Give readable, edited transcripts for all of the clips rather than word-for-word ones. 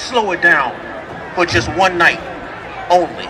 Slow it down for just one night only.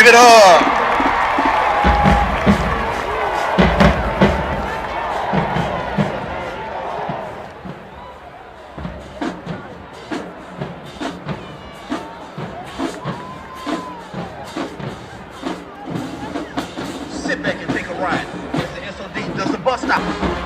it up. Sit back and take a ride. As the SOD does the bus stop.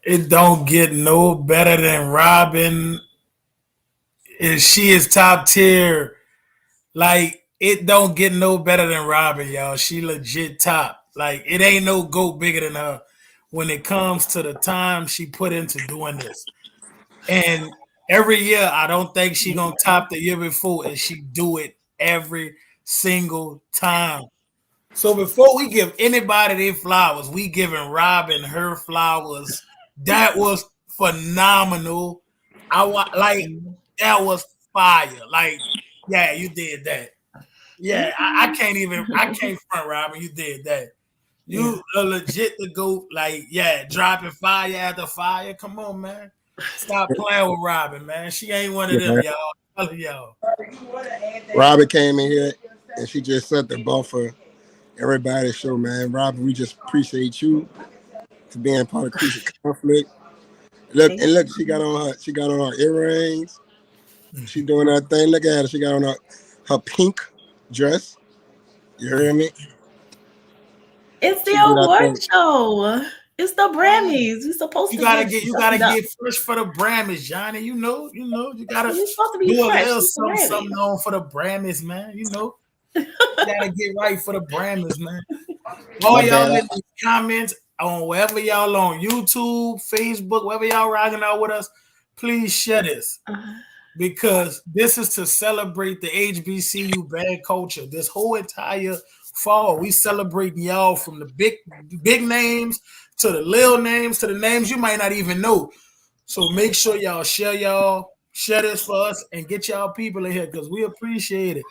It don't get no better than Robin. If she is top tier, like it don't get no better than Robin, y'all. She legit top. Like it ain't no goat bigger than her when it comes to the time she put into doing this. And every year, I don't think she gonna top the year before, and she do it every single time. So before we give anybody their flowers, we giving Robin her flowers. That was phenomenal. Like that was fire. Like, yeah, you did that. Yeah, I can't front Robin. You did that. You are legit to go, like, yeah, dropping fire after fire. Come on, man. Stop playing with Robin, man. She ain't one of them, y'all. Tell y'all. Robin came in here and she just set the bar for everybody's show, man. Robin, we just appreciate you for being part of Crucial Conflict. Look, she got on her earrings. She doing her thing. Look at her. She got on her pink dress. You hear me? It's the award show. It's the Brammys. You're supposed to you gotta get fresh for the Brammys, Johnny. You know, you gotta You're supposed to be do fresh. a little something on for the Brammys, man. You know. You gotta get right for the Brammys, man. All y'all in the comments on wherever y'all on YouTube, Facebook, wherever y'all rocking out with us, please share this. Because this is to celebrate the HBCU band culture. This whole entire fall, we celebrating y'all from the big names to the little names to the names you might not even know. So make sure y'all share this for us and get y'all people in here because we appreciate it.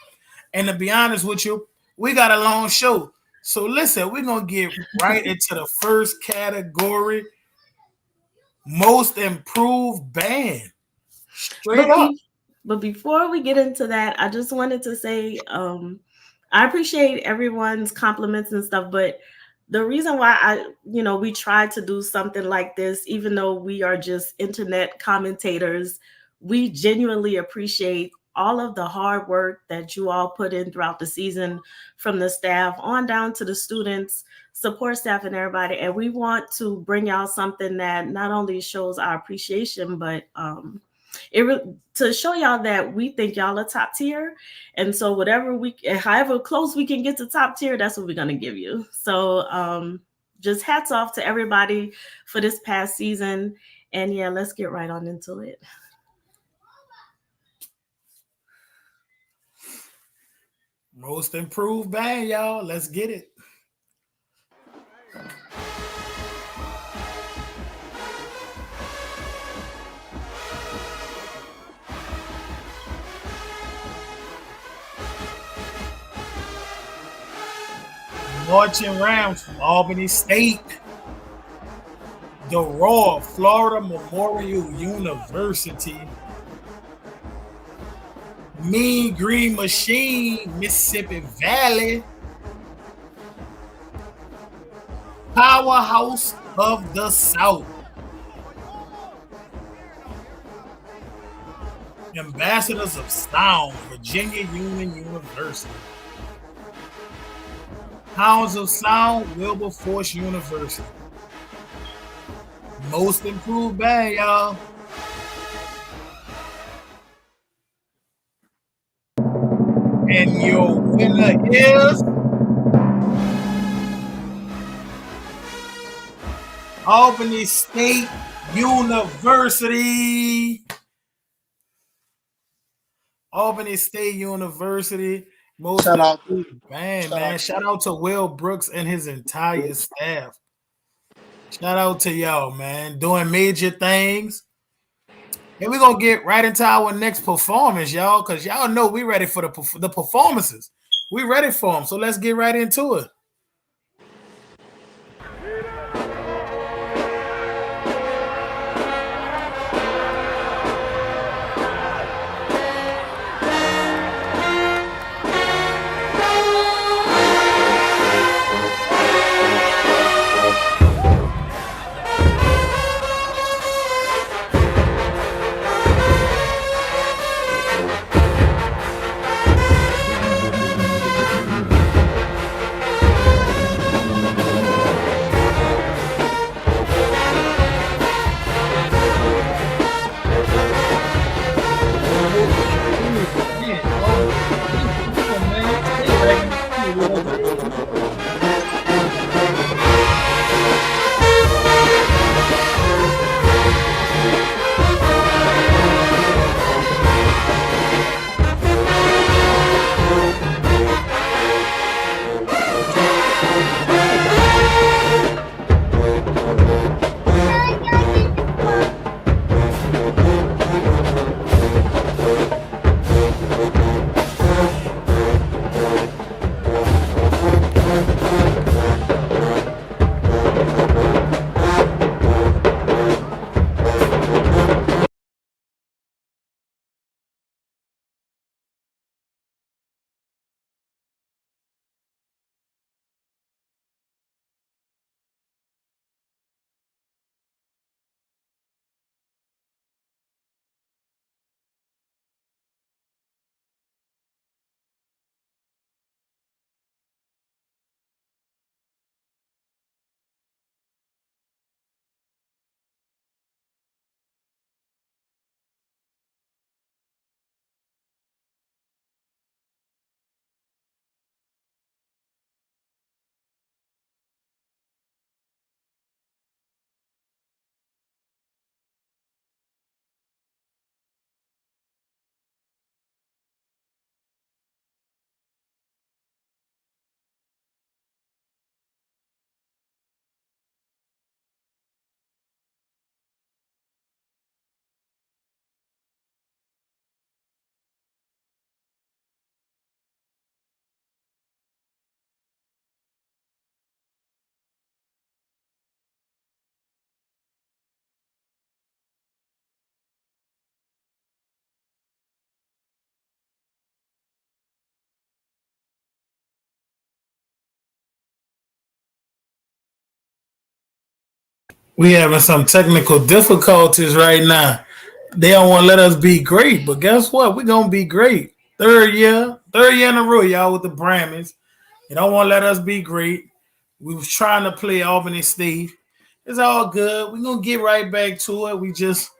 And to be honest with you, we got a long show. So listen, we're going to get right into the first category, most improved band. Straight up. But before we get into that, I just wanted to say I appreciate everyone's compliments and stuff, but the reason why we tried to do something like this, even though we are just internet commentators, we genuinely appreciate all of the hard work that you all put in throughout the season, from the staff on down to the students, support staff, and everybody. And we want to bring y'all something that not only shows our appreciation, but to show y'all that we think y'all are top tier. And so however close we can get to top tier, that's what we're going to give you. So just hats off to everybody for this past season. And yeah, let's get right on into it. Most improved band, y'all. Let's get it. Marching Rams from Albany State. The Raw, Florida Memorial University. Mean Green Machine, Mississippi Valley. Powerhouse of the South. Ambassadors of Sound, Virginia Union University. Hounds of Sound, Wilberforce University. Most improved band, y'all. And your winner is Albany State University. Albany State University. Most improved band, man. Shout out to Will Brooks and his entire staff. Shout out to y'all, man. Doing major things. And we're going to get right into our next performance, y'all, because y'all know we ready for the performances. We ready for them, so let's get right into it. We having some technical difficulties right now. They don't want to let us be great, but guess what? We're gonna be great. Third year in a row, y'all, with the Brammys. They don't want to let us be great. We was trying to play Albany State. It's all good. We're gonna get right back to it. We just,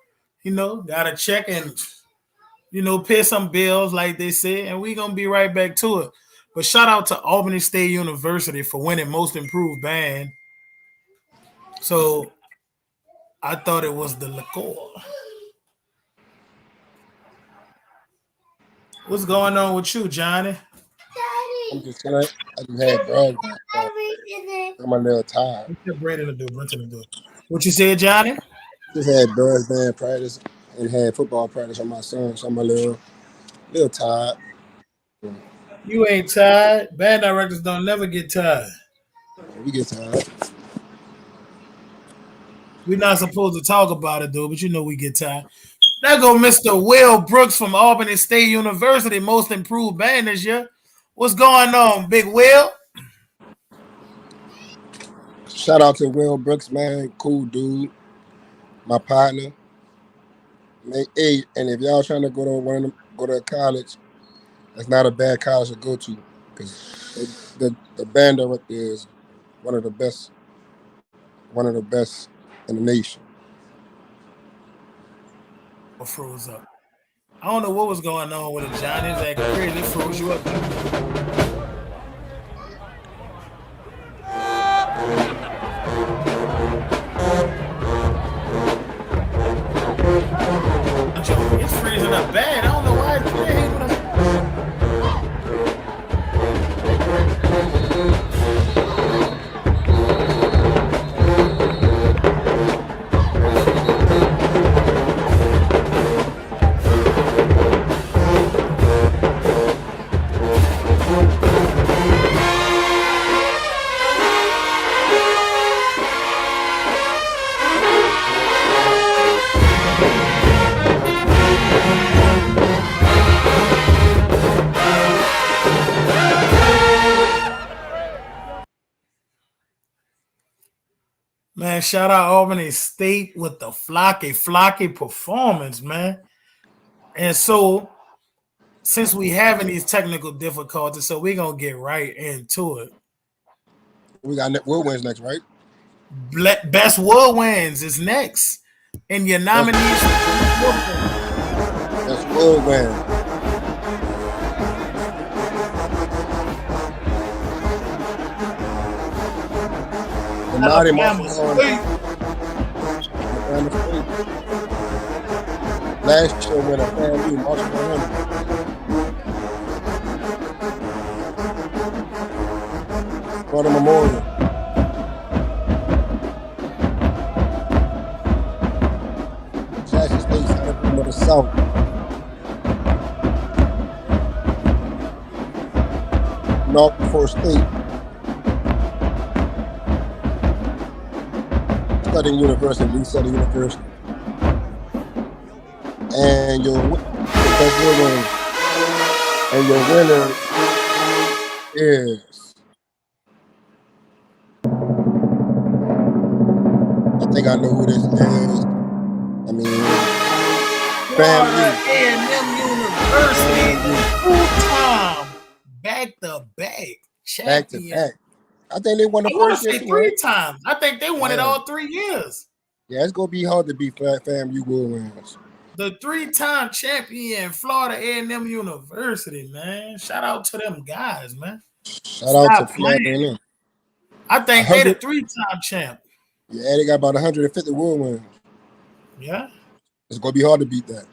gotta check and pay some bills, like they said, and we're gonna be right back to it. But shout out to Albany State University for winning Most Improved Band. So I thought it was the liquor. What's going on with you, Johnny? I'm just chilling. I just had bread. I'm a little tired. What's your Brandon to do? What you said, Johnny? Just had birds band practice and had football practice on my son, so I'm a little tired. You ain't tired. Band directors don't never get tired. We get tired. We're not supposed to talk about it, though, but we get tired. There go Mr. Will Brooks from Albany State University, Most Improved Band this year. What's going on, Big Will? Shout out to Will Brooks, man. Cool dude. My partner. Hey, and if y'all trying to go to college, that's not a bad college to go to, because the band director is one of the best in the nation. Froze up. I don't know what was going on with it, Johnny. It's like crazy. It froze you up. It's freezing up bad. I don't know why it's freezing. Man, shout out Albany State with the flocky performance, man. And so, since we having these technical difficulties, so we're going to get right into it. We got Woodwinds next, right? Best Woodwinds is next. And your nominees Best Woodwinds. The Mighty Marshall last year with a FAMU, Marshall 100. For the Memorial. Jackson State Center of the South. Norfolk State. Southern University, Lee Southern University. And your winner is, I think I know who this is. I mean, Florida A&M University, full-time, back-to-back champion. Back-to-back. I think they won the first year. 3 times. I think they won it all 3 years. Yeah, it's gonna be hard to beat FAMU Woodwinds. The 3-time champion, Florida A&M University, man. Shout out to them guys, man. Shout out to Florida A&M. I think they're the 3-time champ. Yeah, they got about 150 Woodwinds. Yeah. It's gonna be hard to beat that.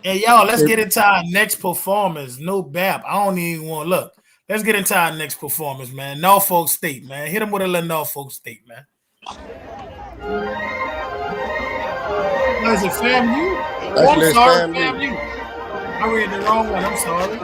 Hey, y'all, let's get into our next performance. No BAP. I don't even want to look. Let's get into our next performance, man. Norfolk State, man. Hit them with a little Norfolk State, man. Is it FAMU? Oh, I'm sorry, FAMU. I read the wrong one. I'm sorry.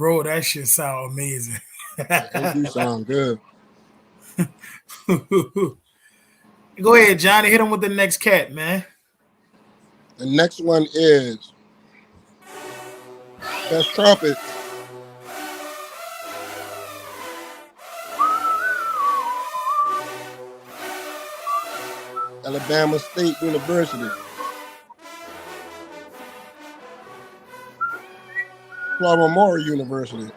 Bro, that shit sound amazing. It do sound good. Go ahead, Johnny. Hit him with the next cat, man. The next one is Best Trumpets. Alabama State University. Florida Memorial University.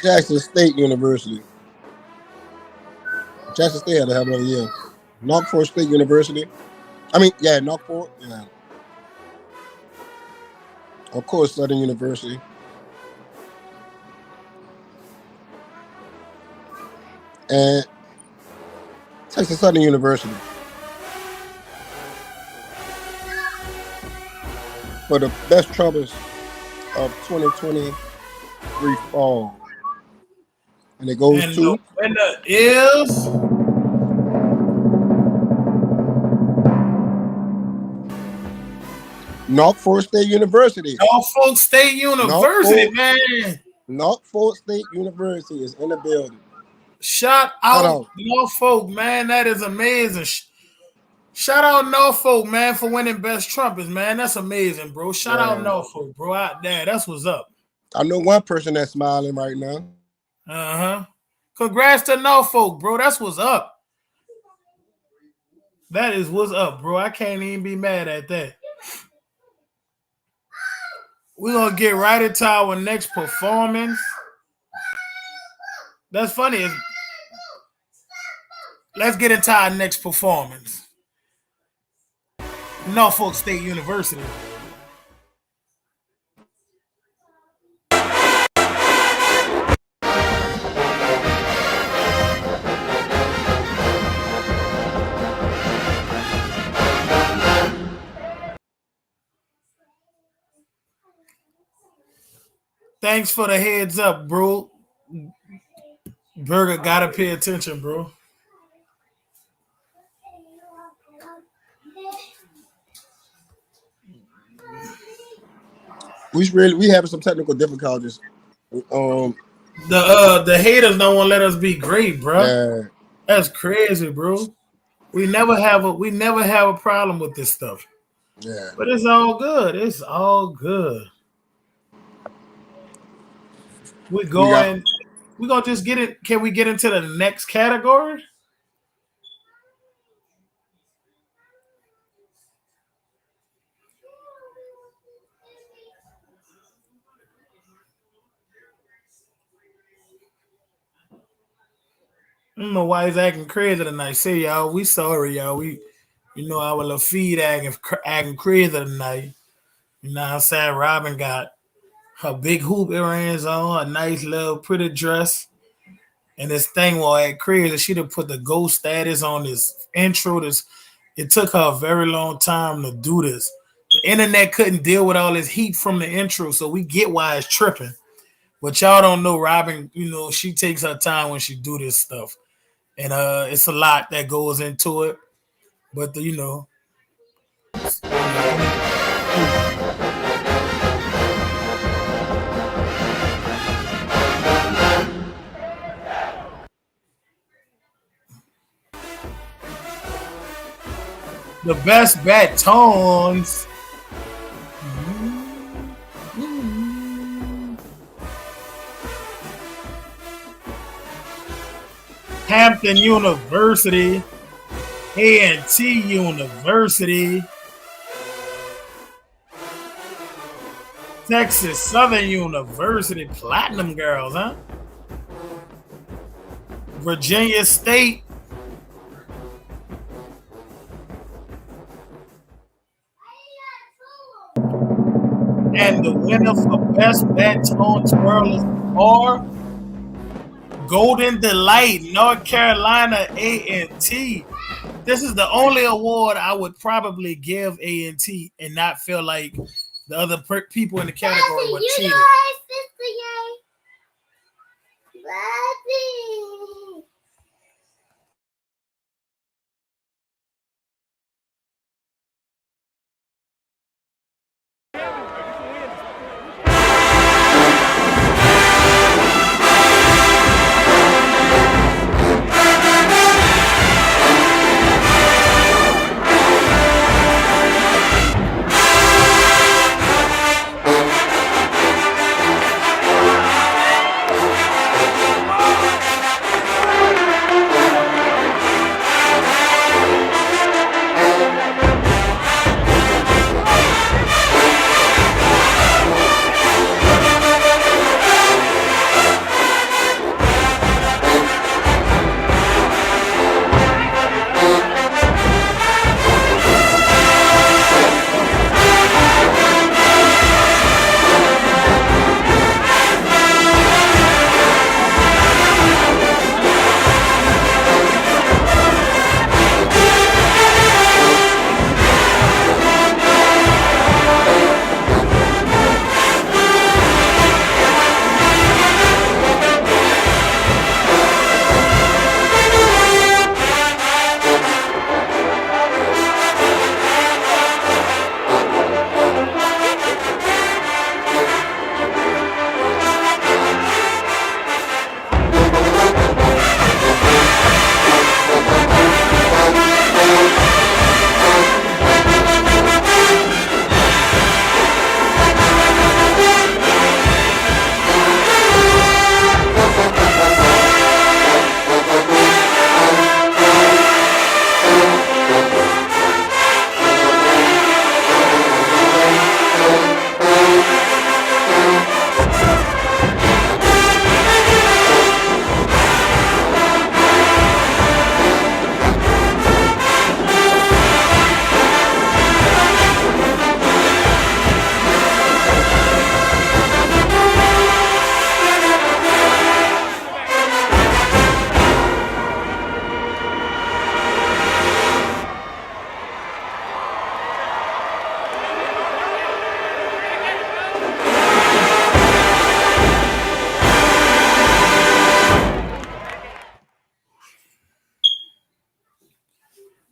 Jackson State University. Jackson State had to have another year. Norfolk State University. Norfolk. Yeah. Of course, Southern University. And Texas Southern University. For the best trumpets of 2023 fall. And it goes to the winner is Norfolk State University. Norfolk State University, man. Norfolk State University is in the building. Shout out Norfolk, man. That is amazing. Shout out Norfolk, man, for winning Best Trumpets, man. That's amazing, bro. Shout out Norfolk, bro. Out there. That's what's up. I know one person that's smiling right now. Congrats to Norfolk, bro. That's what's up. That is what's up, bro. I can't even be mad at that. We're going to get right into our next performance. That's funny. Let's get into our next performance. Norfolk State University. Thanks for the heads up, bro. Burger gotta pay attention, bro. We having some technical difficulties. The haters don't want to let us be great, bro. Yeah. That's crazy, bro. We never have a problem with this stuff. Yeah. But it's all good. It's all good. We're gonna just get it. Can we get into the next category? I don't know why he's acting crazy tonight. Say, y'all, we sorry, y'all. Our little feed acting crazy tonight. You know what I'm saying? Robin got her big hoop earrings on, a nice little pretty dress. And this thing will act crazy. She'd have put the ghost status on this intro. It took her a very long time to do this. The internet couldn't deal with all this heat from the intro, so we get why it's tripping. But y'all don't know Robin, she takes her time when she do this stuff. And it's a lot that goes into it. But the best Batons. Hampton University, A&T University, Texas Southern University, Platinum Girls, huh? Virginia State, and the winner for Best Baton Twirlers are Golden Delight, North Carolina A&T. This is the only award I would probably give A&T and not feel like the other people in the category were cheated.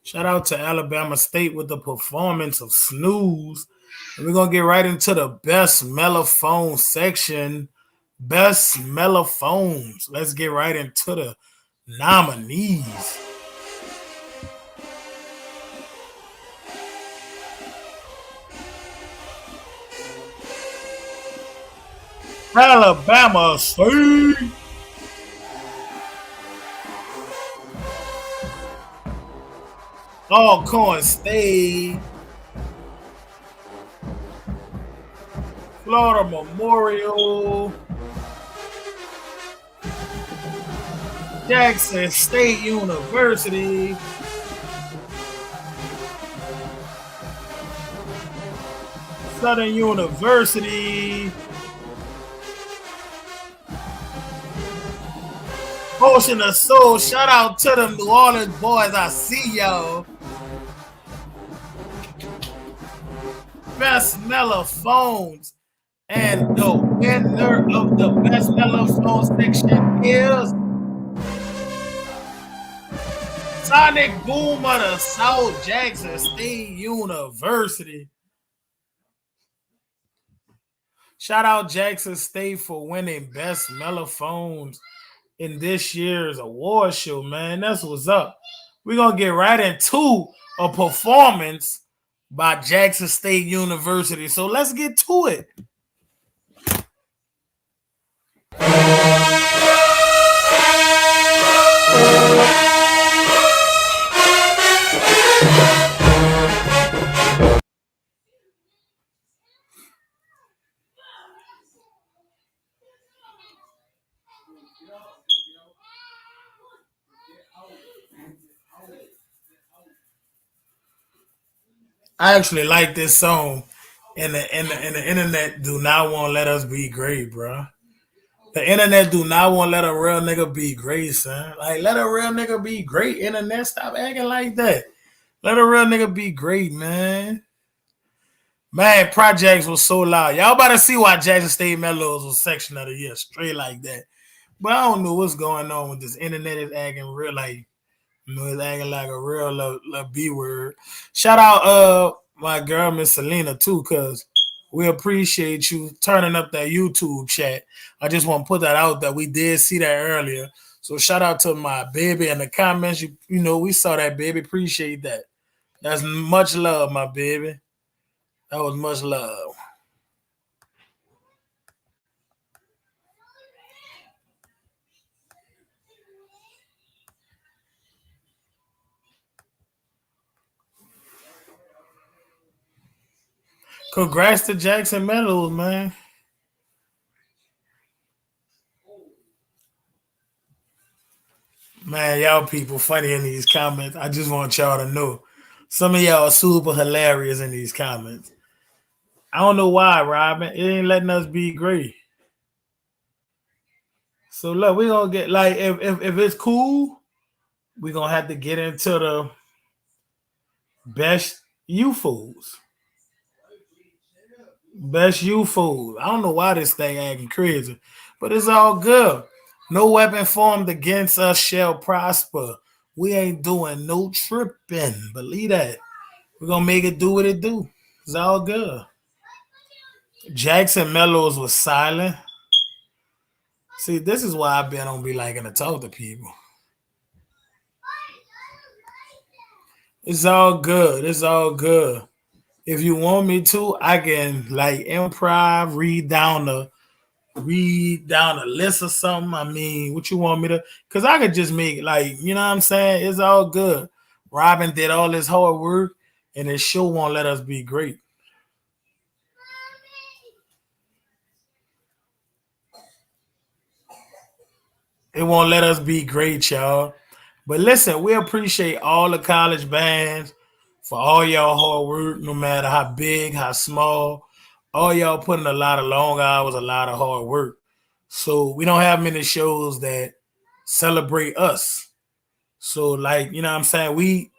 Shout out to Alabama State with the performance of Snooze. And we're going to get right into the best mellophone section. Best mellophones. Let's get right into the nominees. Alabama State. Alcorn State. Florida Memorial. Jackson State University. Southern University. Ocean of Soul. Shout out to them New Orleans boys. I see y'all. Best mellophones. And the winner of the best mellophone section is Sonic Boom of the South Jackson State University. Shout out Jackson State for winning best mellophones in this year's award show, man. That's what's up. We're going to get right into a performance by Jackson State University. So let's get to it. I actually like this song, and the internet do not want to let us be great, bro. The internet do not want to let a real nigga be great, son. Like, let a real nigga be great. Internet, stop acting like that. Let a real nigga be great, man. Man, projects was so loud. Y'all about to see why Jackson State Mellos was section of the year, straight like that. But I don't know what's going on with this internet. Is acting real like, you know, it's acting like a real little B word. Shout out my girl Miss Selena too, cause we appreciate you turning up that YouTube chat. I just want to put that out that we did see that earlier. So shout out to my baby in the comments. You know, we saw that, baby. Appreciate that. That's much love, my baby. That was much love. Congrats to Jackson Mellos, man. Man, y'all people funny in these comments. I just want y'all to know. Some of y'all are super hilarious in these comments. I don't know why, Robin. It ain't letting us be great. So look, we're gonna get like if it's cool, we're gonna have to get into the best Euphos. Best Euphos. I don't know why this thing acting crazy, but it's all good. No weapon formed against us shall prosper. We ain't doing no tripping. Believe that. We're gonna make it do what it do. It's all good. Jackson Mellos was silent. See, this is why I've been on be liking to talk to people. It's all good. It's all good. If you want me to, I can like improv, read down the list or something. I mean, what you want me to? Because I could just make like, you know what I'm saying? It's all good. Robin did all this hard work, and his show won't let us be great. It won't let us be great, y'all. But listen, we appreciate all the college bands for all y'all hard work, no matter how big, how small. All y'all putting a lot of long hours, a lot of hard work. So we don't have many shows that celebrate us. So, like, you know what I'm saying?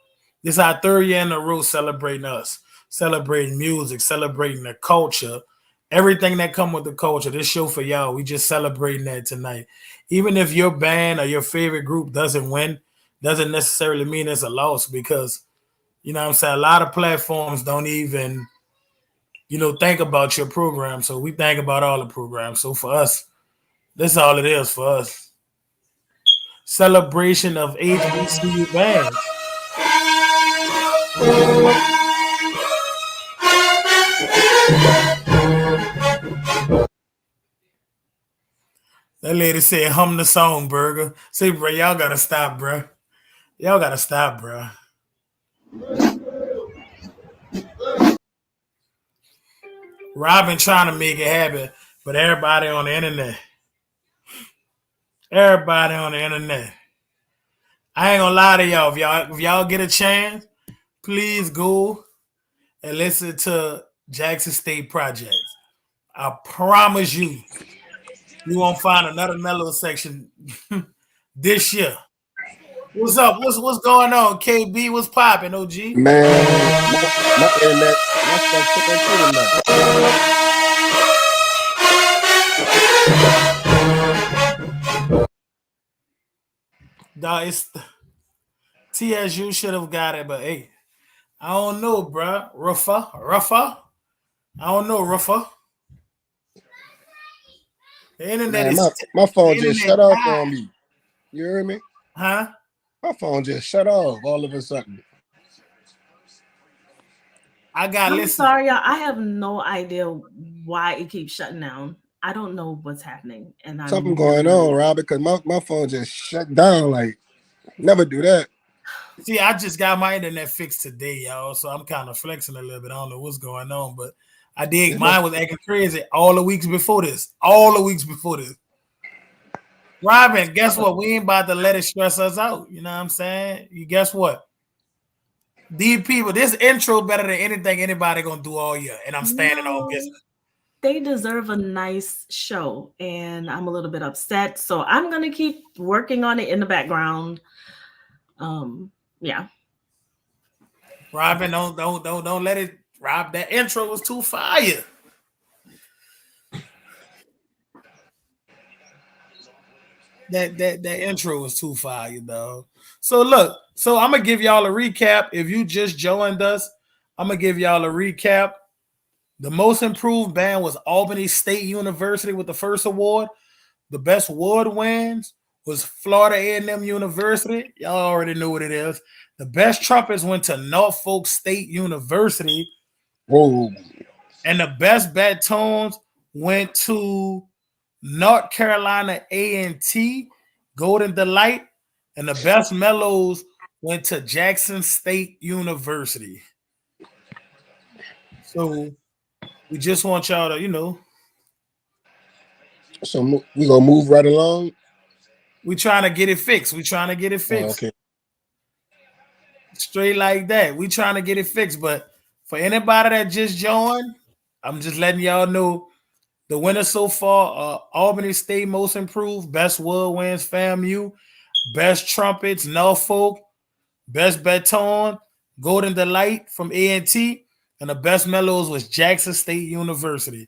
This is our third year in a row celebrating us, celebrating music, celebrating the culture, everything that come with the culture. This show for y'all, we just celebrating that tonight. Even if your band or your favorite group doesn't win, doesn't necessarily mean it's a loss, because You know what I'm saying? A lot of platforms don't even, think about your program. So we think about all the programs. So for us, that's all it is for us. Celebration of HBCU bands. That lady said, hum the song, Burger. Say, bro, y'all gotta stop, bro. Y'all gotta stop, bro. Robin trying to make it happen, but everybody on the internet. Everybody on the internet. I ain't gonna lie to y'all. If y'all get a chance, please go and listen to Jackson State Projects. I promise you won't find another Mellows section this year. What's up? What's going on? KB, what's popping, OG? Man, my internet, my stuff took that Dog, it's TSU should have got it, but hey, I don't know, bro. Rougher. I don't know, Rougher. The internet man, my phone just shut off on me. You hear me? Huh? My phone just shut off all of a sudden. I'm sorry, y'all. I have no idea why it keeps shutting down. I don't know what's happening. And something going on, Rob, because my phone just shut down. Like, never do that. See, I just got my internet fixed today, y'all. So I'm kind of flexing a little bit. I don't know what's going on, but I did. Mine was acting crazy all the weeks before this. Robin, guess what? We ain't about to let it stress us out. You know what I'm saying? You guess what? These people, this intro better than anything anybody gonna do all year, and I'm standing on business. They deserve a nice show, and I'm a little bit upset, so I'm gonna keep working on it in the background. Yeah. Robin, don't let it. Rob, that intro was too fire. That intro was too fire, dog. So look, I'm gonna give y'all a recap. If you just joined us, I'm gonna give y'all a recap. The most improved band was Albany State University with the first award. The best Woodwinds was Florida A&M University. Y'all already know what it is. The best Trumpets went to Norfolk State University. Whoa. And the best Batons went to North Carolina A&T, Golden Delight, and the best Mellows went to Jackson State University. So we just want y'all to, So we gonna move right along. We trying to get it fixed. Oh, okay. Straight like that. We trying to get it fixed. But for anybody that just joined, I'm just letting y'all know the winners so far: Albany State Most Improved, Best Woodwinds FAMU, Best Trumpets Norfolk, Best Baton, Golden Delight from A&T, and the Best Mellows was Jackson State University.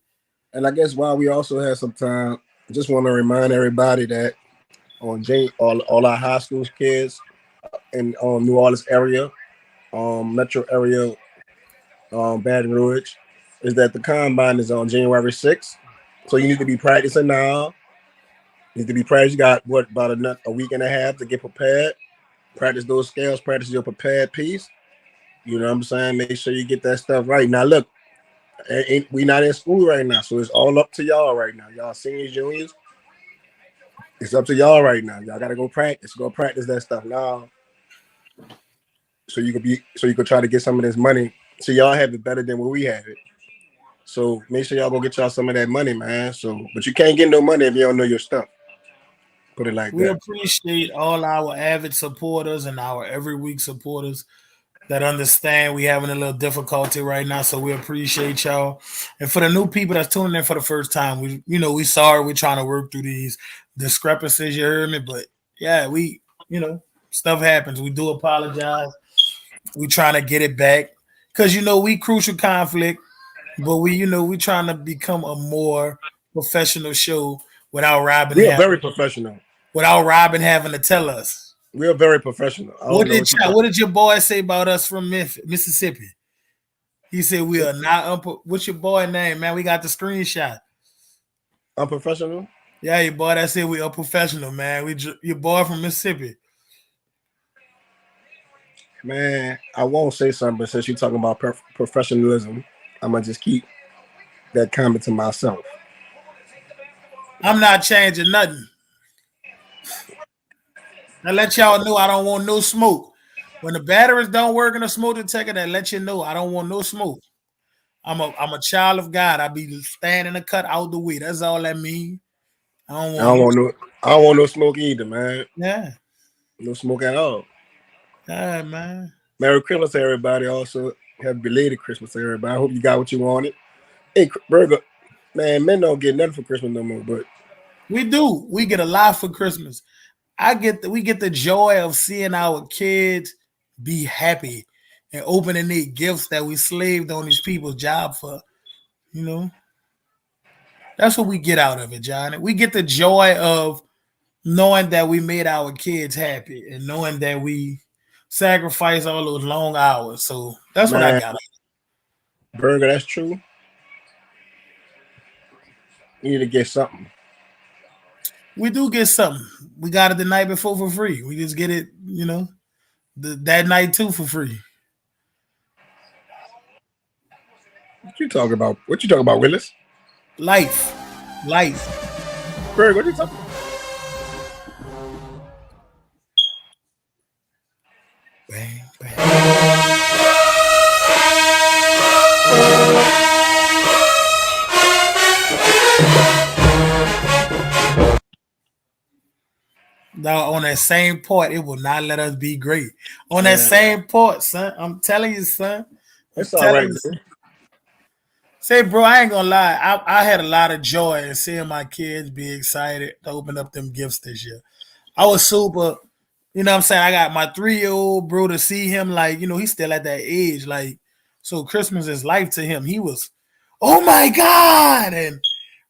And I guess while we also have some time, I just want to remind everybody that on all our high school kids in New Orleans area, metro area, Baton Rouge, is that the combine is on January 6th. So you need to be practicing now. You need to be practicing. You got about a week and a half to get prepared. Practice those scales, practice your prepared piece. You know what I'm saying? Make sure you get that stuff right. Now look, we not in school right now, so it's all up to y'all right now. Y'all seniors, juniors. It's up to y'all right now. Y'all gotta go practice. Go practice that stuff now. So you could try to get some of this money. So y'all have it better than what we have it. So make sure y'all go get y'all some of that money, man. But you can't get no money if you don't know your stuff. Put it like that. We appreciate all our avid supporters and our every week supporters that understand we having a little difficulty right now. So we appreciate y'all. And for the new people that's tuning in for the first time, we sorry, we're trying to work through these discrepancies. You heard me, but yeah, stuff happens. We do apologize. We trying to get it back because we crucial conflict, but we trying to become a more professional show without Robin. We are very professional. Without Robin having to tell us. We're very professional. What did your boy say about us from Mississippi? He said we are not. What's your boy name, man? We got the screenshot. Unprofessional? Yeah, your boy that said we are professional, man. Your boy from Mississippi. Man, I won't say something, but since you're talking about professionalism, I'm gonna just keep that comment to myself. I'm not changing nothing. I let y'all know I don't want no smoke. When the batteries don't work in the smoke detector, that let you know I don't want no smoke. I'm a child of God. I be standing the cut out the way. That's all that means. I don't want no smoke either, man. Yeah. No smoke at all. Yeah, man. Merry Christmas to everybody. Also, have belated Christmas to everybody. I hope you got what you wanted. Hey, Burger, man, men don't get nothing for Christmas no more, but we do. We get a lot for Christmas. We get the joy of seeing our kids be happy and opening their gifts that we slaved on these people's job for. You know, that's what we get out of it, John. We get the joy of knowing that we made our kids happy and knowing that we sacrifice all those long hours. So that's what I got. Burger, that's true. You need to get something. We do get something. We got it the night before for free. We just get it, you know, that night too for free. What you talking about? Willis? Life. Burger, what you talking about? Bang, bang. Now, on that same part, it will not let us be great. On that same part, son, I'm telling you, son. It's all right, man. Say, bro, I ain't gonna lie. I had a lot of joy in seeing my kids be excited to open up them gifts this year. I was super, you know what I'm saying? I got my 3-year-old, bro, to see him like, you know, he's still at that age. Like, so Christmas is life to him. He was, oh my God, and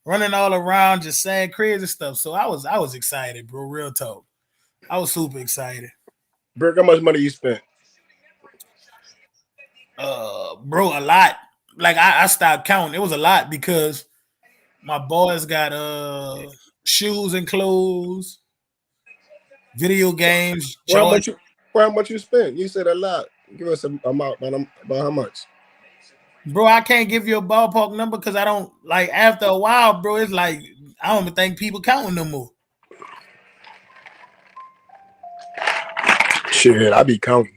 running all around just saying crazy stuff. So I was excited, bro. Real talk. I was super excited. Burger, how much money you spent? Bro, a lot. Like I stopped counting. It was a lot because my boys got shoes and clothes, video games. How much you spent? You said a lot. Give us an amount about how much. Bro, I can't give you a ballpark number because I don't like after a while, bro. It's like I don't even think people counting no more. Shit, I be counting.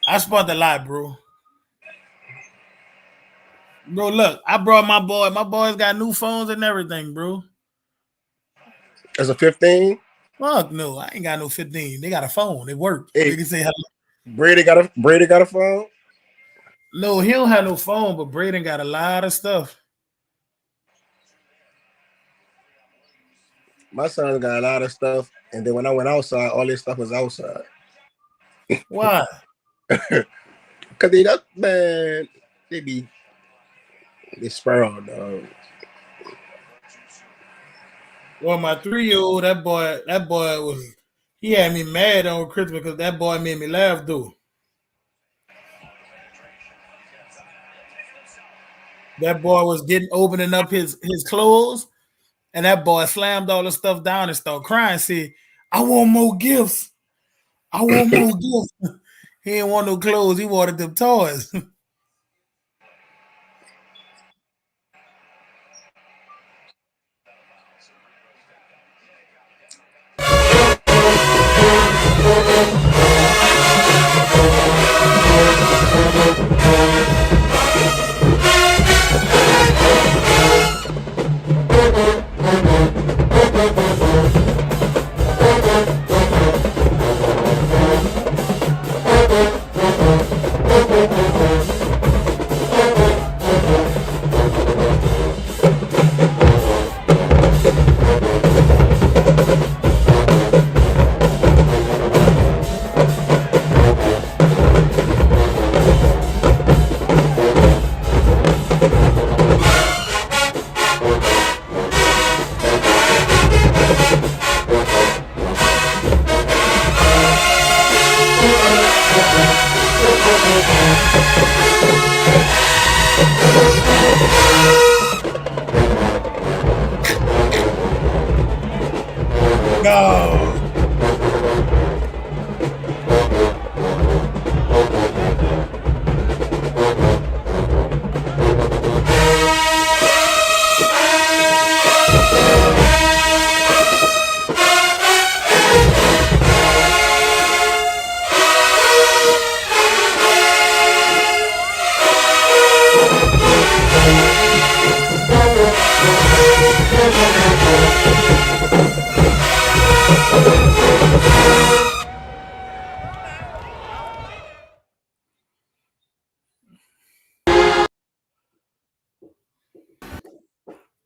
I spent a lot, bro. Bro, look, I brought my boy. My boys got new phones and everything, bro. That's a 15? Fuck no, I ain't got no 15. They got a phone. They work. Hey, they can say hello. Brady got a phone? No, he don't have no phone, but Braden got a lot of stuff. My son got a lot of stuff, and then when I went outside, all this stuff was outside. Why? Because they sparrow, dog. Well, my 3-year-old, that boy he had me mad on Christmas because that boy made me laugh, though. That boy was opening up his clothes, and that boy slammed all the stuff down and started crying. Said, "I want more gifts. I want more gifts." He didn't want no clothes. He wanted them toys. No.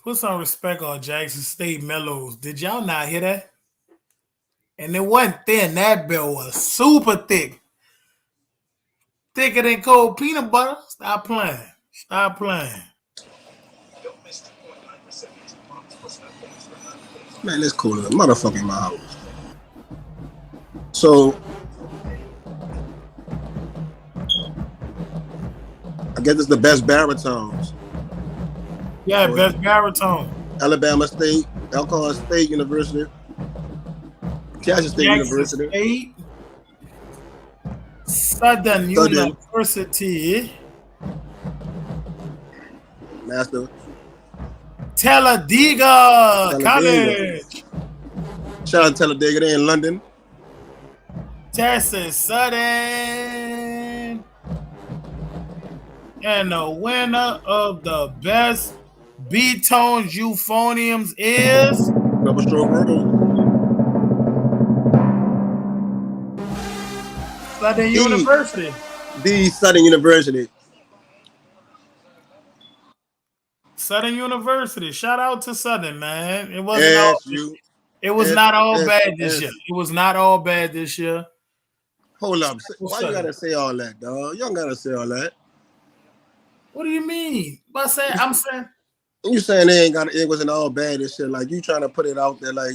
Put some respect on Jackson State Mellos. Did y'all not hear that? And it wasn't thin. That bill was super thick. Thicker than cold peanut butter. Stop playing. Stop playing. Man, let's cool it. Motherfucking my house. So, I guess it's the best baritones. Yeah, best baritone. Alabama State, Alcorn State University, Jackson State University, State, Southern University, Master, Talladega College. Shout out Talladega, they're in London. Texas Southern. And the winner of the best Betones euphoniums is Double stroke roll. Southern University. The Southern University. Southern University. Shout out to Southern, man. It wasn't not all bad this year. It was not all bad this year. Hold up. Why you gotta say all that, dog? You don't gotta say all that. What do you mean? I'm saying You saying it wasn't all bad and shit. Like you trying to put it out there, like,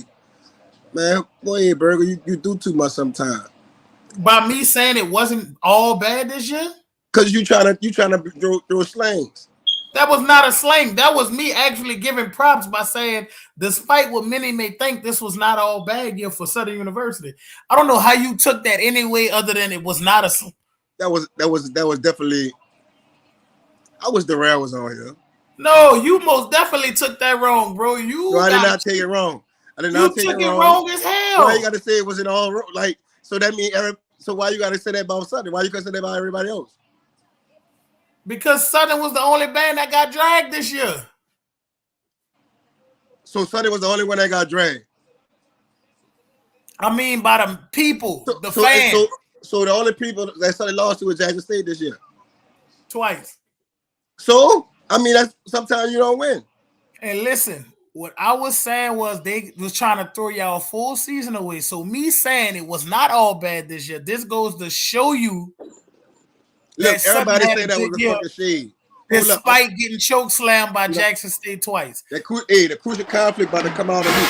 man, go ahead, Burger. You do too much sometimes. By me saying it wasn't all bad this year? Cause you trying to throw slangs. That was not a slang. That was me actually giving props by saying, despite what many may think, this was not all bad year for Southern University. I don't know how you took that any way other than it was not a slang. That was definitely. I wish Darrell was on here. No, you most definitely took that wrong, bro. I did not take it wrong. I did not take it wrong. You took it wrong as hell. Why you got to say it wasn't all wrong? Like, so that means so why you got to say that about Southern? Why you can't say that about everybody else? Because Southern was the only band that got dragged this year. So Southern was the only one that got dragged. I mean, by the people, fans. So the only people that Southern lost to was Jackson State this year. Twice. So, I mean, that's sometimes you don't win. And listen, what I was saying was they was trying to throw y'all a full season away. So me saying it was not all bad this year, this goes to show you. Look, everybody said that was a fucking shade. Despite getting choke slammed by Jackson State twice. The crucial conflict about to come out of me.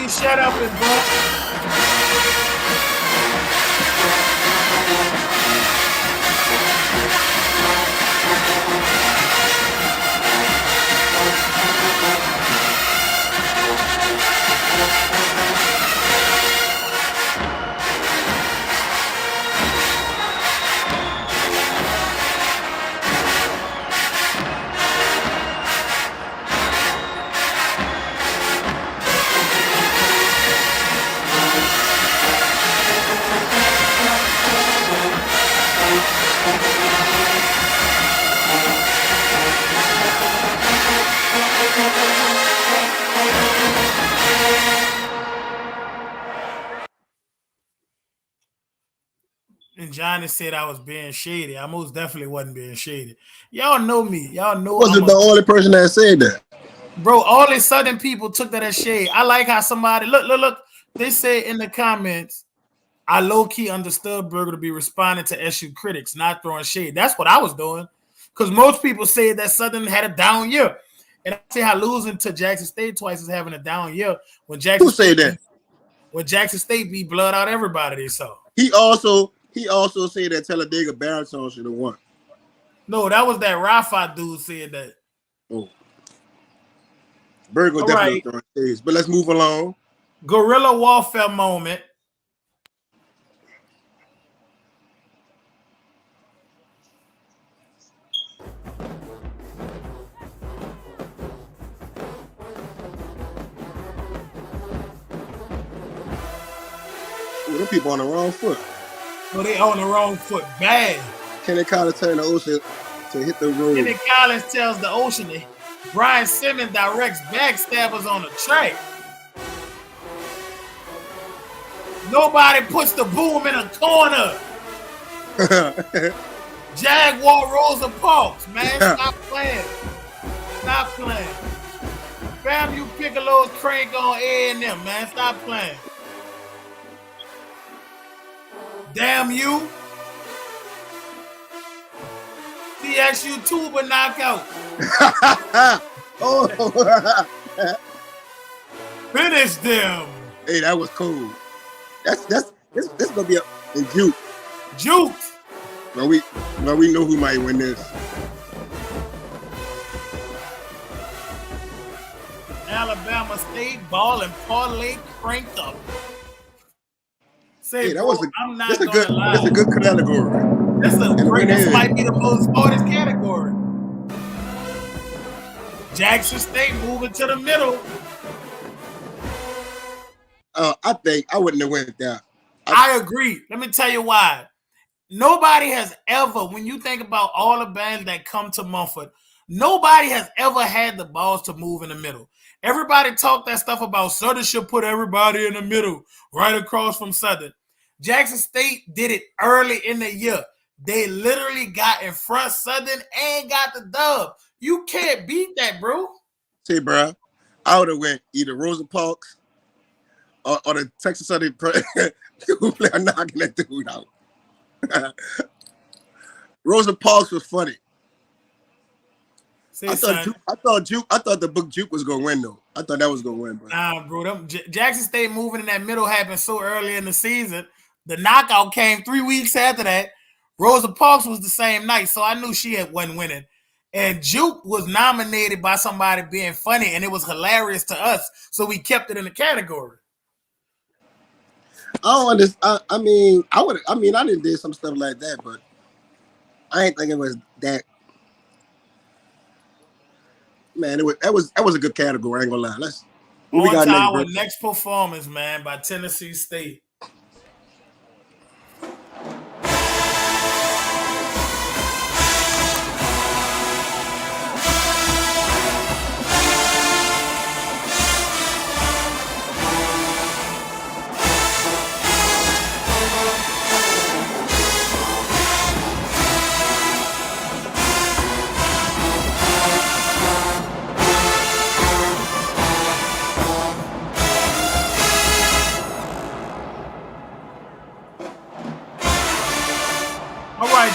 Shut up and vote. Johnny said I was being shady. I most definitely wasn't being shady. Y'all know me. Y'all know wasn't the only person that said that. Bro, all these Southern people took that as shade. I like how somebody look. They said in the comments, I low-key understood Burger to be responding to SU critics, not throwing shade. That's what I was doing. Because most people say that Southern had a down year. And I say how losing to Jackson State twice is having a down year. When Jackson Who said that? When Jackson State beat blood out everybody they saw. He also said that Talladega Baritones should have won. No, that was that Rafa dude said that. Oh. Burger definitely throwing shades. But let's move along. Guerrilla Warfare moment. Ooh, them people on the wrong foot. So they on the wrong foot bad. Kenny Collins turned the ocean to hit the road. Kenny Collins tells the ocean that Brian Simmons directs backstabbers on the track. Nobody puts the boom in a corner. Jaguar Rosa Parks, man. Stop playing. Stop playing. Fam, you Piccolo's crank on A&M, man. Stop playing. Damn you. CXU tuba knockout. Oh. Finish them. Hey, that was cool. This gonna be a juke. Juke. Well, we know who might win this. Alabama State ball and parlay cranked up. Say, hey, that was a good category. This might be the most hardest category. Jackson State moving to the middle. I think I wouldn't have went there. I agree. Let me tell you why. Nobody has ever, when you think about all the bands that come to Mumford, nobody has ever had the balls to move in the middle. Everybody talk that stuff about Southern should put everybody in the middle, right across from Southern. Jackson State did it early in the year. They literally got in front Southern and got the dub. You can't beat that, bro. See, bro, I would have went either Rosa Parks or the Texas Southern who play knocking that dude out. Rosa Parks was funny. I thought the book Juke was gonna win though. I thought that was gonna win, bro. Nah, bro. Jackson State moving in that middle happened so early in the season. The knockout came 3 weeks after that. Rosa Parks was the same night, so I knew she wasn't winning. And Juke was nominated by somebody being funny, and it was hilarious to us, so we kept it in the category. I don't understand. I mean, I didn't do some stuff like that, but I ain't think it was that. Man, that was a good category. I ain't gonna lie. On to our next performance, man, by Tennessee State.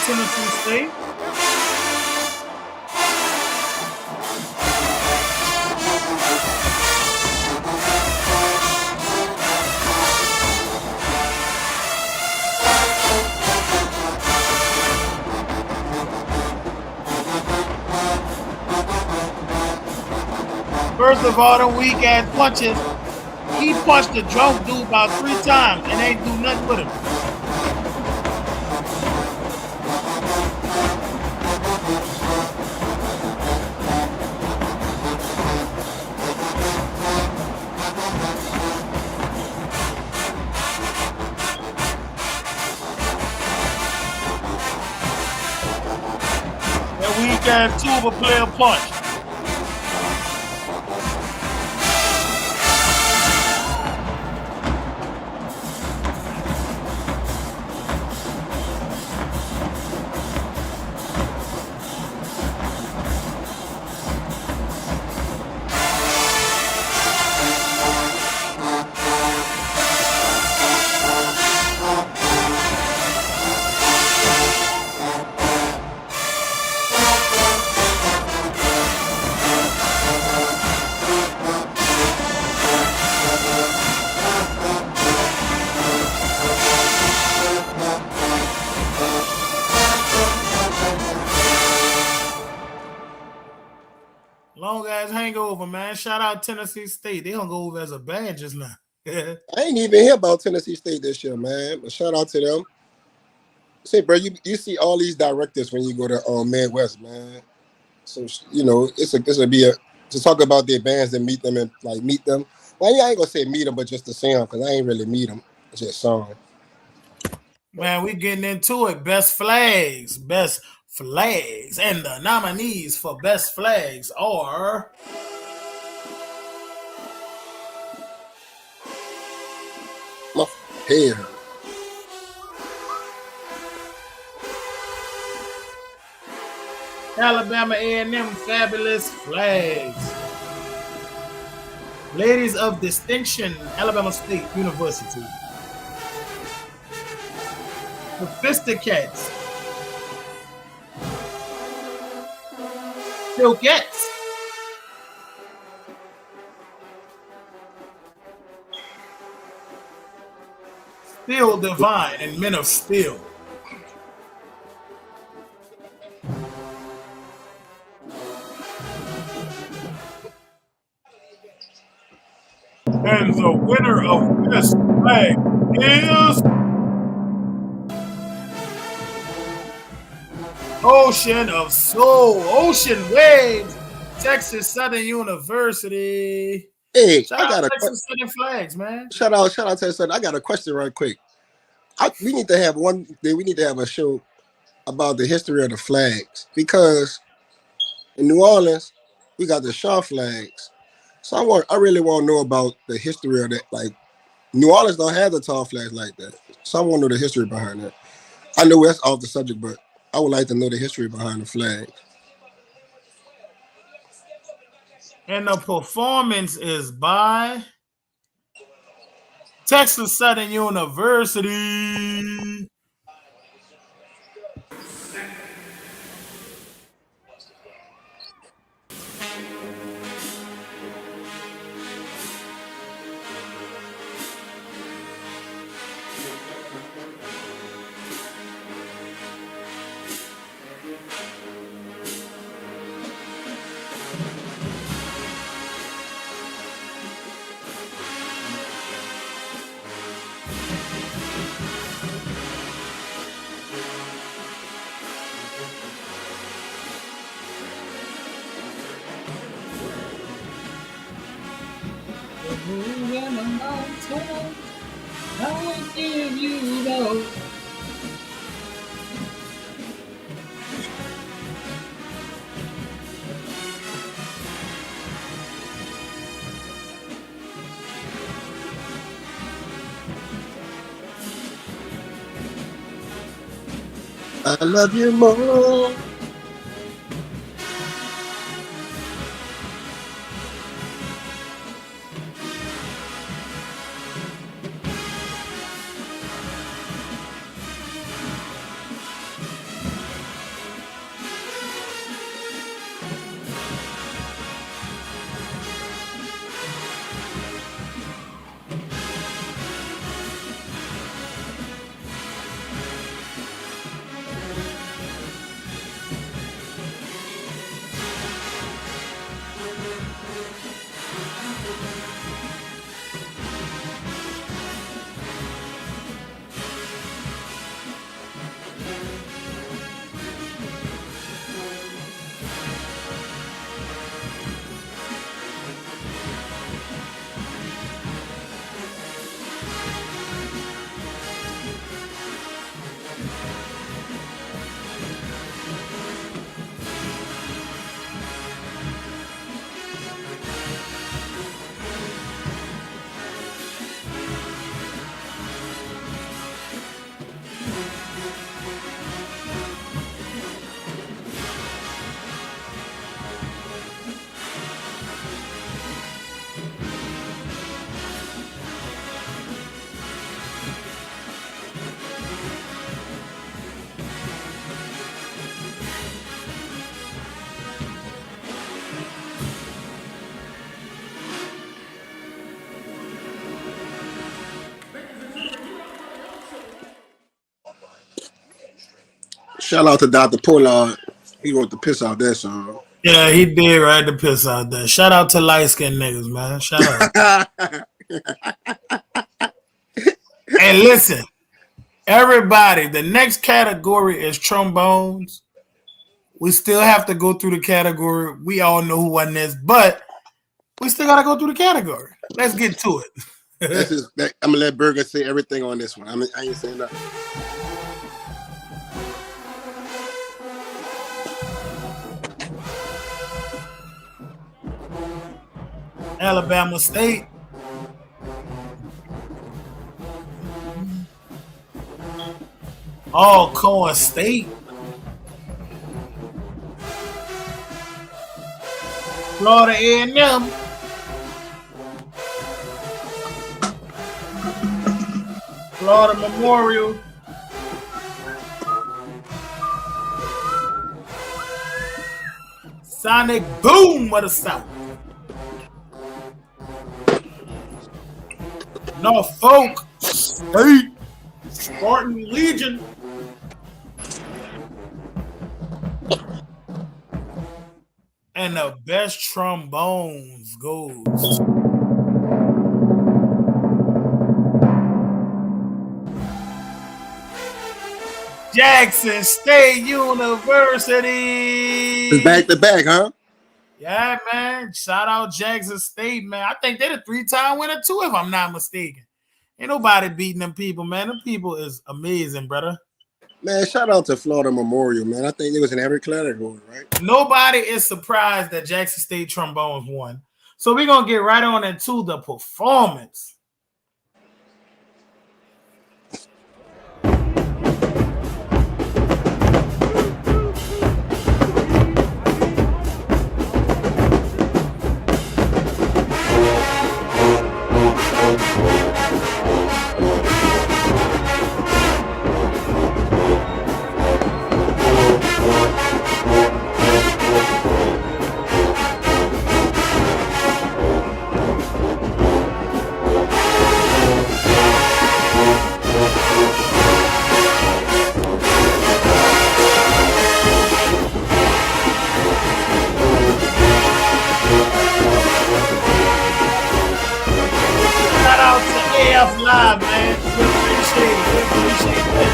Tennessee State. First of all, them weak ass punches. He punched the drunk dude about 3 times and ain't do nothing with him. Weak ass tuba player punch. Long ass hangover, man. Shout out Tennessee State. They don't go over as a band just now. I ain't even hear about Tennessee State this year, man. But shout out to them. Say, bro, you see all these directors when you go to Midwest, man. So you know, it's a be a to talk about their bands and meet them and like meet them. Well, yeah, I ain't gonna say meet them, but just to see them because I ain't really meet them. It's just song. Man, we getting into it. Best flags. Best flags. And the nominees for best flags are My head. Alabama A&M Fabulous Flags. Ladies of Distinction, Alabama State University. Sophisticats. Stingettes. Still Divine and Men of Steel. And the winner of this flag is Ocean of Soul, Ocean Waves, Texas Southern University. Hey, Shout out Texas Southern Flags, man. Shout out Texas Southern. I got a question right quick. We need to have one day. We need to have a show about the history of the flags because in New Orleans we got the Shaw flags. So I really want to know about the history of that. Like New Orleans don't have the tall flags like that. So I want to know the history behind that. I know that's off the subject, but I would like to know the history behind the flag. And the performance is by Texas Southern University. I love you more. Shout out to Dr. Pollard. He wrote the piss out that song. Yeah, he did right to piss out there. Shout out to light skinned niggas, man. Shout out. And listen, everybody, the next category is trombones. We still have to go through the category. We all know who won this, but we still got to go through the category. Let's get to it. I'm going to let Burger say everything on this one. I ain't saying nothing. Alabama State. Alcorn State. Florida A&M. Florida Memorial. Sonic Boom of the South. Norfolk State. Spartan Legion. And the best trombones goes Jackson State University. It's back to back, huh? Yeah, man. Shout out Jackson State, man. I think they're the 3-time winner too, if I'm not mistaken. Ain't nobody beating them people, man. Them people is amazing, brother. Man, shout out to Florida Memorial, man. I think it was in every category, right? Nobody is surprised that Jackson State Trombones won. So we're going to get right on into the performance. Live, man. We appreciate it. We appreciate that.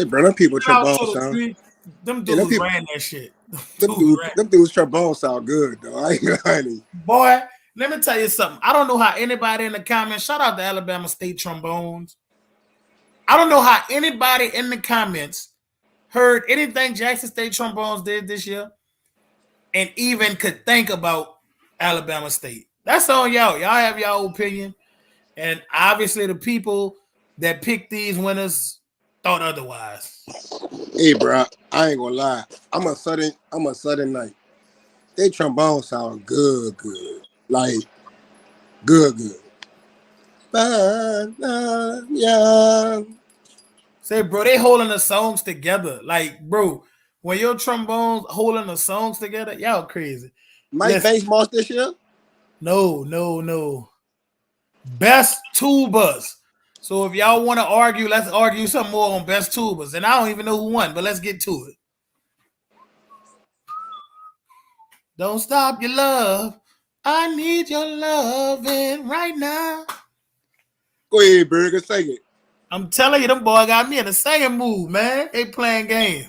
Bro, them people trombone sound. Them dudes ran that shit. Them dudes trombone sound good though. I ain't honey. Boy, let me tell you something. I don't know how anybody in the comments. Shout out to Alabama State Trombones. I don't know how anybody in the comments heard anything Jackson State Trombones did this year, and even could think about Alabama State. That's on y'all. Y'all have y'all opinion, and obviously the people that picked these winners thought otherwise. Hey, bro, I ain't gonna lie. I'm a Southern night. They trombone sound good. Like, good. Yeah. Say, bro, they holding the songs together. Like, bro, when your trombones holding the songs together, y'all crazy. Mike Banks lost this year? No. Best tubas. So if y'all want to argue, let's argue some more on best tubas. And I don't even know who won, but let's get to it. Don't stop your love. I need your loving right now. Go ahead, Burger, sing it. I'm telling you, them boy got me in the singing mood, man. They playing games.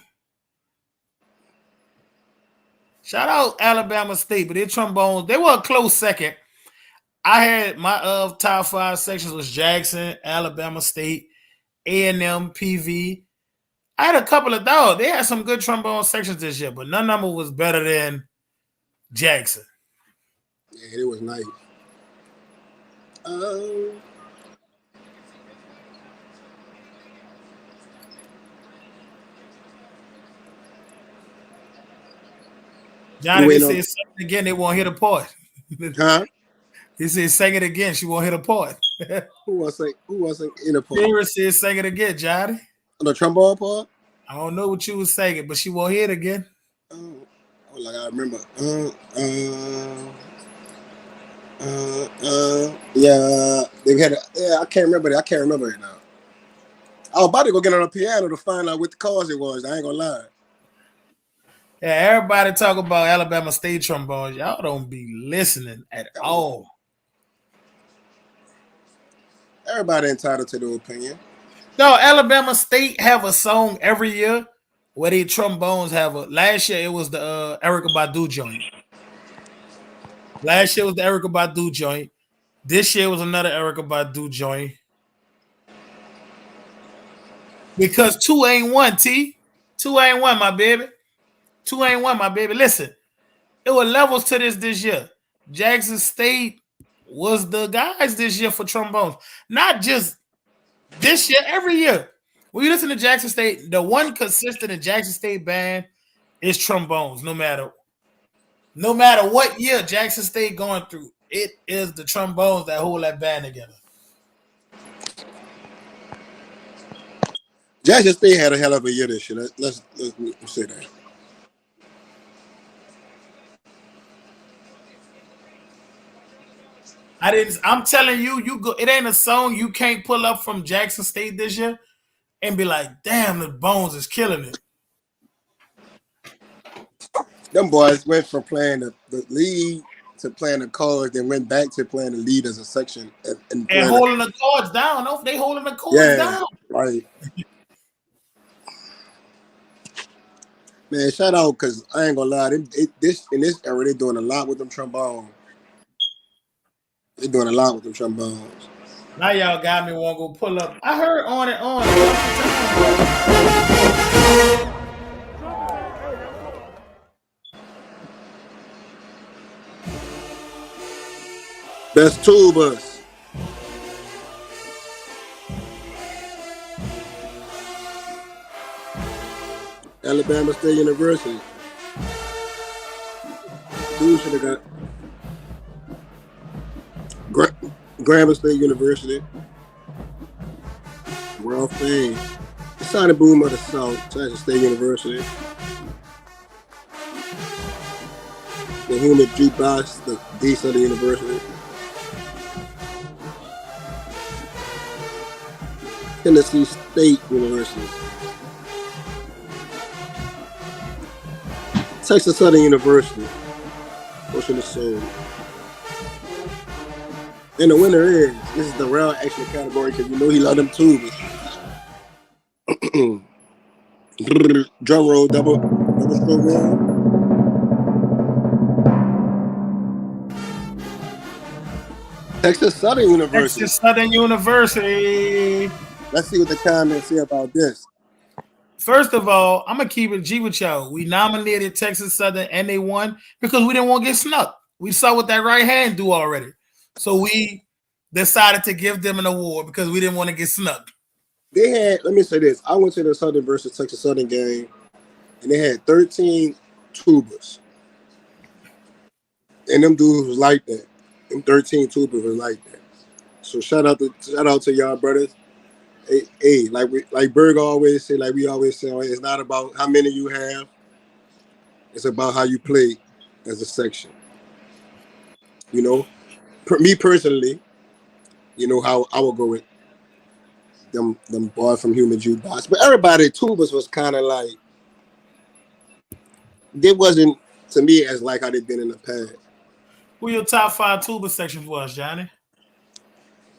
Shout out Alabama State, but their trombones, they were a close second. I had my top 5 sections was Jackson, Alabama State, A&M, PV. I had a couple of those. They had some good trombone sections this year, but none of them was better than Jackson. Yeah, it was nice. Johnny, they said sing it again, they won't hit a part. Huh? He said sing it again, she won't hit a part. Who was in a part? Vera said sing it again, Johnny. On the trombone part? I don't know what you was singing, but she won't hit it again. Like I remember. Yeah, they had. I can't remember it. I can't remember it now. I was about to go get on the piano to find out what the cause it was. I ain't gonna lie. Yeah, everybody talk about Alabama State trombones. Y'all don't be listening at all. Everybody entitled to their opinion. No, Alabama State have a song every year where they trombones have a. Last year it was the Erykah Badu joint. Last year was the Erykah Badu joint. This year was another Erykah Badu joint. Because 2 ain't 1, T. 2 ain't 1, my baby. 2 ain't 1, my baby. Listen, it was levels to this year. Jackson State was the guys this year for trombones. Not just this year, every year. When you listen to Jackson State, the one consistent in Jackson State band is trombones, no matter what year Jackson State going through. It is the trombones that hold that band together. Jackson State had a hell of a year this year. Let's say that. I'm telling you, it ain't a song you can't pull up from Jackson State this year and be like, damn, the Bones is killing it. Them boys went from playing the lead to playing the chords, then went back to playing the lead as a section. And holding the chords down. No, they holding the chords down. Right. Man, shout out, because I ain't gonna lie, in this era, they're doing a lot with them trombones. They're doing a lot with them trombones. Now y'all got me want to go pull up. I heard on and on. Best Tubas. Alabama State University. Dude should have got Grambling State University. World fame. The Sonic Boom of the South, Jackson State University. The Human Jukebox, the Beast of the University. Tennessee State University. Texas Southern University. Ocean of Soul. And the winner is, this is the real action category because you know he loved them tubas. Drum roll, double stroke roll. Texas Southern University. Texas Southern University. Let's see what the comments say about this. First of all, I'm going to keep it G with y'all. We nominated Texas Southern and they won because we didn't want to get snuck. We saw what that right hand do already. So we decided to give them an award because we didn't want to get snuck. They had, let me say this. I went to the Southern versus Texas Southern game and they had 13 tubas. And them dudes was like that. Them 13 tubas was like that. So shout out to y'all brothers. Hey, like Berg always say, like we always say, it's not about how many you have. It's about how you play as a section. You know, me personally, you know how I would go with them boys from Human Jukebox. But everybody, Tubas was kind of like, they wasn't to me as like how they've been in the past. Who your top 5 tuba sections was, Johnny?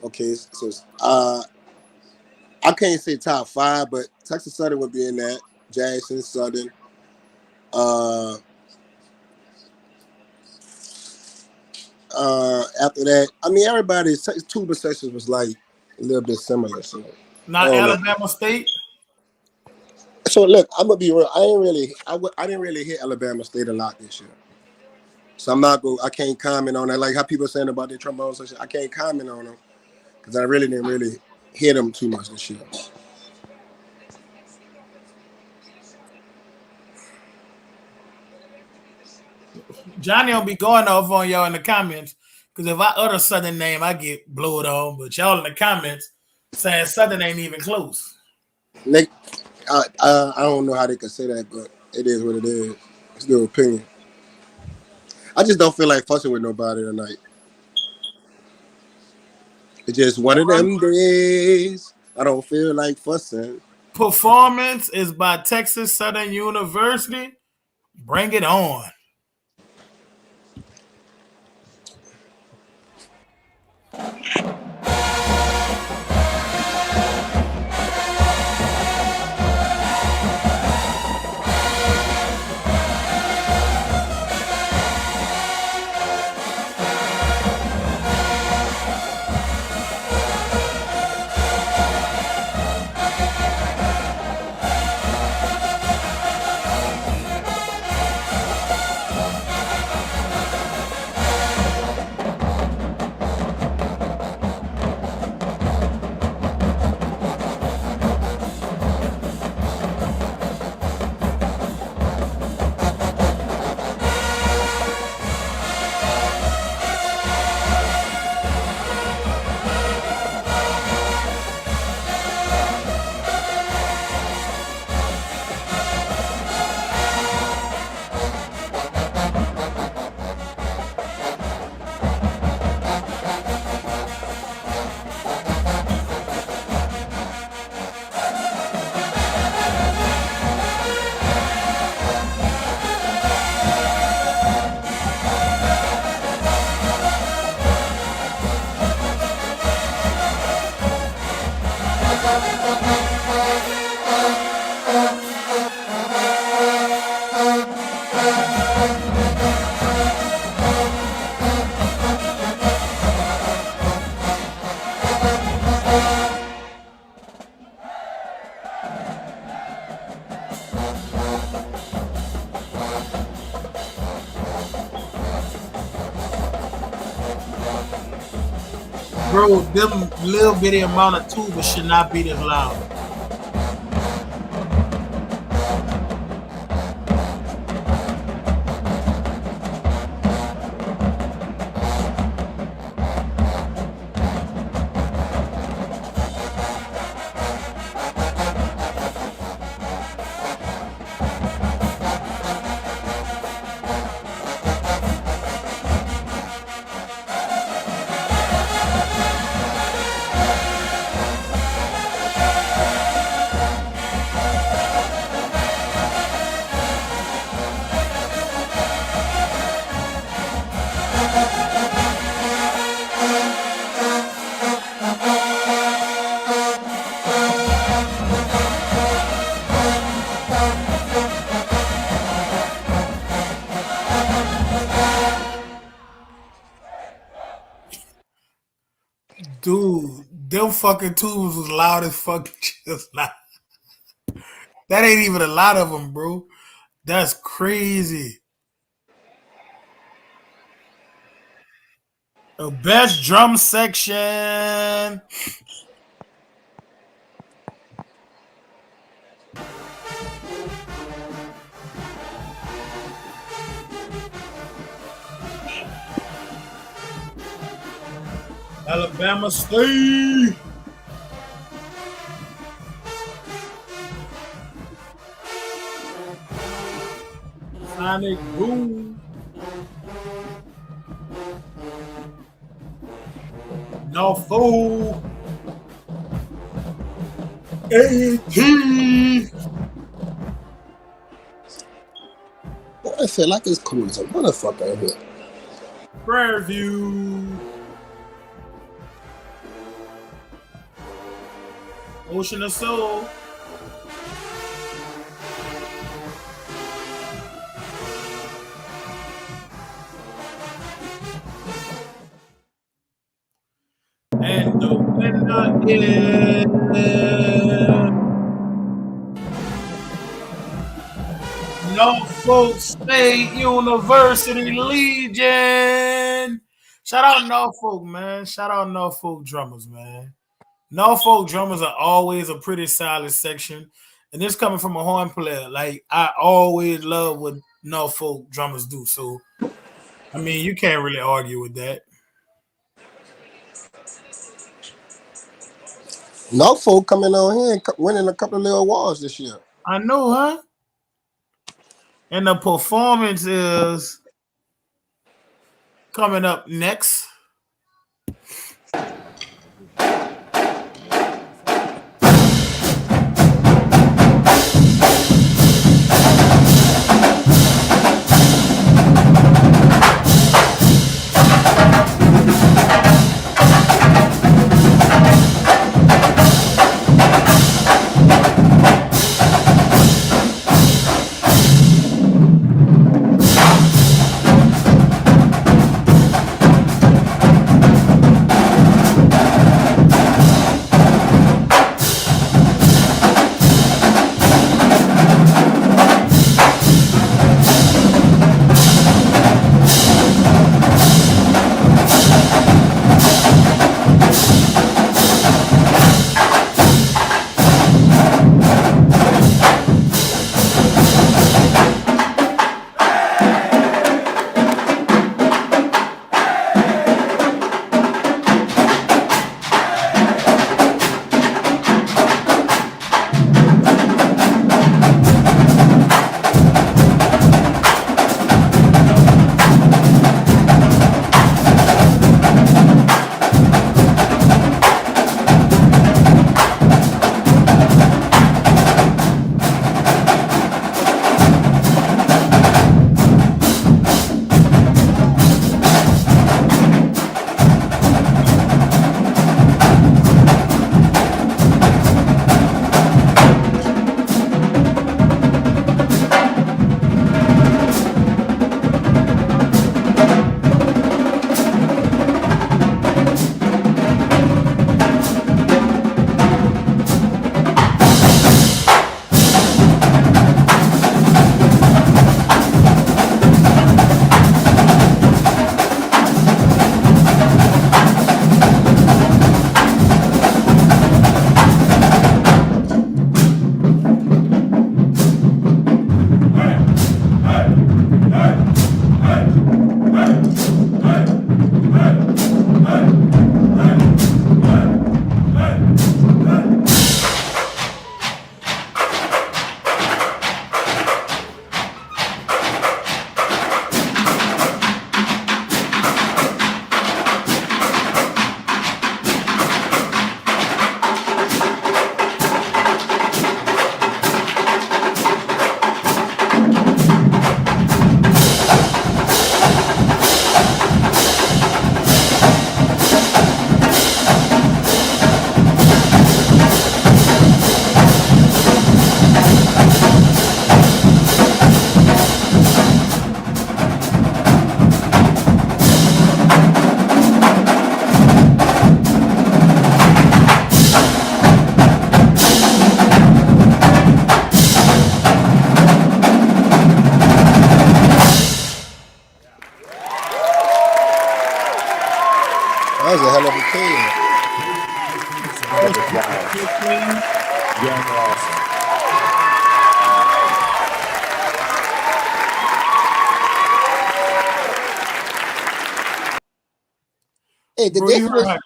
Okay, so I can't say top 5, but Texas Southern would be in that. Jackson Southern. After that, I mean, everybody's tuba sections was like a little bit similar. So not Alabama State. So look, I'm gonna be real. I didn't really hit Alabama State a lot this year. So I can't comment on that. Like how people saying about their trombones and shit. I can't comment on them because I really didn't hit them too much this year. Johnny will be going off on y'all in the comments because if I utter Southern name, I get blowed on. But y'all in the comments saying Southern ain't even close. Nick, I don't know how they could say that, but it is what it is. It's their opinion. I just don't feel like fussing with nobody tonight. It's just one of them days. I don't feel like fussing. Performance is by Texas Southern University. Bring it on. Bro, them little bitty amount of tubas should not be this loud. Dude, them fucking tubas was loud as fuck just now. That ain't even a lot of them, bro. That's crazy. The best drum section. Alabama State. Sonic Boom. Norfolk. AT. feel like it's cool as a motherfucker in here. Prairie View. Ocean of Soul. And the winner is Norfolk State University Legion. Shout out Norfolk, man. Shout out Norfolk drummers, man. Norfolk drummers are always a pretty solid section. And this coming from a horn player. Like, I always love what Norfolk drummers do. So, I mean, you can't really argue with that. Norfolk coming on here and winning a couple of little awards this year. I know, huh? And the performance is coming up next. That was a hell of a team. Young awesome. Hey, did Bro, they you switch? heard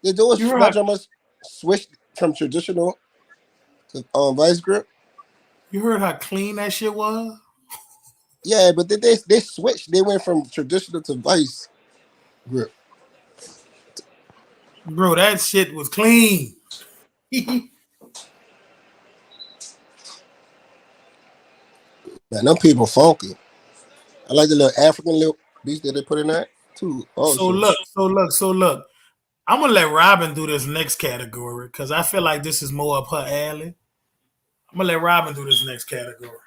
Did those you heard- drummers switch from traditional to vice grip? you heard how clean that shit was? Yeah, but did they switched? They went from traditional to vice grip. Bro, that shit was clean. Man, them people funky. I like the little African little beats that they put in that too. So look. I'm gonna let Robin do this next category because I feel like this is more up her alley. I'm gonna let Robin do this next category.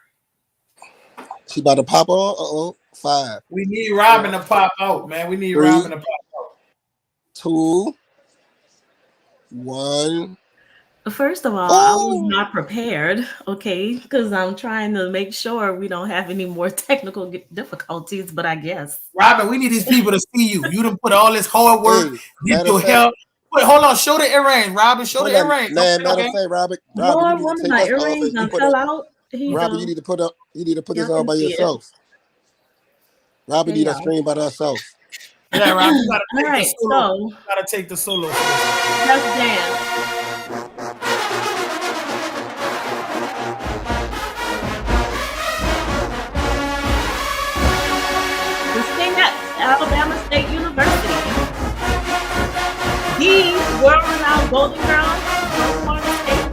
She about to pop on. 5. We need Robin to pop out, man. We need 3, Robin to pop out. 2, 1. First of all, I was not prepared, okay, because I'm trying to make sure we don't have any more technical difficulties, but I guess. Robin, we need these people to see you. You done put all this hard work, get your help. Wait, hold on, show the earrings, Robin. Show the earrings. Man, matter of fact, Robin, Lord, one of my earrings done fell out. Robin, you need to put this on by yourself. Robin need a screen by herself. Yeah, Robin, you gotta take right, the solo. So Gotta take the solo. Let's dance. The Stingettes, Alabama State University. The world-renowned Golden Girls from Florida State.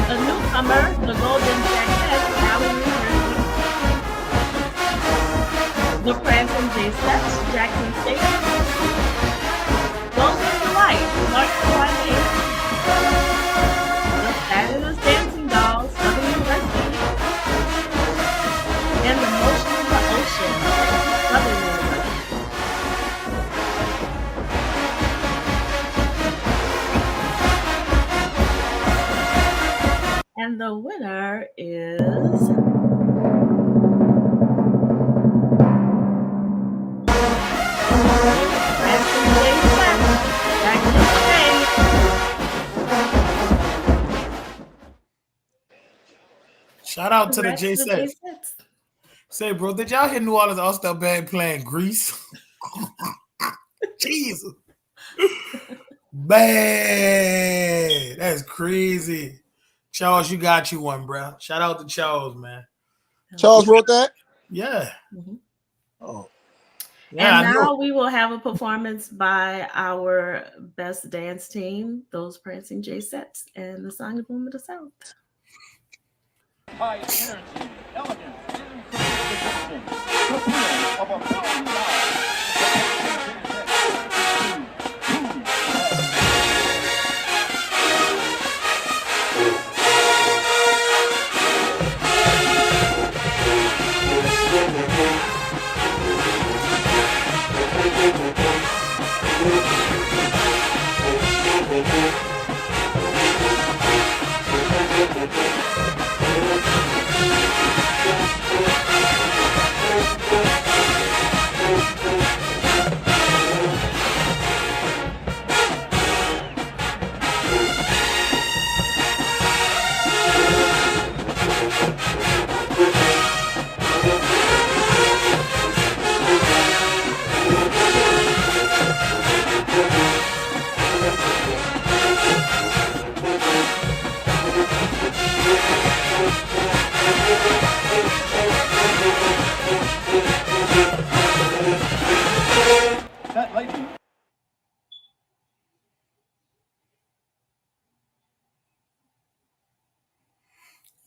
A newcomer, the Golden Jackettes, Allen University. The Prancing J-Sets, Jackson State. Golden Delight, North Carolina. The Fabulous Dancing Dolls, Southern University. And the Motion of the Ocean, Southern University. And the winner is Shout out to the J-Sets. Say, bro, did y'all hear New Orleans All-Star Band playing Grease? Jesus. Man, that's crazy. Charles, you got you one, bro. Shout out to Charles, man. Charles wrote that? Yeah. Mm-hmm. Oh. Yeah, and now we will have a performance by our best dance team, those Prancing J-Sets, and the song is Boom of the South. High energy, elegance, and sophistication. The thrill of a flying ride.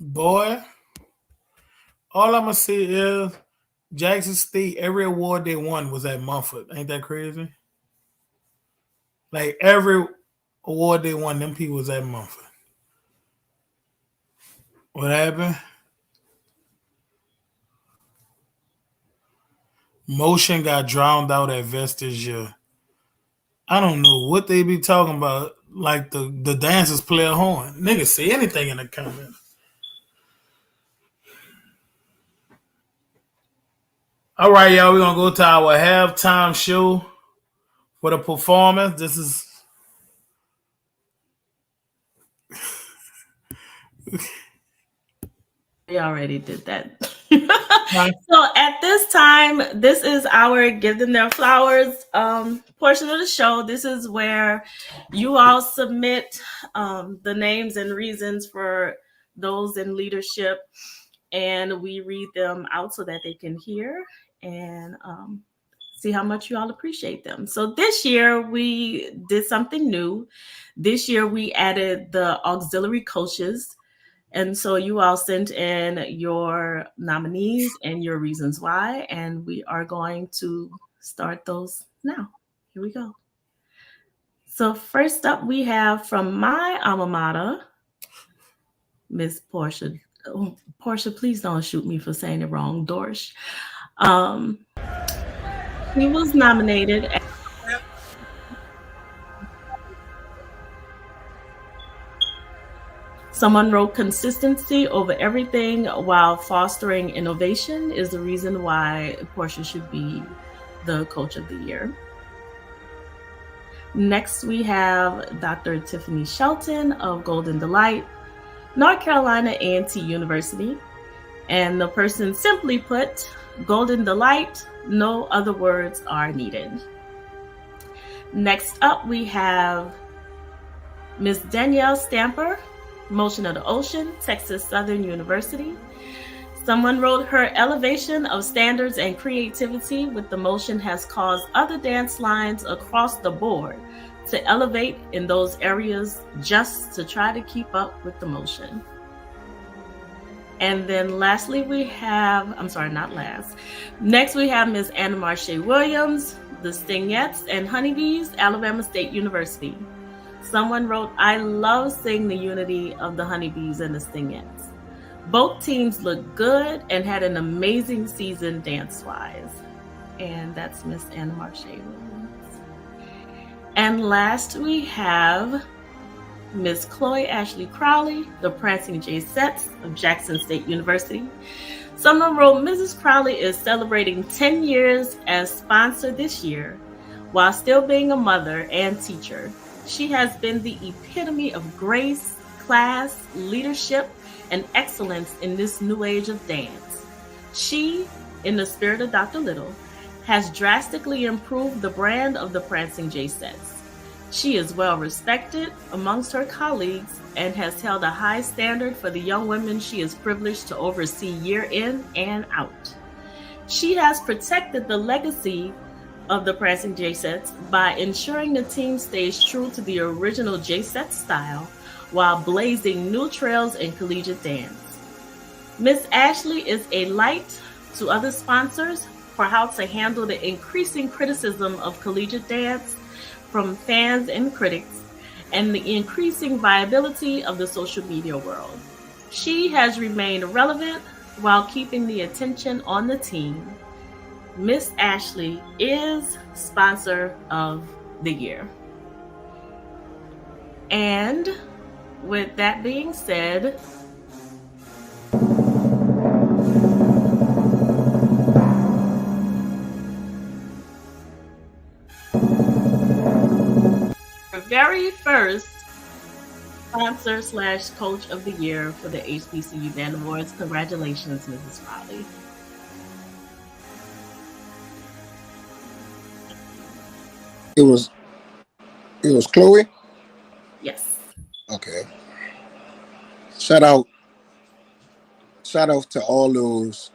Boy, all I'm gonna say is Jackson State, every award they won was at Mumford. Ain't that crazy? Like every award they won, them people was at Mumford. What happened? Motion got drowned out at Vestige. I don't know what they be talking about. Like the dancers play a horn. Niggas say anything in the comments. All right, y'all. We're gonna go to our halftime show for the performance. This is We already did that. So at this time, this is our Give Them Their Flowers portion of the show. This is where you all submit the names and reasons for those in leadership, and we read them out so that they can hear and see how much you all appreciate them. So this year we did something new. This year we added the auxiliary coaches And so you all sent in your nominees and your reasons why, and we are going to start those now. Here we go. So first up, we have from my alma mater, Miss Portia. Oh, Portia, please don't shoot me for saying it wrong. Dorsch. He was nominated. Someone wrote consistency over everything while fostering innovation is the reason why Portia should be the coach of the year. Next, we have Dr. Tiffany Shelton of Golden Delight, North Carolina A&T University. And the person simply put, Golden Delight, no other words are needed. Next up, we have Ms. Danielle Stamper, Motion of the Ocean, Texas Southern University. Someone wrote, her elevation of standards and creativity with the motion has caused other dance lines across the board to elevate in those areas just to try to keep up with the motion. And then lastly, we have, next we have Ms. Anna Marche Williams, the Stingettes and Honeybeez, Alabama State University. Someone wrote, I love seeing the unity of the Honeybeez and the Stingettes. Both teams look good and had an amazing season dance-wise. And that's Miss Anna Marche Williams. And last we have Miss Chloe Ashley Crowley, the Prancing J-Sets of Jackson State University. Someone wrote, Mrs. Crowley is celebrating 10 years as sponsor this year while still being a mother and teacher. She has been the epitome of grace, class, leadership, and excellence in this new age of dance. She, in the spirit of Dr. Little, has drastically improved the brand of the Prancing J-Sets. She is well respected amongst her colleagues and has held a high standard for the young women she is privileged to oversee year in and out. She has protected the legacy of the Prancing J-Sets by ensuring the team stays true to the original J-Set style while blazing new trails in collegiate dance. Miss Ashley is a light to other sponsors for how to handle the increasing criticism of collegiate dance from fans and critics and the increasing viability of the social media world. She has remained relevant while keeping the attention on the team. Miss Ashley is sponsor of the year. And with that being said, our very first sponsor / coach of the year for the HBCU Band Awards. Congratulations, Mrs. Crowley. It was Chloe? Yes. Okay. Shout out to all those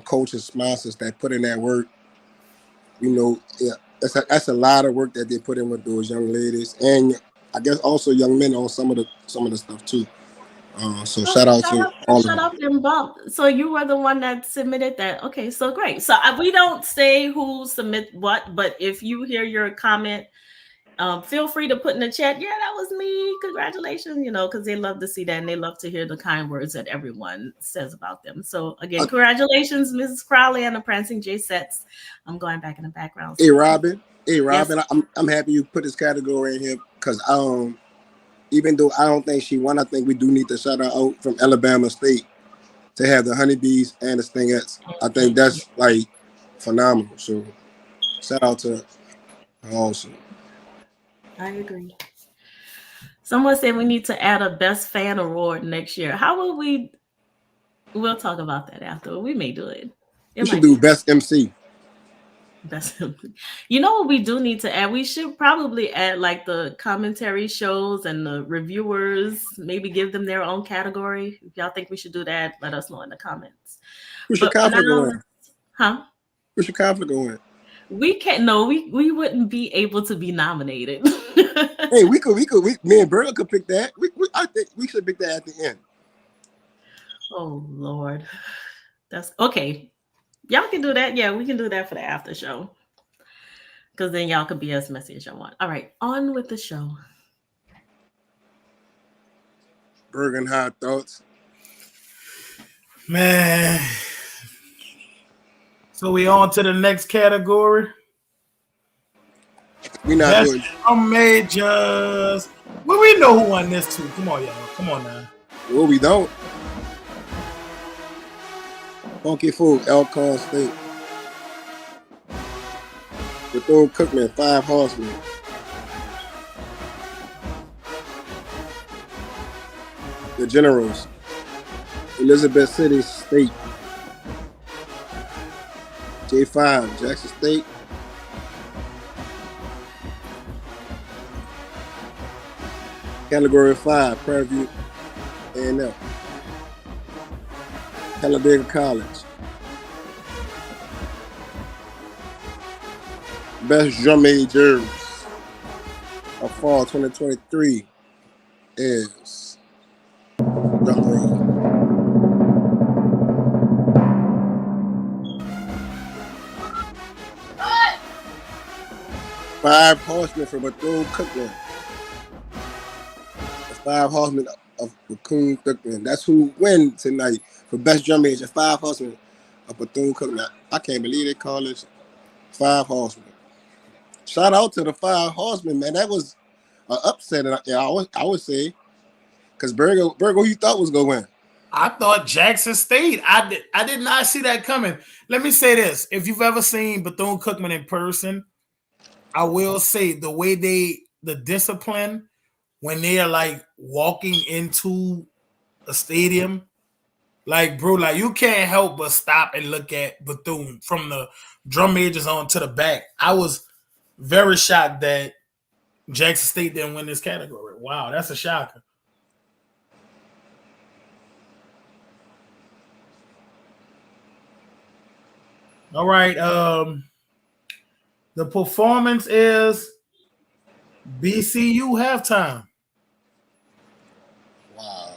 coaches, sponsors that put in that work. You know, yeah, that's a lot of work that they put in with those young ladies, and I guess also young men on some of the stuff too. So shout out to all of them. Shut up and bump. So you were the one that submitted that. Okay, so great. So we don't say who submit what, but if you hear your comment, feel free to put in the chat, yeah, that was me. Congratulations, because they love to see that and they love to hear the kind words that everyone says about them. So again, congratulations, Mrs. Crowley and the Prancing J-Sets. I'm going back in the background. Hey, Robin. Yes. I'm happy you put this category in here because even though I don't think she won, I think we do need to shout her out from Alabama State to have the Honeybeez and the Stingettes. I think that's like phenomenal. So shout out to her also. I agree. Someone said we need to add a best fan award next year. How will we? We'll talk about that after. We may do it. We should do best MC. You know what we do need to add? We should probably add like the commentary shows and the reviewers, maybe give them their own category. If y'all think we should do that, let us know in the comments. Who's your conflict going? Huh? Who's your conflict going? We can't. No, we wouldn't be able to be nominated. Hey, me and Burger could pick that. I think we should pick that at the end. Oh Lord, that's okay. Y'all can do that. Yeah, we can do that for the after show. Because then y'all could be as messy as y'all want. All right, on with the show. Burger and hot thoughts. Man. So we on to the next category. We not Best doing drum majors. Well, we know who won this too. Come on, y'all. Come on now. well, we don't. Funky Food, Elkhorn State. Bethune-Cookman, 5 Horsemen. The Generals. Elizabeth City State. J5, Jackson State. Category 5, Prairie View A&M. Talladega College. Best drum majors of fall 2023 is drum roll. Five Horsemen from Bethune-Cookman. The 5 Horsemen of Bethune-Cookman. That's who win tonight for best drum major. 5 Horsemen of Bethune-Cookman. I can't believe they call it 5 Horsemen. Shout out to the 5 Horsemen, man. That was an upset, I would say, because Burger, who you thought was gonna win? I thought Jackson State. I did not see that coming. Let me say this: if you've ever seen Bethune-Cookman in person, I will say the way the discipline when they are like walking into a stadium, like bro, like you can't help but stop and look at Bethune from the drum majors on to the back. I was very shocked that Jackson State didn't win this category. Wow, that's a shocker. All right. The performance is BCU halftime. Wow.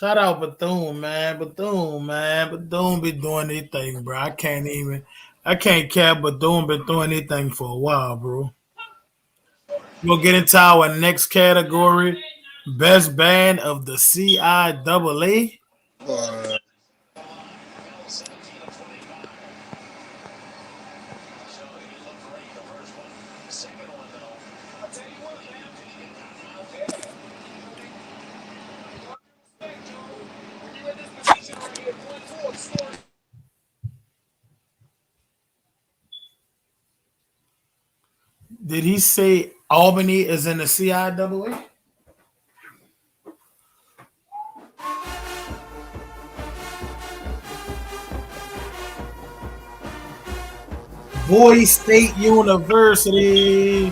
Shout out Baton, man. Baton be doing anything, bro. I can't care. Baton been doing anything for a while, bro. We'll get into our next category. Best band of the CIAA. Uh, Did he say Albany is in the CIAA? Boise State University.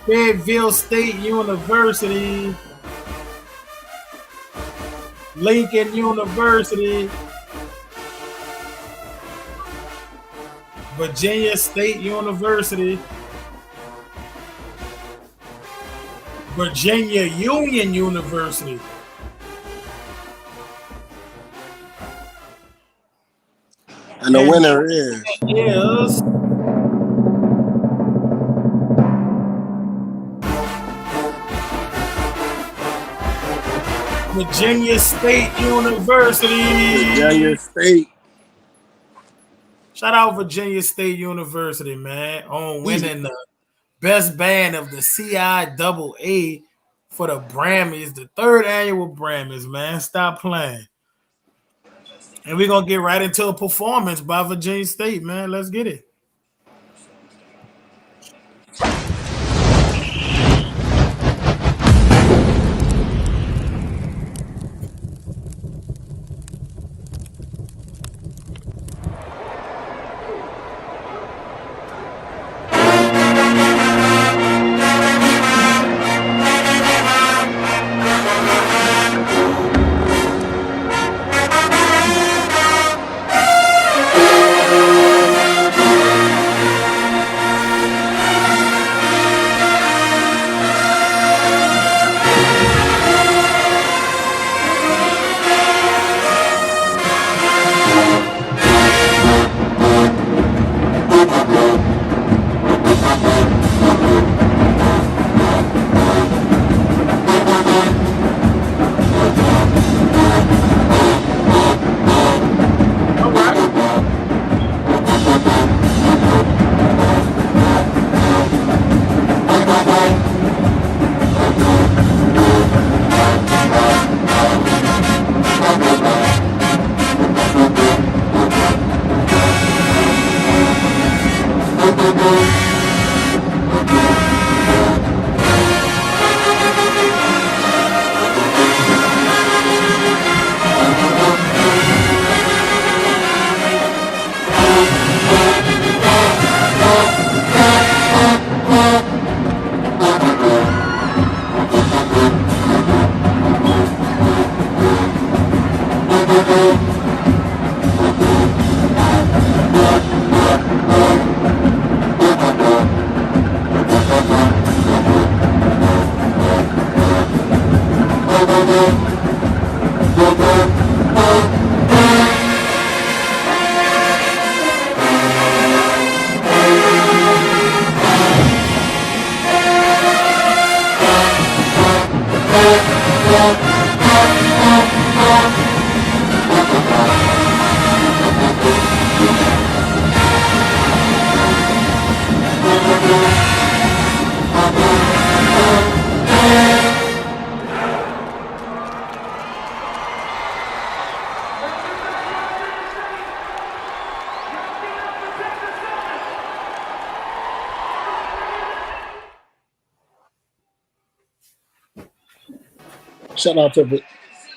Fayetteville State University. Lincoln University. Virginia State University. Virginia Union University. and the winner is Is Virginia State University. Virginia State. Shout out Virginia State University, man, on winning the best band of the CIAA for the Brammys, the third annual Brammys, man. Stop playing. And we're going to get right into a performance by Virginia State, man. Let's get it.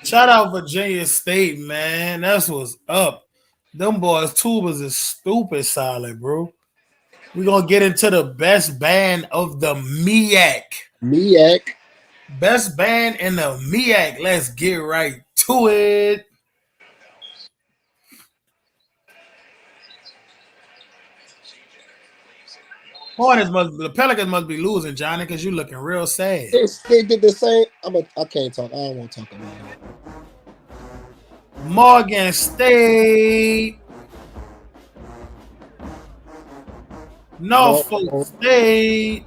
Shout out Virginia State, man. That's what's up. Them boys, Tubas is stupid solid, bro. We're going to get into the best band of the MEAC. MEAC. Best band in the MEAC. Let's get right to it. The Pelicans must be losing, Johnny, because you're looking real sad. They did the same. I can't talk. I don't want to talk about it. Morgan State, Norfolk State,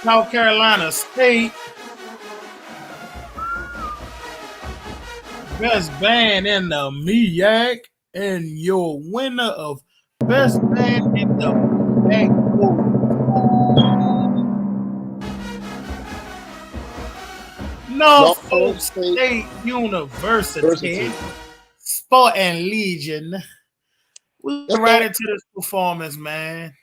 South Carolina State, best band in the MEAC, and your winner of best band in the MEAC. Norfolk State University, Spartan Legion. We'll get right into this performance, man.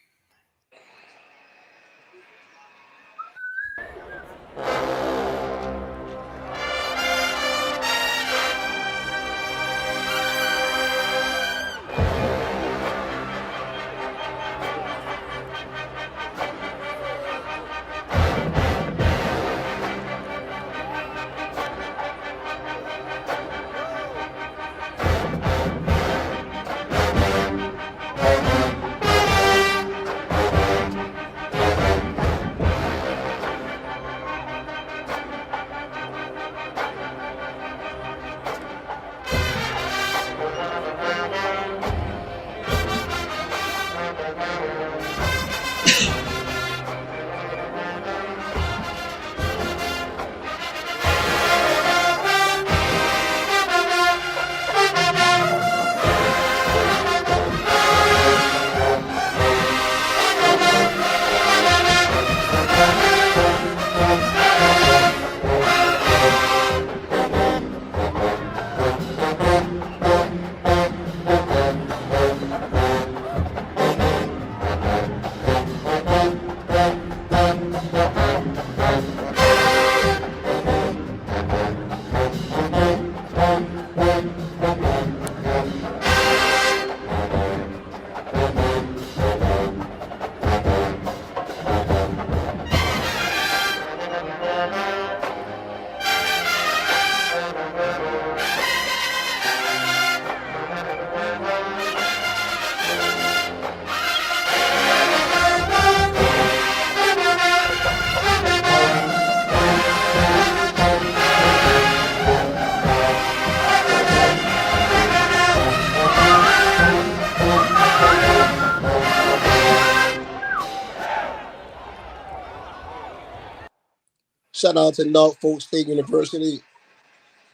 Shout out to Norfolk State University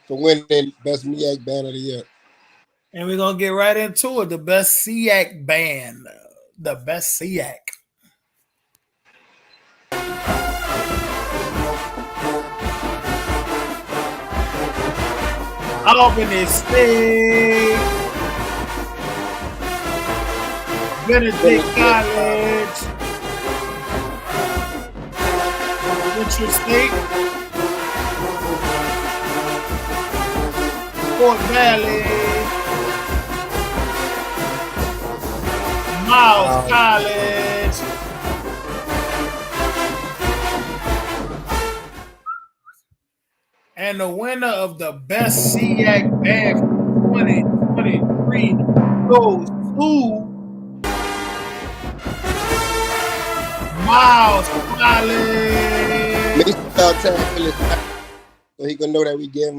for winning Best MEAC Band of the Year. And we're going to get right into it. The best SIAC band. The best SIAC. Albany State. Benedict College. Central State. Fort Valley. Miles College. And the winner of the best SIAC band for 2023 goes to Miles College. Make sure y'all tag Willis so he can know that we give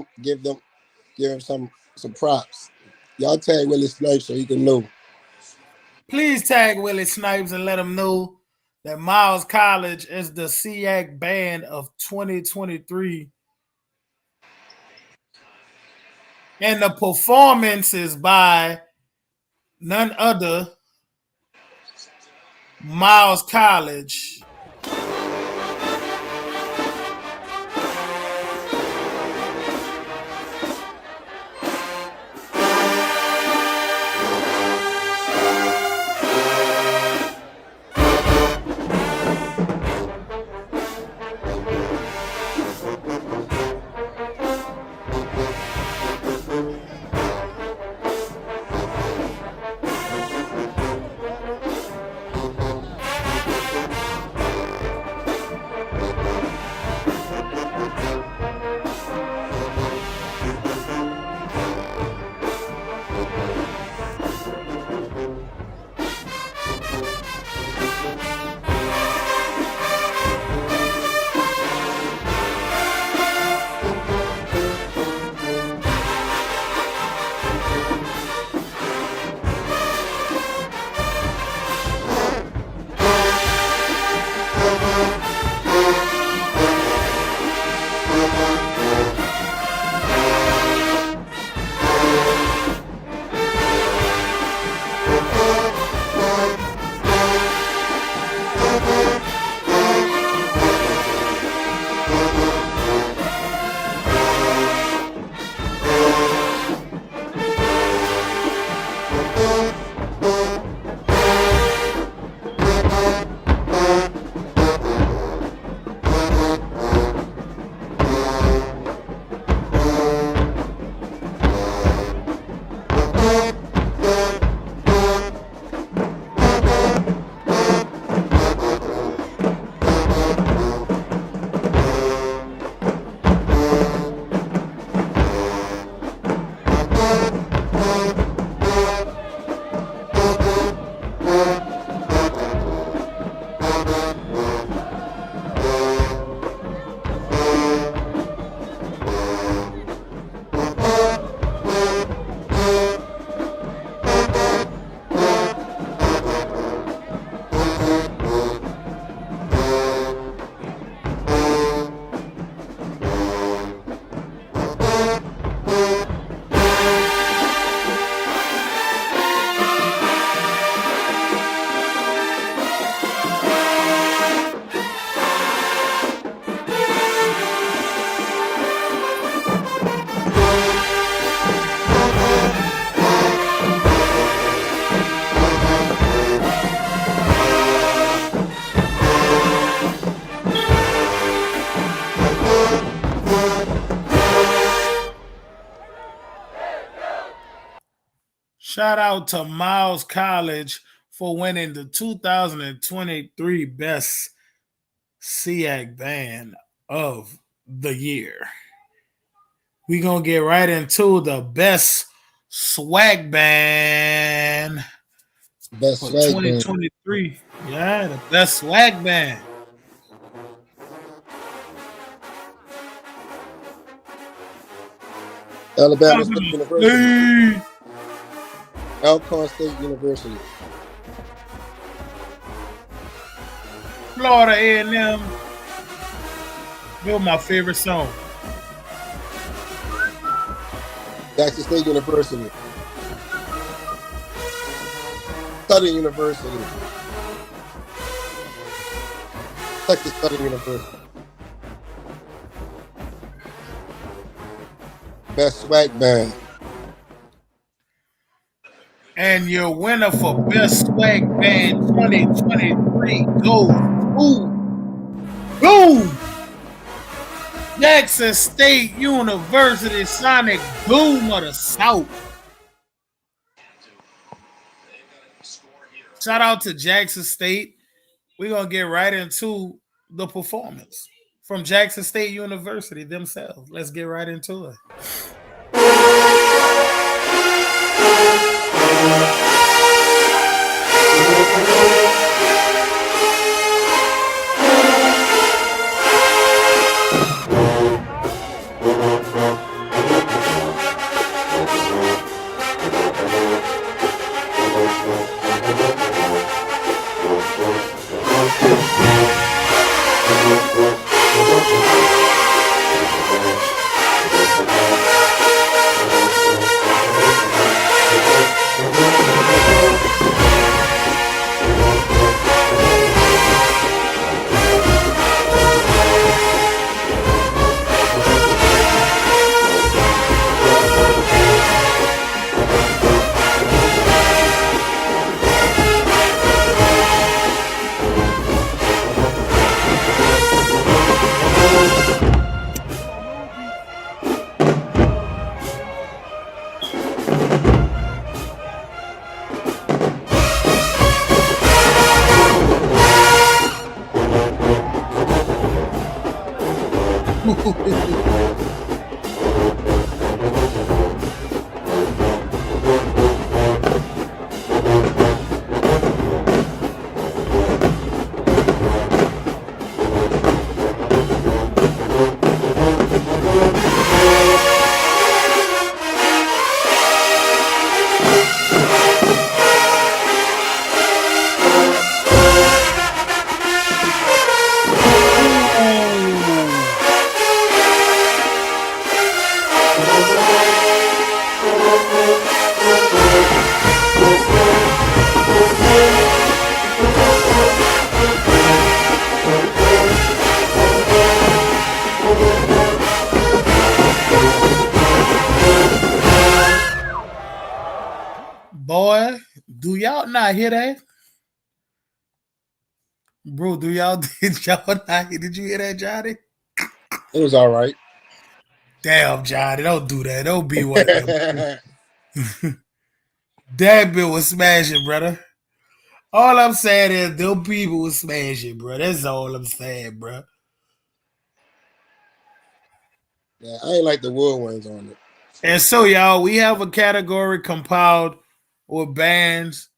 him some props. Y'all tag Willis Snipes so he can know. Please tag Willie Snipes and let him know that Miles College is the SIAC band of 2023. And the performance is by none other Miles College. Shout out to Miles College for winning the 2023 Best SIAC Band of the Year. We're going to get right into the Best SWAC Band Best for swag band. 2023. Yeah, the Best SWAC Band. Alabama State University. Hey. Alcorn State University. Florida A&M. You're my favorite song. Jackson State University. Southern University. Texas Southern University. Best swag band. And your winner for Best Swag Band 2023 goes to Jackson State University Sonic Boom of the South. Shout out to Jackson State. We're going to get right into the performance from Jackson State University themselves. Let's get right into it. Boy, do y'all not hear that? Bro, did y'all not hear? Did you hear that, Johnny? It was all right. Damn, Johnny, don't do that. Don't be one of them. That bit was smashing, brother. All I'm saying is them people was smashing, bro. That's all I'm saying, bro. Yeah, I ain't like the Woodwinds on it. And so, y'all, we have a category compiled with bands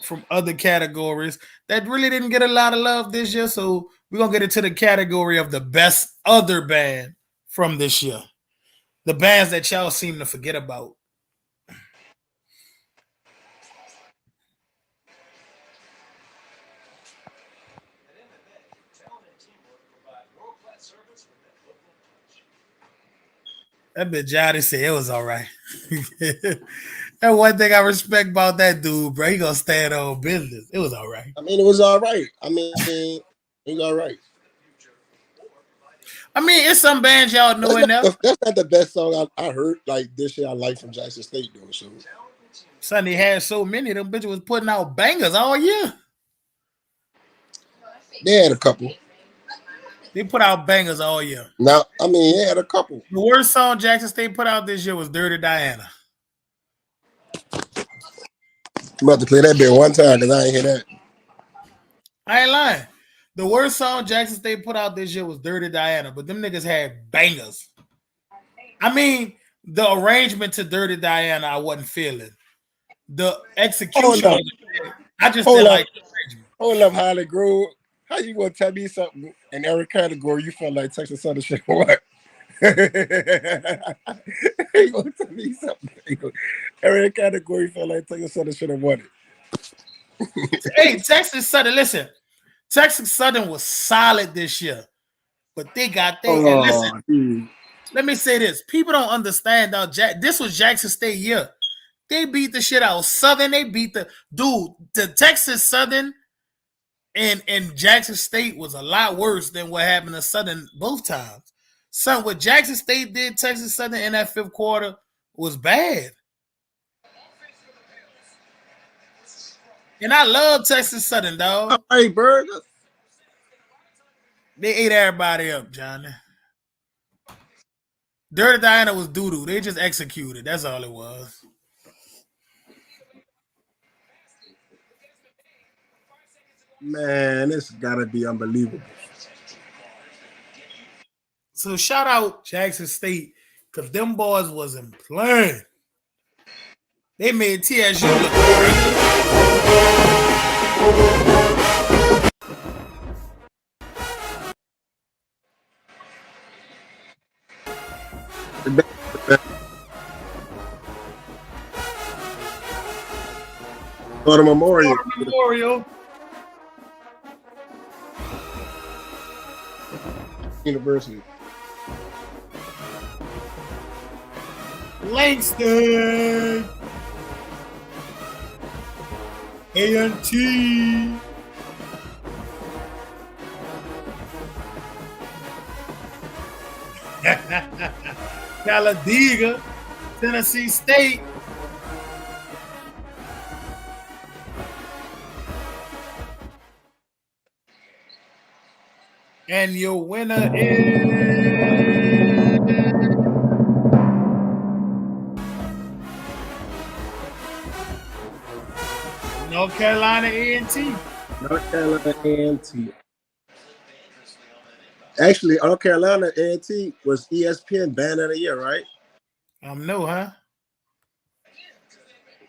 from other categories that really didn't get a lot of love this year. So we're going to get into the category of the best other band from this year. The bands that y'all seem to forget about. That bitch Johnny said it was all right. That one thing I respect about that dude, bro. He gonna stand on business. It was all right. I mean, it was all right. I mean, it was all right. I mean, it's some bands y'all know in there. That's not the best song I heard like this year. I like from Jackson State though. So Sonny had so many of them bitches was putting out bangers all year. they had a couple. They put out bangers all year. Now, I mean, they had a couple. The worst song Jackson State put out this year was Dirty Diana. I'm about to play that bit one time because I ain't hear that. I ain't lying. The worst song Jackson State put out this year was Dirty Diana, but them niggas had bangers. I mean, the arrangement to Dirty Diana, I wasn't feeling. The execution Hold up. I just Hold didn't up. like the arrangement. Hold up, Holly Grove. How you gonna tell me something in every category you felt like Texas Southern should have won? You gonna tell me something? Every category you felt like Texas Southern should have won it. Hey, Texas Southern, listen. Texas Southern was solid this year, but they got and listen. Dude. Let me say this: people don't understand how this was Jackson State year. They beat the shit out of Southern. They beat the Texas Southern and Jackson State was a lot worse than what happened to Southern both times. So what Jackson State did, Texas Southern in that fifth quarter was bad. And I love Texas Southern, dog. Hey, Burger. They ate everybody up, Johnny. Dirty Diana was doo-doo. They just executed. That's all it was. Man, this gotta be unbelievable. So shout out Jackson State because them boys wasn't playing. They made TSU look crazy. Go to Memorial. University. Langston. A&T. Talladega. Tennessee State. And your winner is North Carolina A&T. North Carolina A&T. Actually, North Carolina A&T was ESPN Band of the Year, right? No, huh?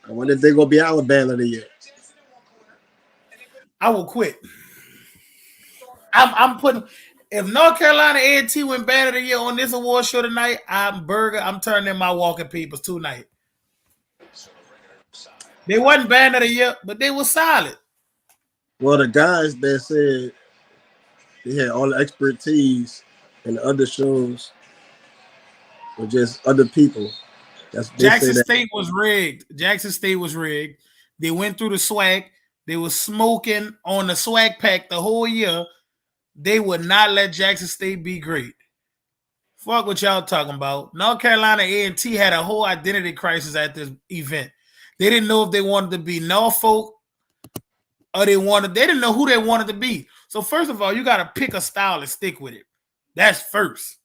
I wonder if they're gonna be our Band of the Year. I will quit. I'm putting. If North Carolina A&T win Band of the Year on this award show tonight, I'm turning in my walking papers tonight. They wasn't Band of the Year, but they were solid. Well, the guys that said they had all the expertise and the other shows were just other people. Jackson State was rigged. Jackson State was rigged. They went through the SWAC. They were smoking on the SWAC pack the whole year. They would not let Jackson State be great. Fuck what y'all talking about. North Carolina A&T had a whole identity crisis at this event. They didn't know if they wanted to be Norfolk or they didn't know who they wanted to be. So first of all, you got to pick a style and stick with it. That's first.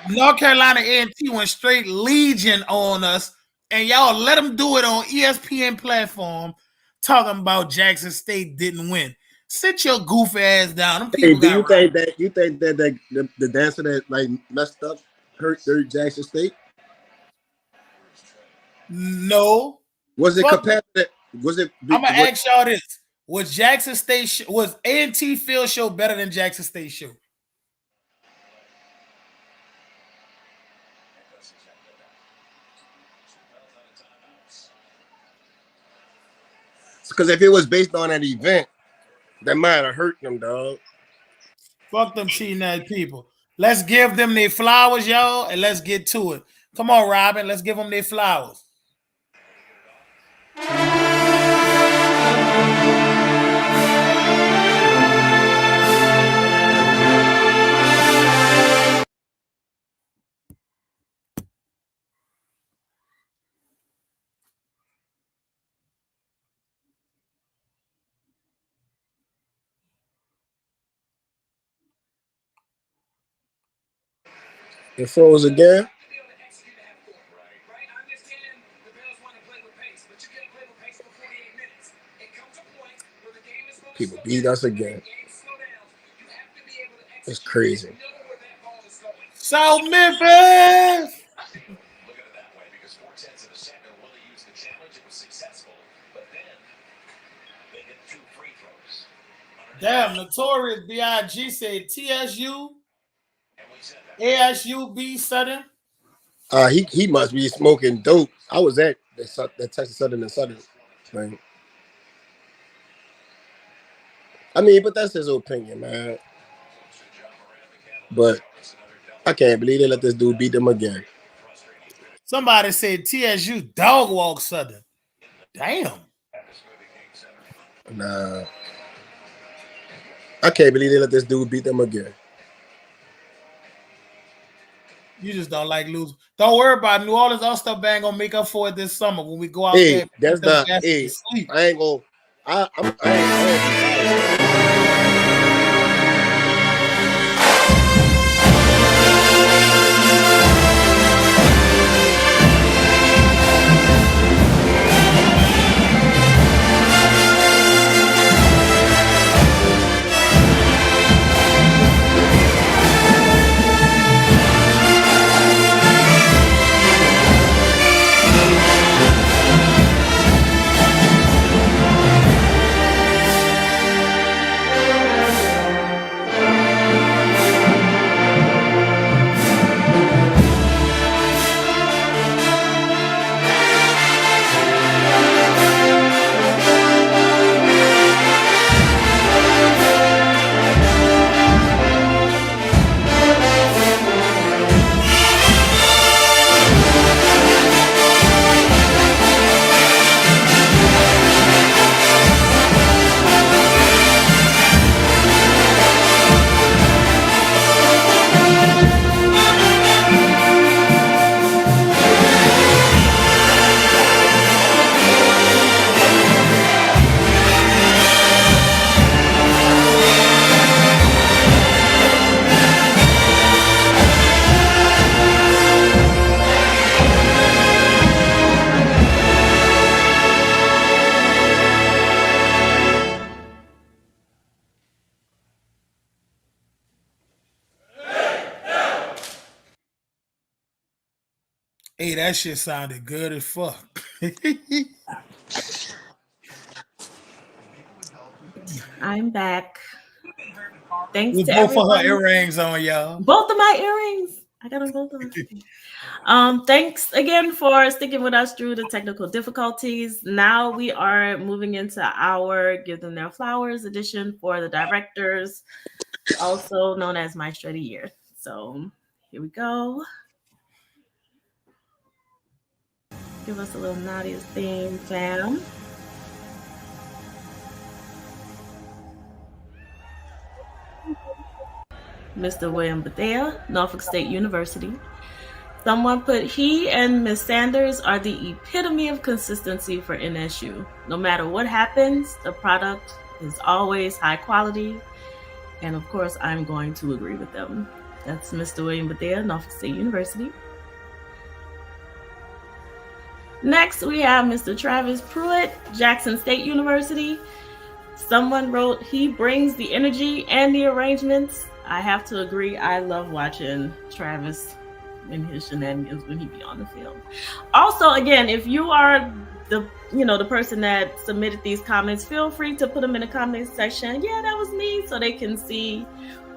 North Carolina A&T went straight Legion on us, and y'all let them do it on ESPN platform talking about Jackson State didn't win. Sit your goofy ass down. Hey, do you think that the dancer that like messed up hurt Jackson State? No. Was it competitive? Was it? I'm gonna ask y'all this: was Jackson State was A&T field show better than Jackson State show? Because if it was based on that event, that might have hurt them, dog. Fuck them cheating ass people. Let's give them their flowers, y'all, and let's get to it. Come on, Robin. Let's give them their flowers. It froze again. beat us again. It's crazy. South Memphis. Damn, Notorious B.I.G. said TSU, ASUB Southern. He must be smoking dope. I was at that Texas Southern and Southern thing. I mean, but that's his opinion, man. But I can't believe they let this dude beat them again. Somebody said TSU dog walk Southern. Damn. Nah. I can't believe they let this dude beat them again. You just don't like losing. Don't worry about it. New Orleans All-Star Band gonna make up for it this summer when we go out there. That's not. Hey, I ain't gonna. I ain't Hey, that shit sounded good as fuck. I'm back. Thanks With to both everyone. of her earrings on, y'all. Both of my earrings. I got them both on. Thanks again for sticking with us through the technical difficulties. Now we are moving into our Give Them Their Flowers edition for the directors, also known as Maestro of the Year. So here we go. Give us a little Nadia's theme, fam. Mr. William Bethea, Norfolk State University. Someone put, he and Ms. Sanders are the epitome of consistency for NSU. No matter what happens, the product is always high quality. And of course, I'm going to agree with them. That's Mr. William Bethea, Norfolk State University. Next, we have Mr. Travis Pruitt, Jackson State University. Someone wrote, he brings the energy and the arrangements. I have to agree. I love watching Travis and his shenanigans when he be on the field. Also, again, if you are the person that submitted these comments, feel free to put them in the comments section. Yeah, that was me, so they can see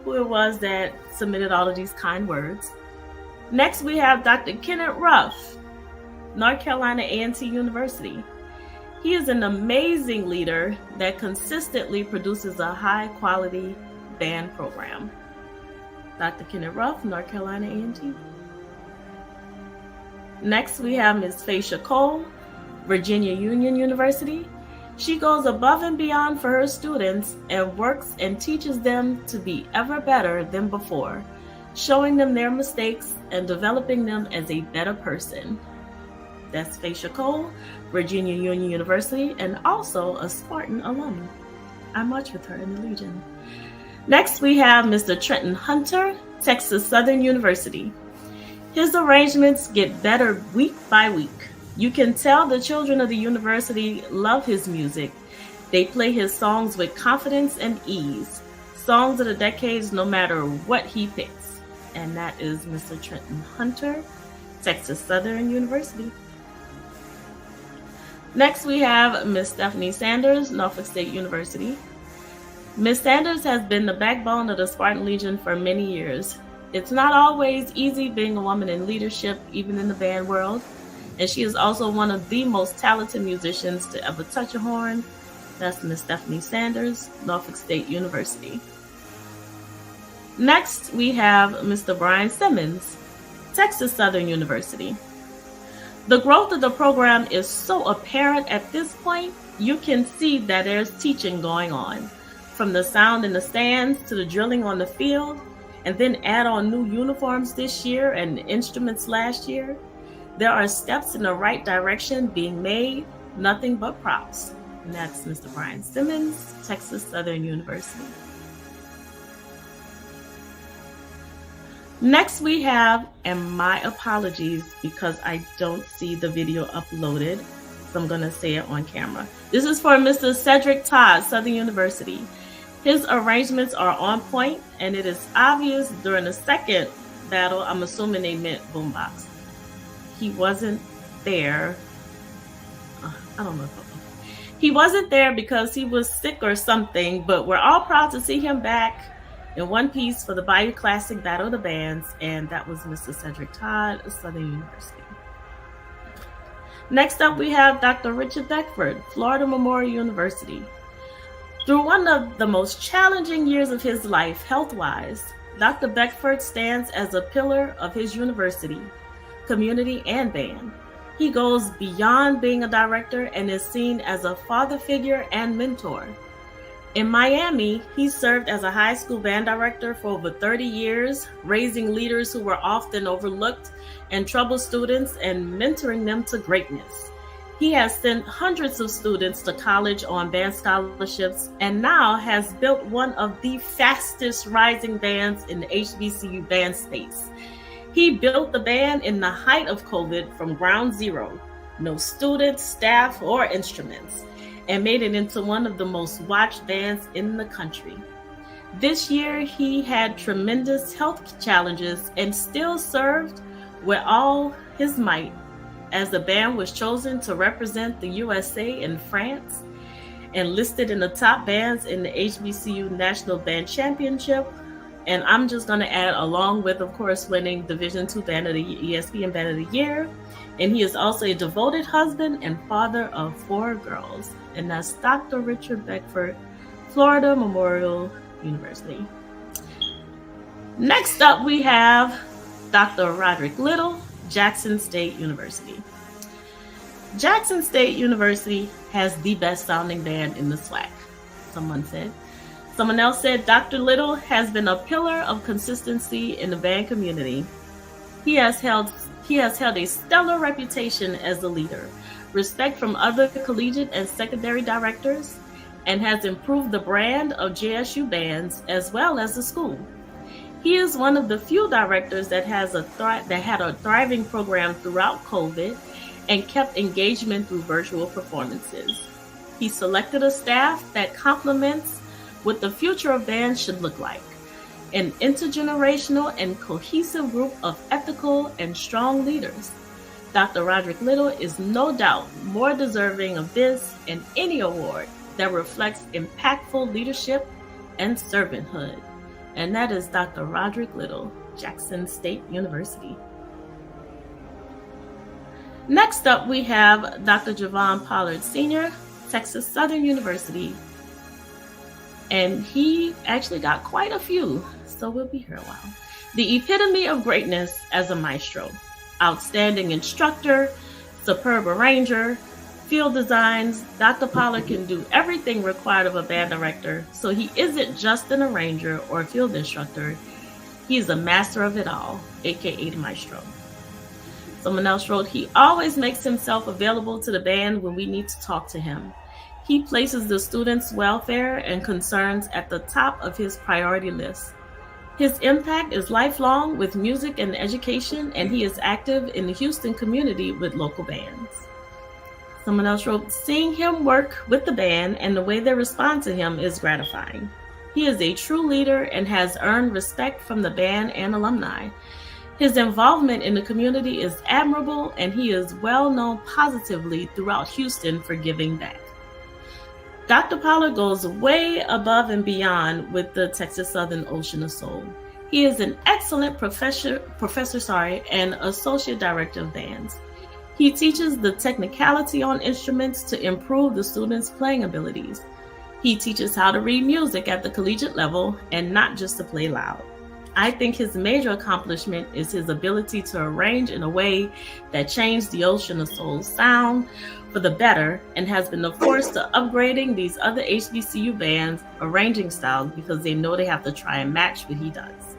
who it was that submitted all of these kind words. Next, we have Dr. Kenneth Ruff, North Carolina A&T University. He is an amazing leader that consistently produces a high-quality band program. Dr. Kenneth Ruff, North Carolina A&T. Next, we have Ms. Faisha Cole, Virginia Union University. She goes above and beyond for her students and works and teaches them to be ever better than before, showing them their mistakes and developing them as a better person. That's Faisha Cole, Virginia Union University, and also a Spartan alum. I marched with her in the Legion. Next, we have Mr. Trenton Hunter, Texas Southern University. His arrangements get better week by week. You can tell the children of the university love his music, They play his songs with confidence and ease. Songs of the decades, no matter what he picks. And that is Mr. Trenton Hunter, Texas Southern University. Next, we have Miss Stephanie Sanders, Norfolk State University. Miss Sanders has been the backbone of the Spartan Legion for many years. It's not always easy being a woman in leadership, even in the band world. And she is also one of the most talented musicians to ever touch a horn. That's Miss Stephanie Sanders, Norfolk State University. Next, we have Mr. Brian Simmons, Texas Southern University. The growth of the program is so apparent at this point, you can see that there's teaching going on. From the sound in the stands to the drilling on the field, and then add on new uniforms this year and instruments last year. There are steps in the right direction being made, nothing but props. And that's Mr. Brian Simmons, Texas Southern University. Next we have, and my apologies because I don't see the video uploaded, so I'm gonna say it on camera. This is for Mr. Cedric Todd, Southern University. His arrangements are on point, and it is obvious during the second battle, I'm assuming they meant boombox. He wasn't there. I don't know. He wasn't there because he was sick or something, but we're all proud to see him back in one piece for the Bayou Classic Battle of the Bands, and that was Mr. Cedric Todd, Southern University. Next up, we have Dr. Richard Beckford, Florida Memorial University. Through one of the most challenging years of his life, health-wise, Dr. Beckford stands as a pillar of his university, community, and band. He goes beyond being a director and is seen as a father figure and mentor. In Miami, he served as a high school band director for over 30 years, raising leaders who were often overlooked and troubled students and mentoring them to greatness. He has sent hundreds of students to college on band scholarships and now has built one of the fastest rising bands in the HBCU band space. He built the band in the height of COVID from ground zero, no students, staff, or instruments, and made it into one of the most watched bands in the country. This year, he had tremendous health challenges and still served with all his might, as the band was chosen to represent the USA in France and listed in the top bands in the HBCU National Band Championship. And I'm just going to add, along with, of course, winning Division II Band of the ESPN Band of the Year. And he is also a devoted husband and father of 4 girls. And that's Dr. Richard Beckford, Florida Memorial University. Next up, we have Dr. Roderick Little, Jackson State University. Jackson State University has the best sounding band in the SWAC, someone said. Someone else said Dr. Little has been a pillar of consistency in the band community. He has held a stellar reputation as a leader, respect from other collegiate and secondary directors, and has improved the brand of JSU bands as well as the school. He is one of the few directors that had a thriving program throughout COVID and kept engagement through virtual performances. He selected a staff that complements what the future of bands should look like: an intergenerational and cohesive group of ethical and strong leaders. Dr. Roderick Little is no doubt more deserving of this and any award that reflects impactful leadership and servanthood. And that is Dr. Roderick Little, Jackson State University. Next up, we have Dr. Javon Pollard Sr., Texas Southern University. And he actually got quite a few, so we'll be here a while. The epitome of greatness as a maestro. Outstanding instructor, superb arranger, field designs. Dr. Pollard can do everything required of a band director, so he isn't just an arranger or a field instructor. He is a master of it all, aka the maestro. Someone else wrote, he always makes himself available to the band when we need to talk to him. He places the students' welfare and concerns at the top of his priority list. His impact is lifelong with music and education, and he is active in the Houston community with local bands. Someone else wrote, seeing him work with the band and the way they respond to him is gratifying. He is a true leader and has earned respect from the band and alumni. His involvement in the community is admirable, and he is well known positively throughout Houston for giving back. Dr. Pollard goes way above and beyond with the Texas Southern Ocean of Soul. He is an excellent professor and associate director of bands. He teaches the technicality on instruments to improve the students' playing abilities. He teaches how to read music at the collegiate level and not just to play loud. I think his major accomplishment is his ability to arrange in a way that changed the Ocean of Soul sound for the better and has been the force to upgrading these other HBCU bands' arranging styles because they know they have to try and match what he does.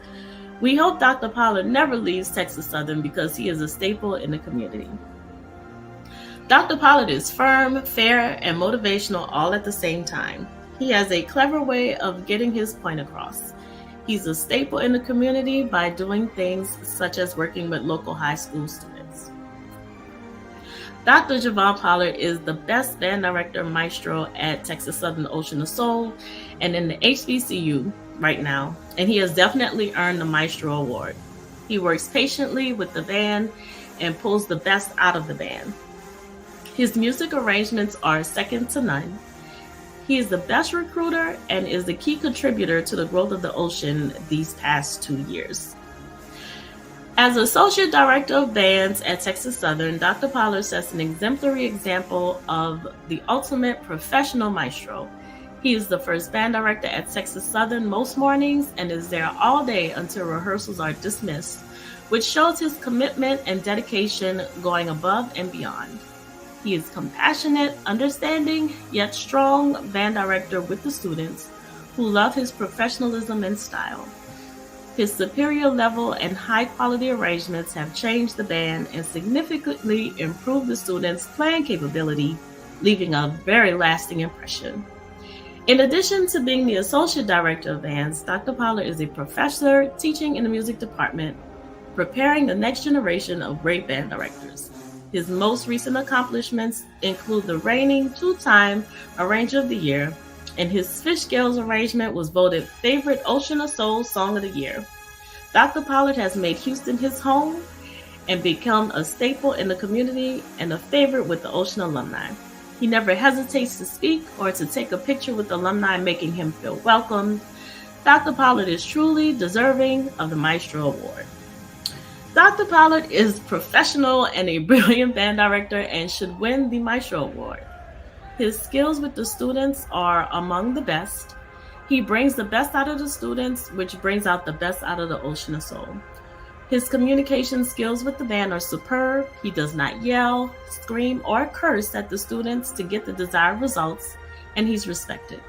We hope Dr. Pollard never leaves Texas Southern because he is a staple in the community. Dr. Pollard is firm, fair, and motivational all at the same time. He has a clever way of getting his point across. He's a staple in the community by doing things such as working with local high school students. Dr. Javon Pollard is the best band director maestro at Texas Southern Ocean of Soul and in the HBCU right now, and he has definitely earned the Maestro Award. He works patiently with the band and pulls the best out of the band. His music arrangements are second to none. He is the best recruiter and is the key contributor to the growth of the Ocean these past 2 years. As Associate Director of Bands at Texas Southern, Dr. Pollard sets an exemplary example of the ultimate professional maestro. He is the first band director at Texas Southern most mornings and is there all day until rehearsals are dismissed, which shows his commitment and dedication going above and beyond. He is compassionate, understanding, yet strong band director with the students who love his professionalism and style. His superior level and high quality arrangements have changed the band and significantly improved the students' playing capability, leaving a very lasting impression. In addition to being the Associate Director of Bands, Dr. Pollard is a professor teaching in the music department, preparing the next generation of great band directors. His most recent accomplishments include the reigning 2-time Arranger of the Year, and his Fish Scales arrangement was voted favorite Ocean of Soul Song of the Year. Dr. Pollard has made Houston his home and become a staple in the community and a favorite with the Ocean alumni. He never hesitates to speak or to take a picture with alumni, making him feel welcomed. Dr. Pollard is truly deserving of the Maestro Award. Dr. Pollard is professional and a brilliant band director and should win the Maestro Award. His skills with the students are among the best. He brings the best out of the students, which brings out the best out of the Ocean of Soul. His communication skills with the band are superb. He does not yell, scream, or curse at the students to get the desired results, and he's respected.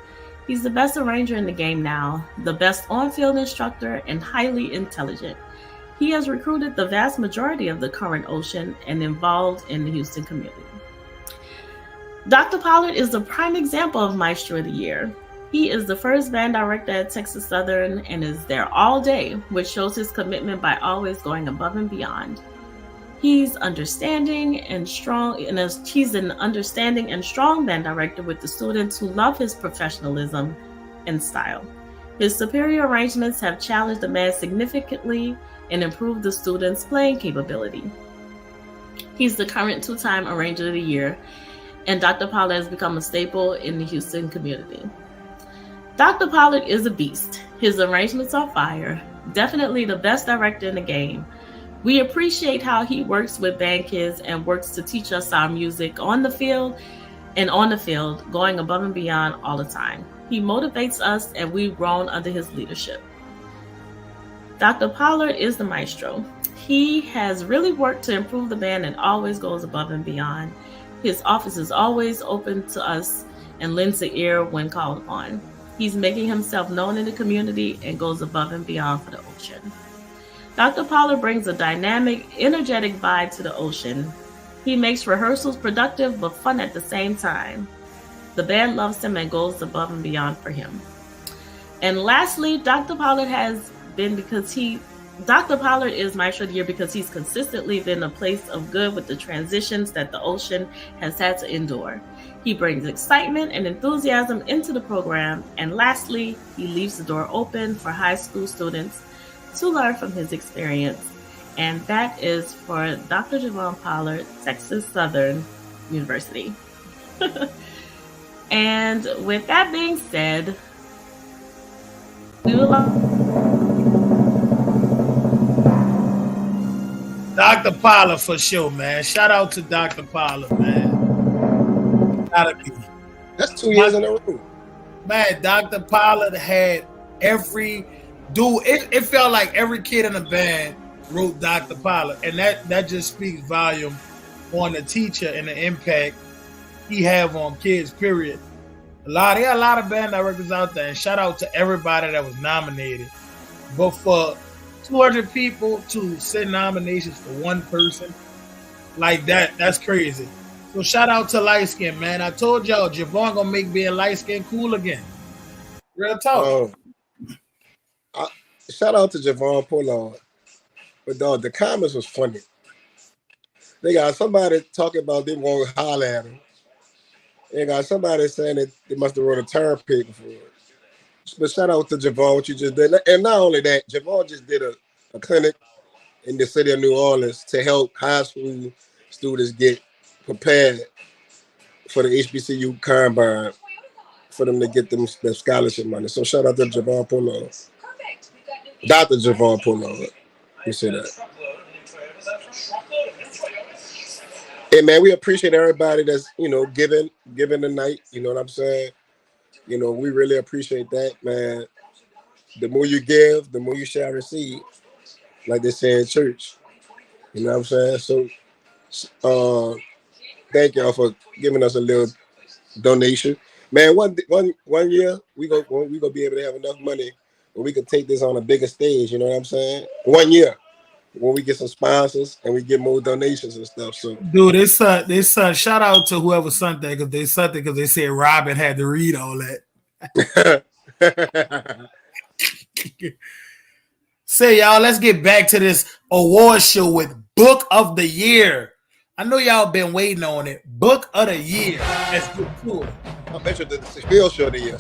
He's the best arranger in the game now, the best on-field instructor, and highly intelligent. He has recruited the vast majority of the current Ocean and involved in the Houston community. Dr. Pollard is the prime example of Maestro of the Year. He is the first band director at Texas Southern and is there all day, which shows his commitment by always going above and beyond. He's understanding and strong, and he's an understanding and strong band director with the students who love his professionalism and style. His superior arrangements have challenged the band significantly and improved the students' playing capability. He's the current 2-time Arranger of the Year, and Dr. Pollard has become a staple in the Houston community. Dr. Pollard is a beast. His arrangements are fire, definitely the best director in the game. We appreciate how he works with band kids and works to teach us our music on the field, going above and beyond all the time. He motivates us and we've grown under his leadership. Dr. Pollard is the maestro. He has really worked to improve the band and always goes above and beyond. His office is always open to us and lends an ear when called upon. He's making himself known in the community and goes above and beyond for the Ocean. Dr. Pollard brings a dynamic, energetic vibe to the Ocean. He makes rehearsals productive but fun at the same time. The band loves him and goes above and beyond for him. And lastly, Dr. Pollard has been, because he Dr. Pollard is Maestro of the Year because he's consistently been a place of good with the transitions that the ocean has had to endure. He brings excitement and enthusiasm into the program. And lastly, he leaves the door open for high school students to learn from his experience. And that is for Dr. Javon Pollard, Texas Southern University. And with that being said, we would like Dr. Pollard for sure, man. Shout out to Dr. Pollard, man. Gotta be. That's 2 years in a row. Man, Dr. Pollard had every dude. It felt like every kid in the band wrote Dr. Pollard, and that just speaks volume on the teacher and the impact he have on kids. Period. There are a lot of band directors out there, and shout out to everybody that was nominated. But for 200 people to send nominations for one person like that's crazy. So shout out to light skin, man. I told y'all Javon gonna make being light skin cool again. Real talk. Shout out to Javon Pollard. But dog, the comments was funny. They got somebody talking about they want to holler at him. They got somebody saying that they must have wrote a term paper for it. But shout out to Javon, what you just did. And not only that, Javon just did a clinic in the city of New Orleans to help high school students get prepared for the HBCU combine for them to get them their scholarship money. So shout out to Javon Pollard. Dr. Javon Pollard. You say that. Hey man, we appreciate everybody that's, giving the night. You know what I'm saying? We really appreciate that, man. The more you give, the more you shall receive, like they say in church. You know what I'm saying? So, thank y'all for giving us a little donation, man. One year we gonna be able to have enough money where we can take this on a bigger stage. You know what I'm saying? 1 year when we get some sponsors and we get more donations and stuff. So, dude, they shout out to whoever sent that because they said Robin had to read all that. Say, y'all, let's get back to this award show with Book of the Year. I know y'all been waiting on it. Book of the Year. Let's get to it. I bet you the field show of the year.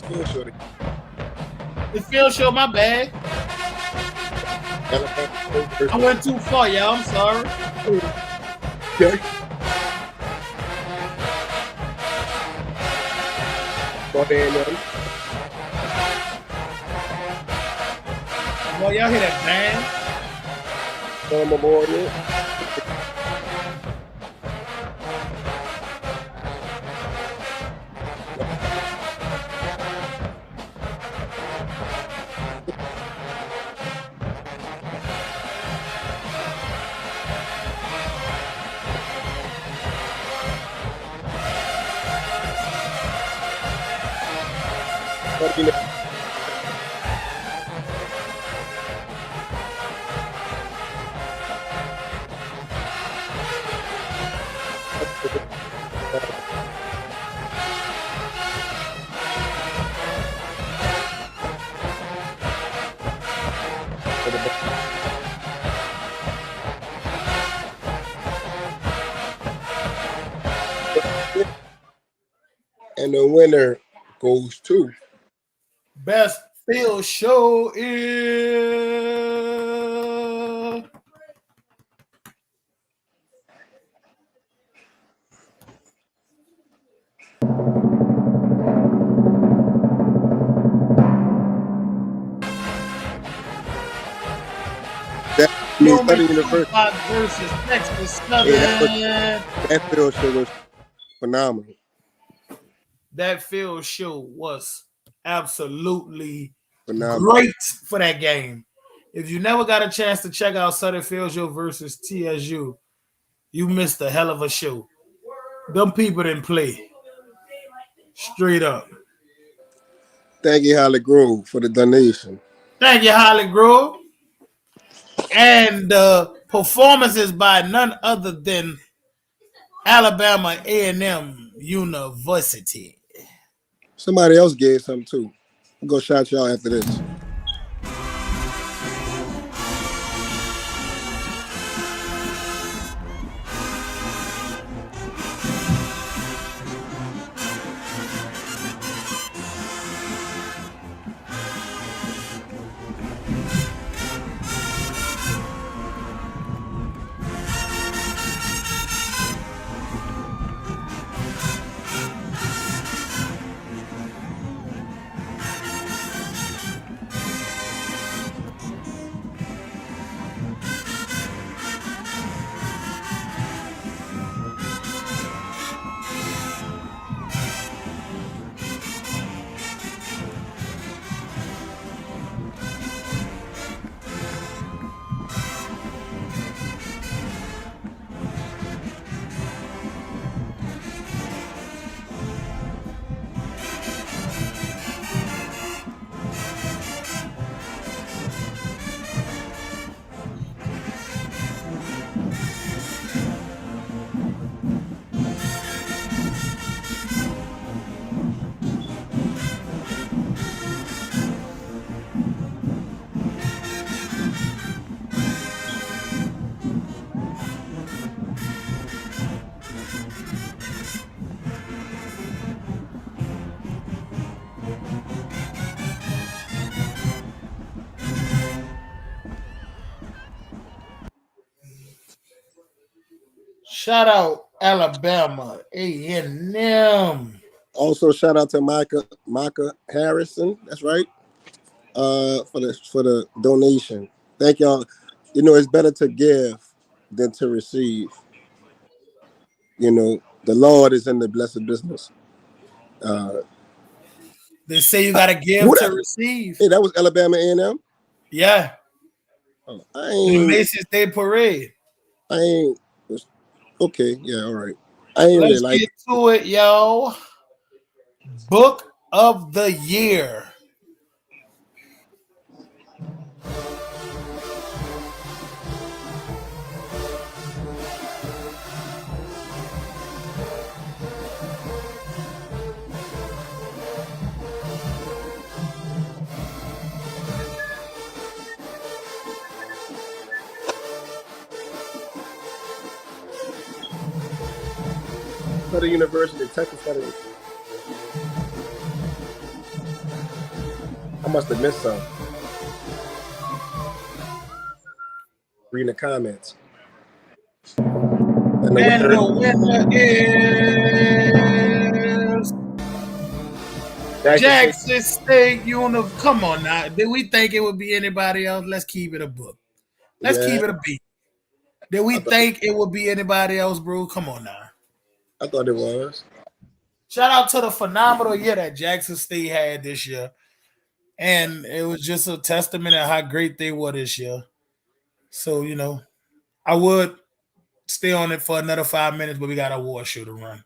The field show, my bad. I went too far, y'all. I'm sorry. Okay. Boy, y'all hear that band? I'm aboard it. And the winner goes to Best Field Show is Southern University versus Texas Southern. That field show was phenomenal. That field show was absolutely Phenomenal. great for that game. If you never got a chance to check out Southern Field Show versus TSU, you missed a hell of a show. Them people didn't play. Straight up. Thank you, Holly Grove, for the donation. Thank you, Holly Grove. And the performances by none other than Alabama A&M University. Somebody else gave something too. I'll go shout y'all after this. Shout out Alabama A&M. Also, shout out to Micah Harrison. That's right. For the donation. Thank y'all. You know, it's better to give than to receive. You know, the Lord is in the blessed business. They say you gotta give Who to that? receive. Hey, that was Alabama A&M. Yeah. Oh, The Macy's Day Parade. I ain't. Okay, yeah, all right. I ain't really Let's like. get to it, yo. Book of the year. Southern University, Texas Southern. I must have missed some. Reading the comments. And the winner is Jackson State Uniform. Come on now. Did we think it would be anybody else? Let's keep it a book. Let's keep it a beat. Did we think it would be anybody else, bro? Come on now. I thought it was. Shout out to the phenomenal year that Jackson State had this year. And it was just a testament of how great they were this year. So, you know, I would stay on it for another 5 minutes, but we got a award show to run.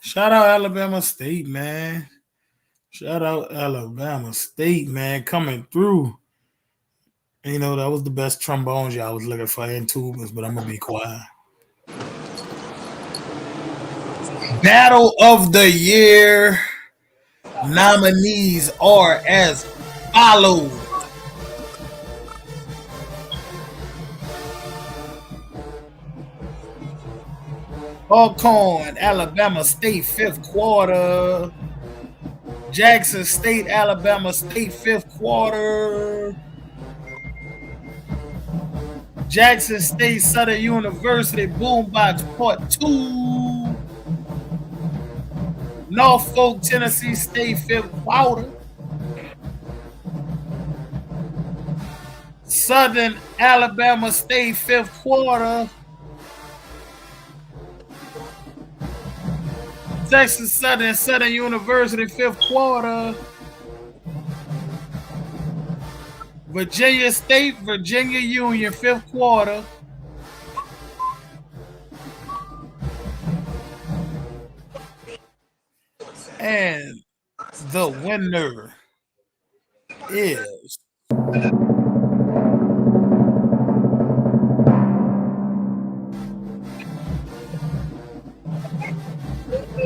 Shout out Alabama State, man. Shout out Alabama State, man, coming through. You know, that was the best trombones y'all was looking for in Tubas, but I'm going to be quiet. Battle of the Year nominees are as follows. Alcorn, Alabama State, 5th quarter. Jackson State, Alabama State, 5th quarter. Jackson State, Southern University, Boombox, Part 2. Norfolk, Tennessee State, 5th quarter. Southern Alabama State, 5th quarter. Texas Southern, Southern University, 5th quarter. Virginia State, Virginia Union, 5th quarter. And the winner is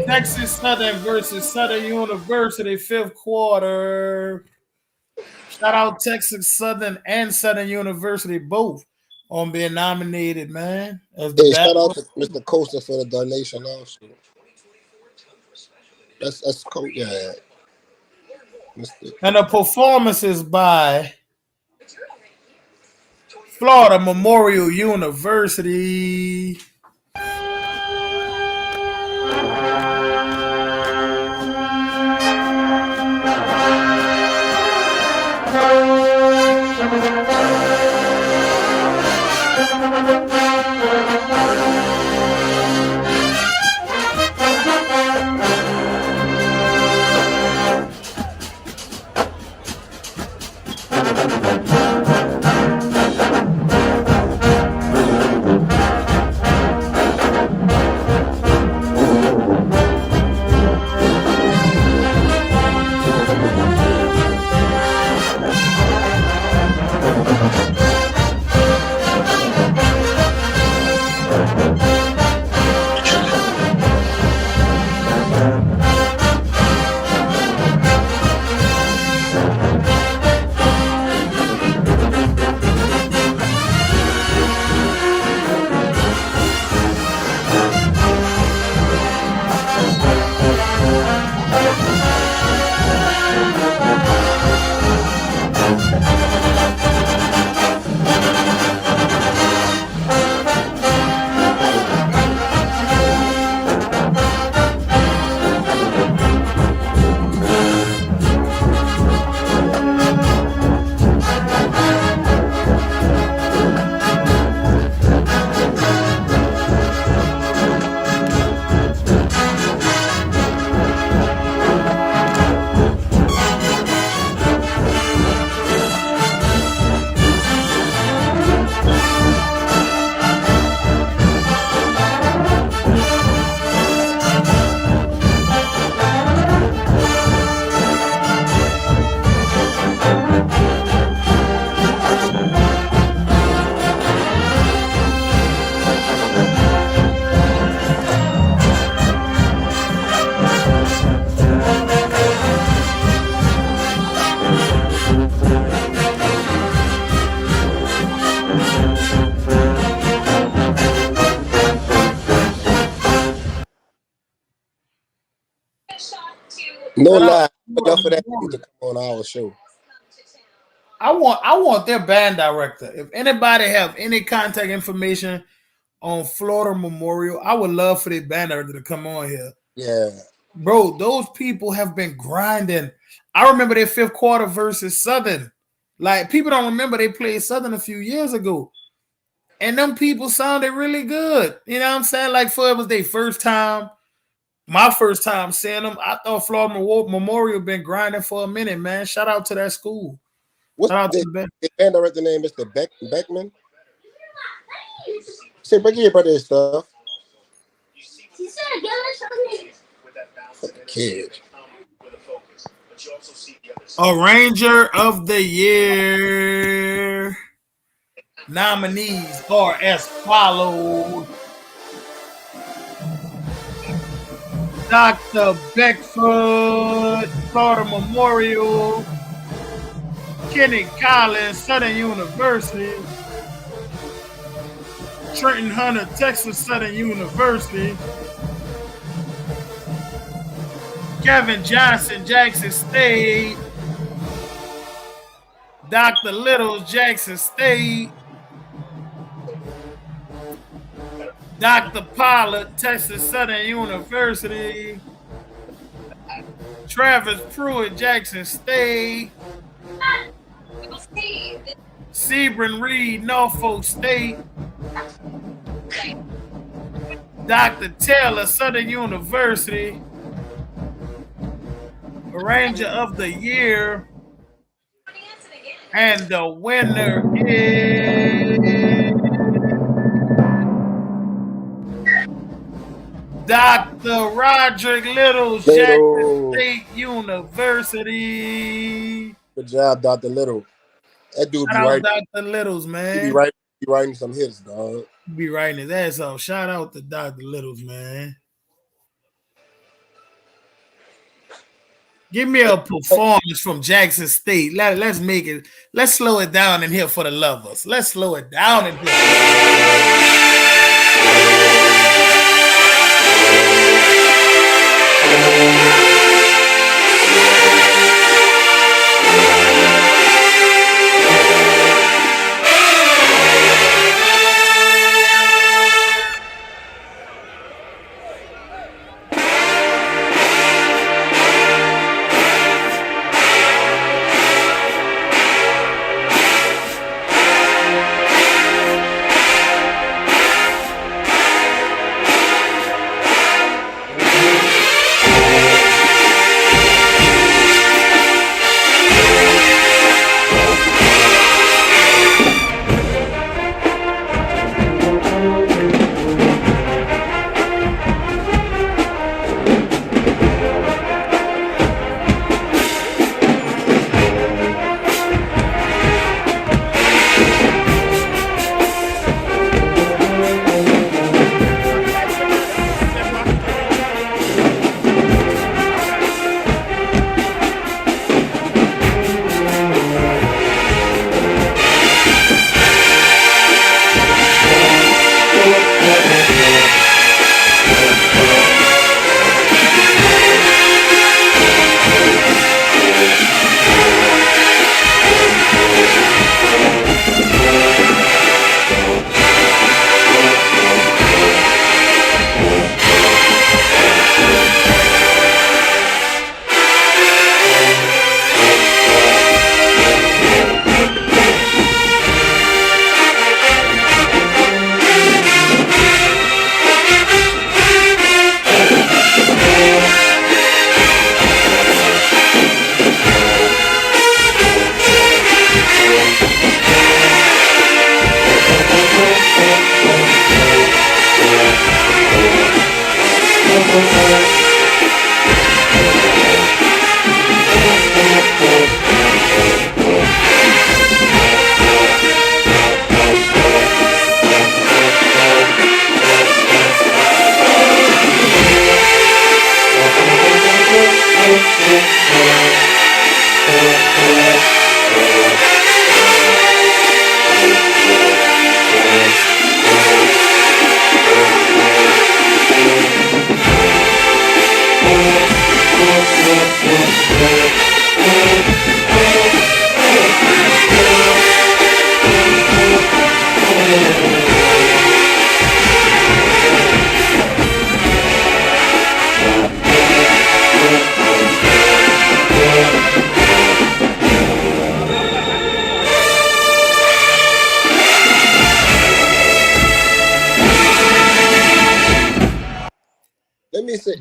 Texas Southern versus Southern University, 5th quarter. Shout out Texas Southern and Southern University both on being nominated, man. Hey, shout out to Mr. Costa for the donation also. That's cool, yeah. And the performance is by Florida Memorial University. No lie, enough of that need to come on our show. I want their band director. If anybody have any contact information on Florida Memorial, I would love for their band director to come on here. Yeah. Bro, those people have been grinding. I remember their 5th quarter versus Southern. Like, people don't remember they played Southern a few years ago. And them people sounded really good. You know what I'm saying? Like, for it was their first time. My first time seeing them, I thought Florida Memorial been grinding for a minute, man. Shout out to that school. What's the band director name? Mr. Beckman? Say, bring your brother stuff. For the kids. Arranger of the Year nominees are as follows. Dr. Beckford, Florida Memorial. Kenny Collins, Southern University. Trenton Hunter, Texas Southern University. Kevin Johnson, Jackson State. Dr. Littles, Jackson State. Dr. Pollard, Texas Southern University. Travis Pruitt, Jackson State. Sebring Reed, Norfolk State. Dr. Taylor, Southern University. Ranger of the Year. And the winner is Dr. Roderick Littles, Jackson State University. Good job, Dr. Little. That dude Shout be out writing. Dr. Littles, man. He be writing some hits, dog. He be writing his ass off. Shout out to Dr. Littles, man. Give me a performance from Jackson State. Let's make it. Let's slow it down in here for the lovers. Let's slow it down in here.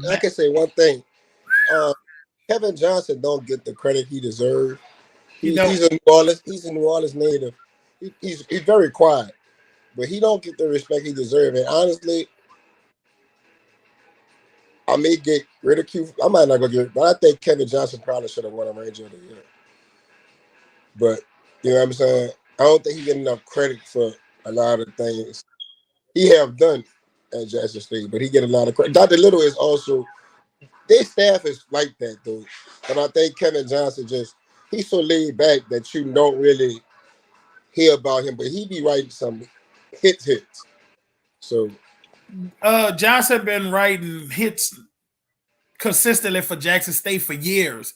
I can say one thing. Kevin Johnson don't get the credit he deserves. He's a New Orleans native. He's very quiet, but he don't get the respect he deserves. And honestly, I may get ridiculed. I might not go get it, but I think Kevin Johnson probably should have won a Ranger of the Year. But you know what I'm saying? I don't think he get enough credit for a lot of things he have done at Jackson State, but he get a lot of credit. Dr. Little is also, their staff is like that though. But I think Kevin Johnson he's so laid back that you don't really hear about him, but he be writing some hits. So Johnson been writing hits consistently for Jackson State for years.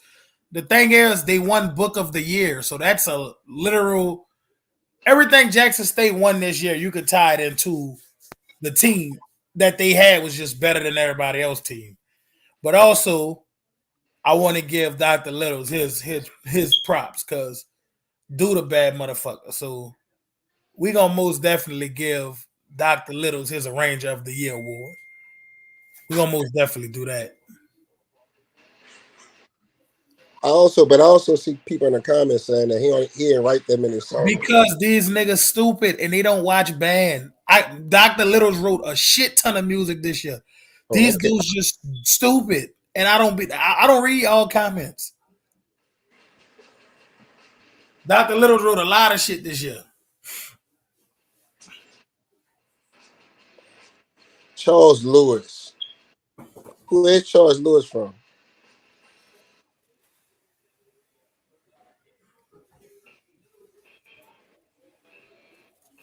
The thing is, they won Book of the Year, so that's a literal everything Jackson State won this year. You could tie it into the team that they had was just better than everybody else's team. But also, I want to give Dr. Littles his props because dude a bad motherfucker. So we gonna most definitely give Dr. Littles his Arranger of the Year award. We gonna most definitely do that. I also see people in the comments saying that he didn't write that many songs because these niggas stupid and they don't watch band. Dr. Littles wrote a shit ton of music this year. These dudes just stupid, and I don't read all comments. Dr. Littles wrote a lot of shit this year. Charles Lewis. Who is Charles Lewis from?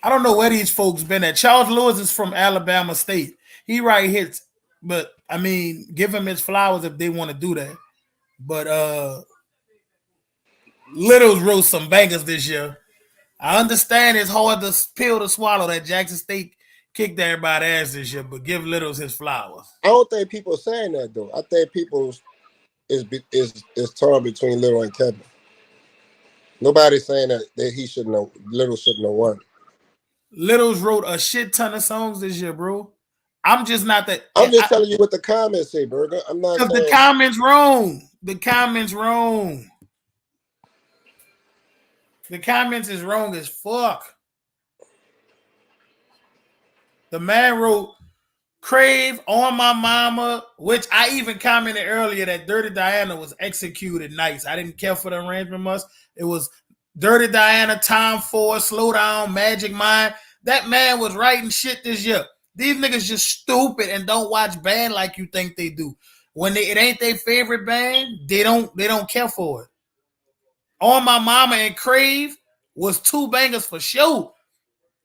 I don't know where these folks been at. Charles Lewis is from Alabama State. He write hits, but I mean, give him his flowers if they want to do that. But Littles wrote some bangers this year. I understand it's hard to pill to swallow that Jackson State kicked everybody's ass this year, but give Littles his flowers. I don't think people are saying that though. I think people is torn between Little and Kevin. Nobody's saying that he shouldn't have. Little shouldn't have won. Littles wrote a shit ton of songs this year, bro. I'm just not that. I'm just telling you what the comments say, Burger. I'm not saying the comments wrong. The comments wrong. The comments is wrong as fuck. The man wrote Crave on My Mama, which I even commented earlier that Dirty Diana was executed nice. I didn't care for the arrangement much. It was Dirty Diana, Time 4, Slow Down, Magic Mind. That man was writing shit this year. These niggas just stupid and don't watch band like you think they do. When it ain't their favorite band, they don't care for it. On My Mama and Crave was two bangers for sure.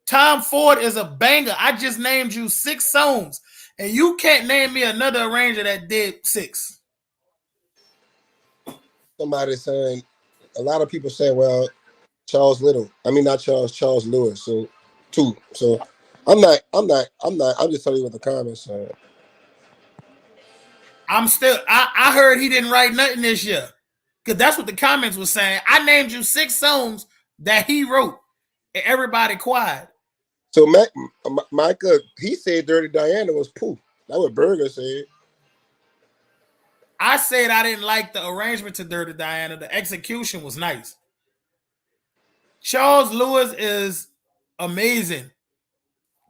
Tom Ford is a banger. I just named you 6 songs, and you can't name me another arranger that did 6. Somebody saying, a lot of people saying, well, Charles Little. I mean, not Charles Lewis. So 2. So I'm just telling you what the comments saying. I heard he didn't write nothing this year. Because that's what the comments were saying. I named you 6 songs that he wrote, and everybody quiet. So Micah, he said Dirty Diana was poo. That's what Berger said. I said I didn't like the arrangement to Dirty Diana. The execution was nice. Charles Lewis is amazing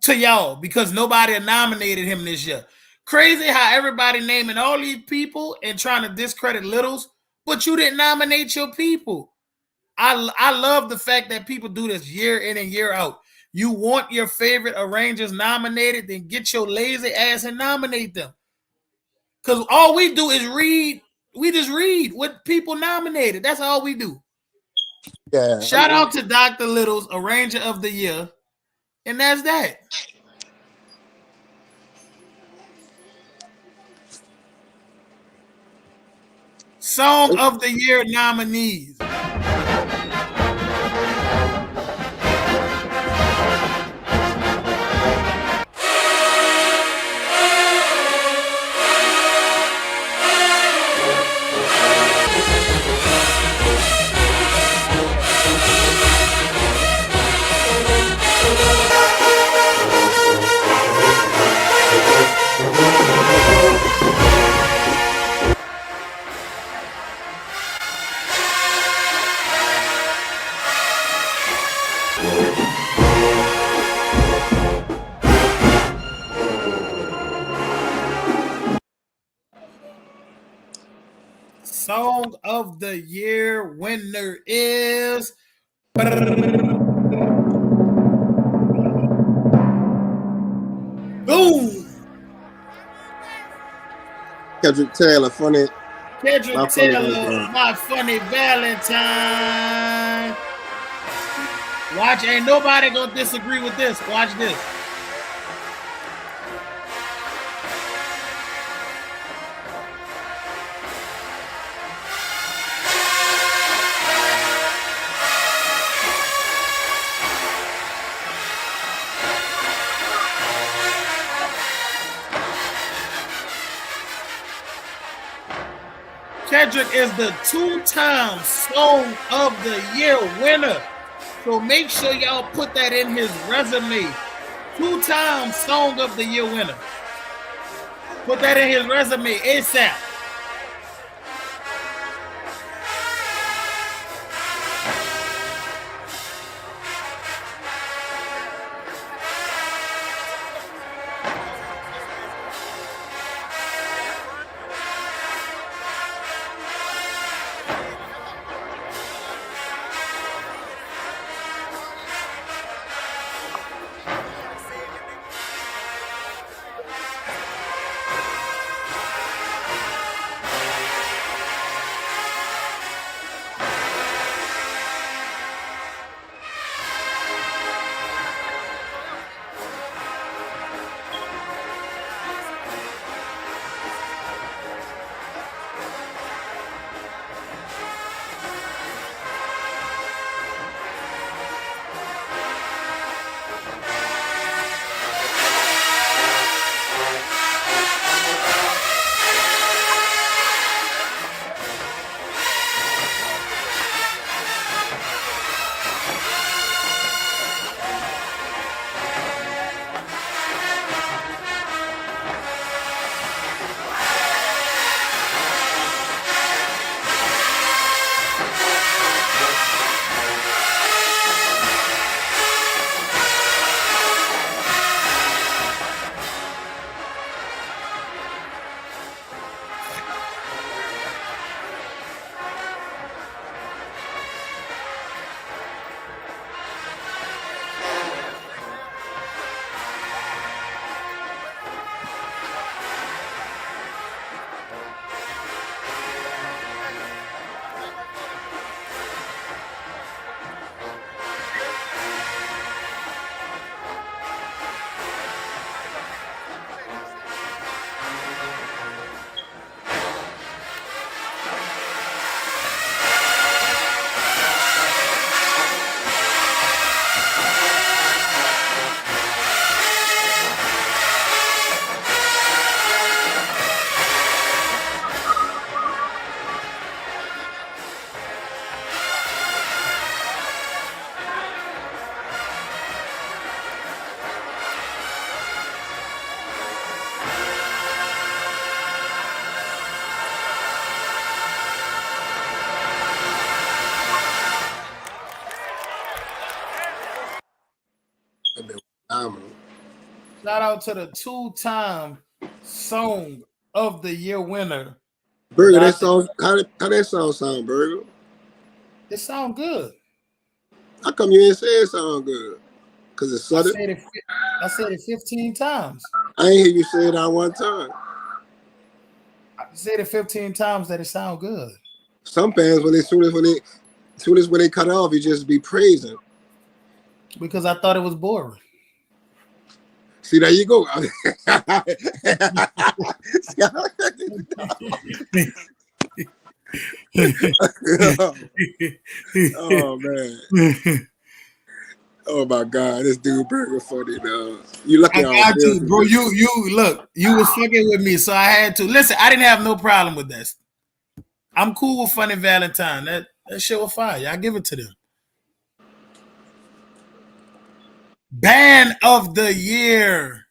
to y'all because nobody nominated him this year. Crazy how everybody naming all these people and trying to discredit Littles, but you didn't nominate your people. I love the fact that people do this year in and year out. You want your favorite arrangers nominated, then get your lazy ass and nominate them. Because all we do is read. We just read what people nominated. That's all we do. Yeah. Shout out to Dr. Littles, Arranger of the Year. And that's that. Song of the Year nominees. Song of the Year winner is boom. Kendrick Taylor, funny. Kendrick Taylor, My Funny Valentine. Watch, ain't nobody gonna disagree with this. Watch this. Kendrick is the 2-time Song of the Year winner. So make sure y'all put that in his resume. 2-time Song of the Year winner. Put that in his resume ASAP. Shout out to the 2-time Song of the Year winner. Burger, that song, how that song sound, Burger? It sound good. How come you didn't say it sound good? Because it's Southern? I said it 15 times. I ain't hear you say it on one time. I said it 15 times that it sound good. Some fans, when they cut off, you just be praising. Because I thought it was boring. See, there you go. Oh man. Oh my God, this dude Burger funny though. You lucky I got to, bro. You look, you was fucking with me, so I had to. Listen, I didn't have no problem with this. I'm cool with Funny Valentine. That shit was fire. Y'all give it to them. Band of the Year.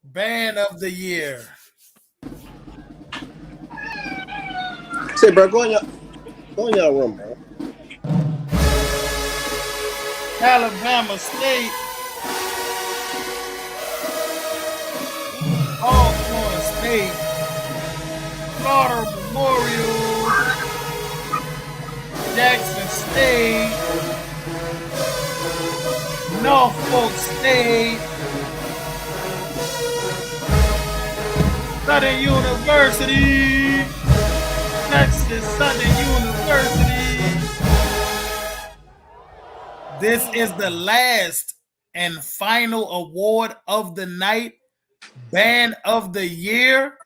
Band of the Year. Say, bro, go in your room, bro. Alabama State. Alcorn State. Florida Memorial. Jackson State. Norfolk State. Southern University. Texas Southern University. This is the last and final award of the night, Band of the Year,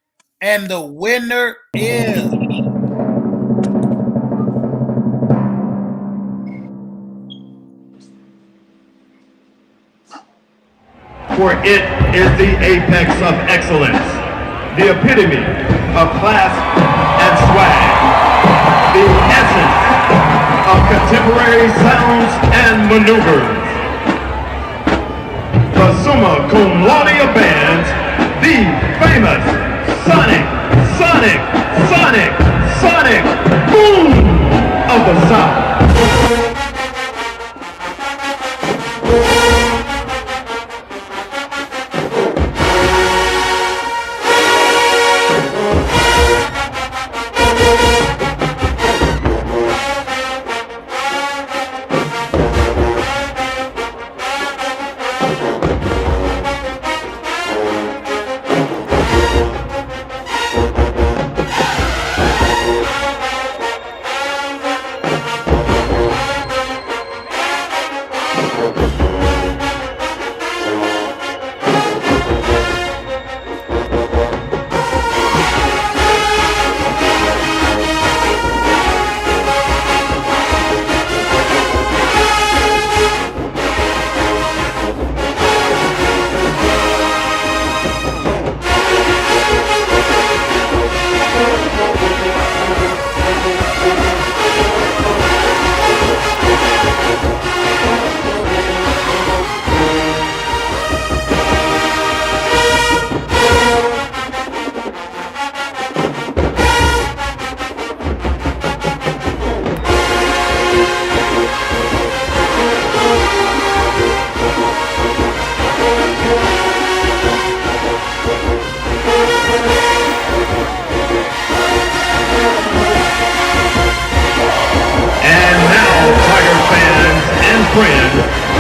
and the winner is for it is the apex of excellence, the epitome of class and swag. the essence of contemporary sounds and maneuvers. The summa cum laude bands, the famous Sonic Boom of the South.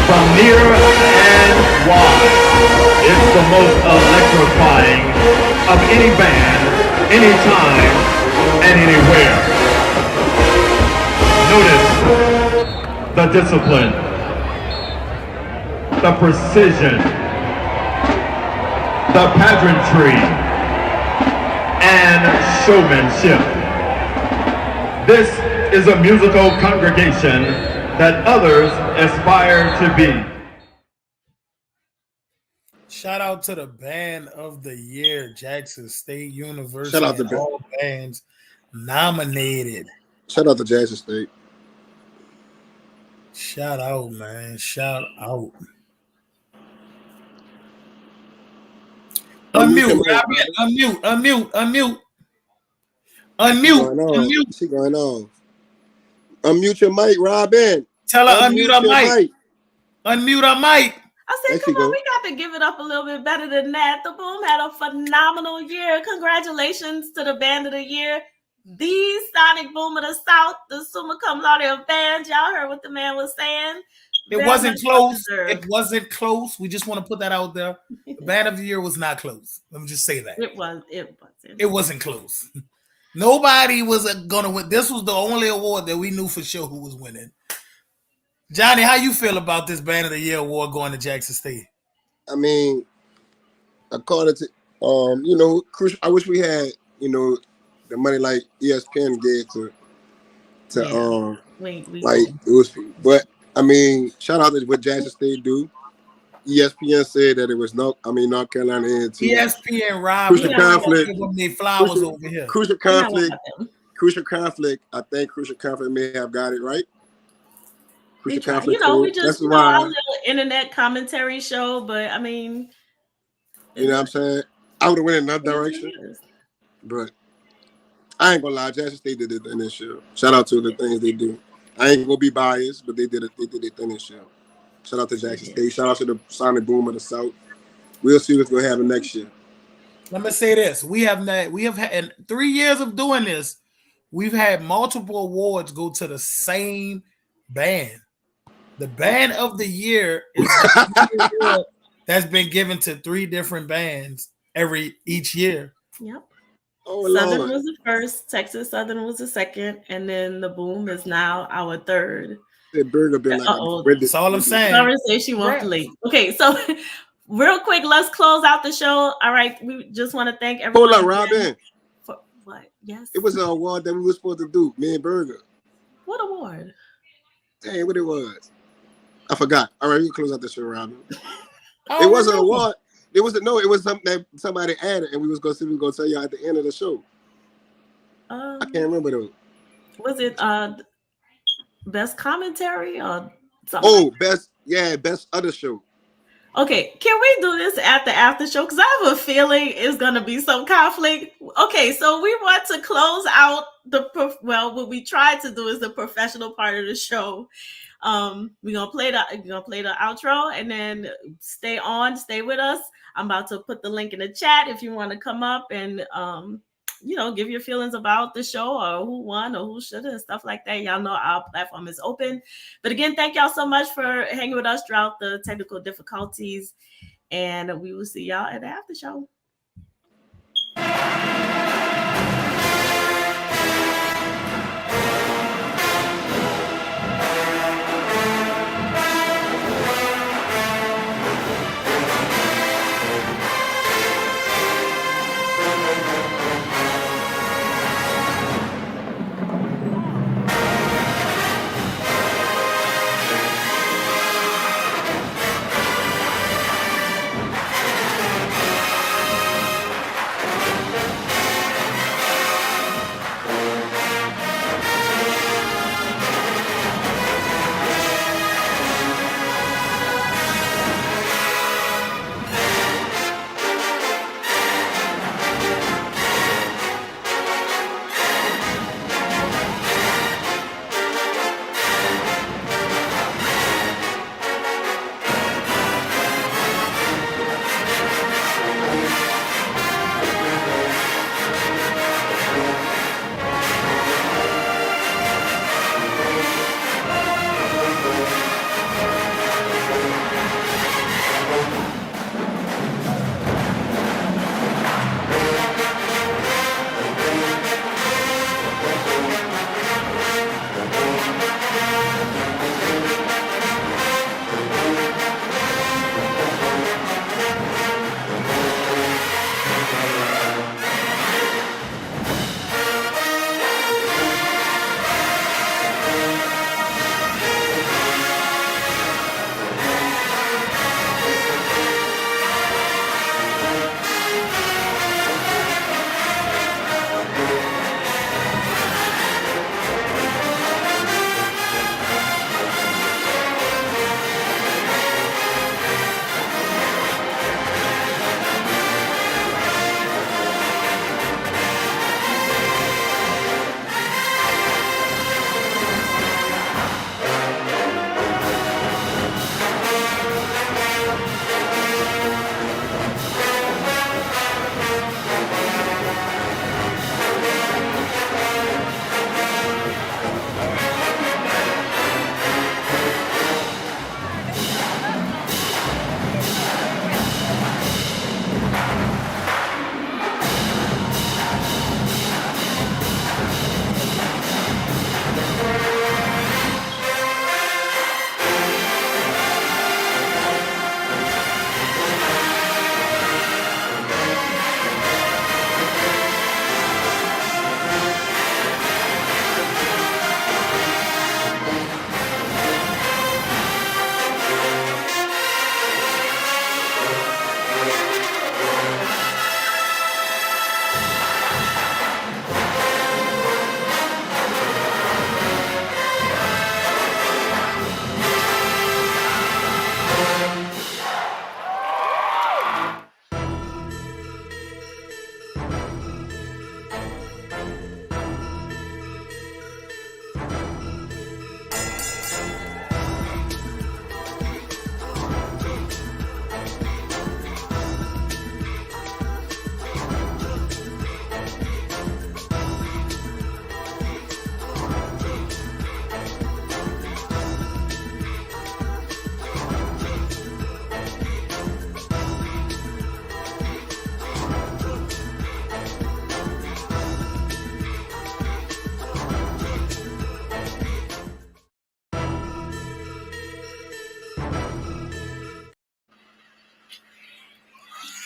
From near and wide, it's the most electrifying of any band, anytime, and anywhere. Notice the discipline, the precision, the pageantry, and showmanship. This is a musical congregation that others aspire to be. Shout out to the band of the year, Jackson State University. Shout out to all bands nominated. Shout out to Jackson State. Shout out, man. Shout out. Unmute, unmute. She going on. Unmute your mic, Robin. Tell her unmute her mic. Unmute her mic. I said, come on, we got to give it up a little bit better than that. The Boom had a phenomenal year. Congratulations to the band of the year, the Sonic Boom of the South, the summa cum laude of bands. Y'all heard what the man was saying. It wasn't close. It wasn't close. We just want to put that out there. The band of the year was not close. Let me just say that. It wasn't. It wasn't close. Nobody was going to win. This was the only award that we knew for sure who was winning. Johnny, how you feel about this Band of the Year award going to Jackson State? I mean, according to, I wish we had, the money like ESPN gave it was, but I mean, shout out to what Jackson State do. ESPN said that it was North Carolina A&T. ESPN robbed Crucial conflict. Flowers over here. Crucial conflict. Crucial conflict. I think Crucial conflict may have got it right. Crucial conflict. We just do our little internet commentary show, but I mean, you know what I'm saying? I would have went in another direction, but I ain't gonna lie. Jackson State did it in this year. Shout out to the things they do. I ain't gonna be biased, but they did it. They did it in this year. Shout out to Jackson State. Shout out to the Sonic Boom of the South. We'll see what's going to happen next year. Let me say this: we have had in 3 years of doing this, we've had multiple awards go to the same band. The Band of the Year is that's been given to 3 different bands each year. Yep. Oh, Southern Lord. was the first, Texas Southern was the second, and then the Boom is now our third. Burger been like that's all I'm saying. Sorry to say she won't late. Okay, so real quick, let's close out the show. All right, we just want to thank everyone. Hold on, Robin. For what? Yes. It was an award that we were supposed to do, me and Burger. What award? Dang, what it was? I forgot. All right, we can close out the show, Robin. It wasn't an award. It was something that somebody added, and we was gonna tell y'all at the end of the show. I can't remember though. Was it best commentary or something? Oh, like best other show. Okay, can we do this at the after show? Because I have a feeling it's going to be some conflict. Okay, so we want to close out what we tried to do is the professional part of the show. We're gonna play the outro and then stay with us. I'm about to put the link in the chat if you want to come up and give your feelings about the show or who won or who should and stuff like that. Y'all know our platform is open. But again, thank y'all so much for hanging with us throughout the technical difficulties. And we will see y'all at the after show.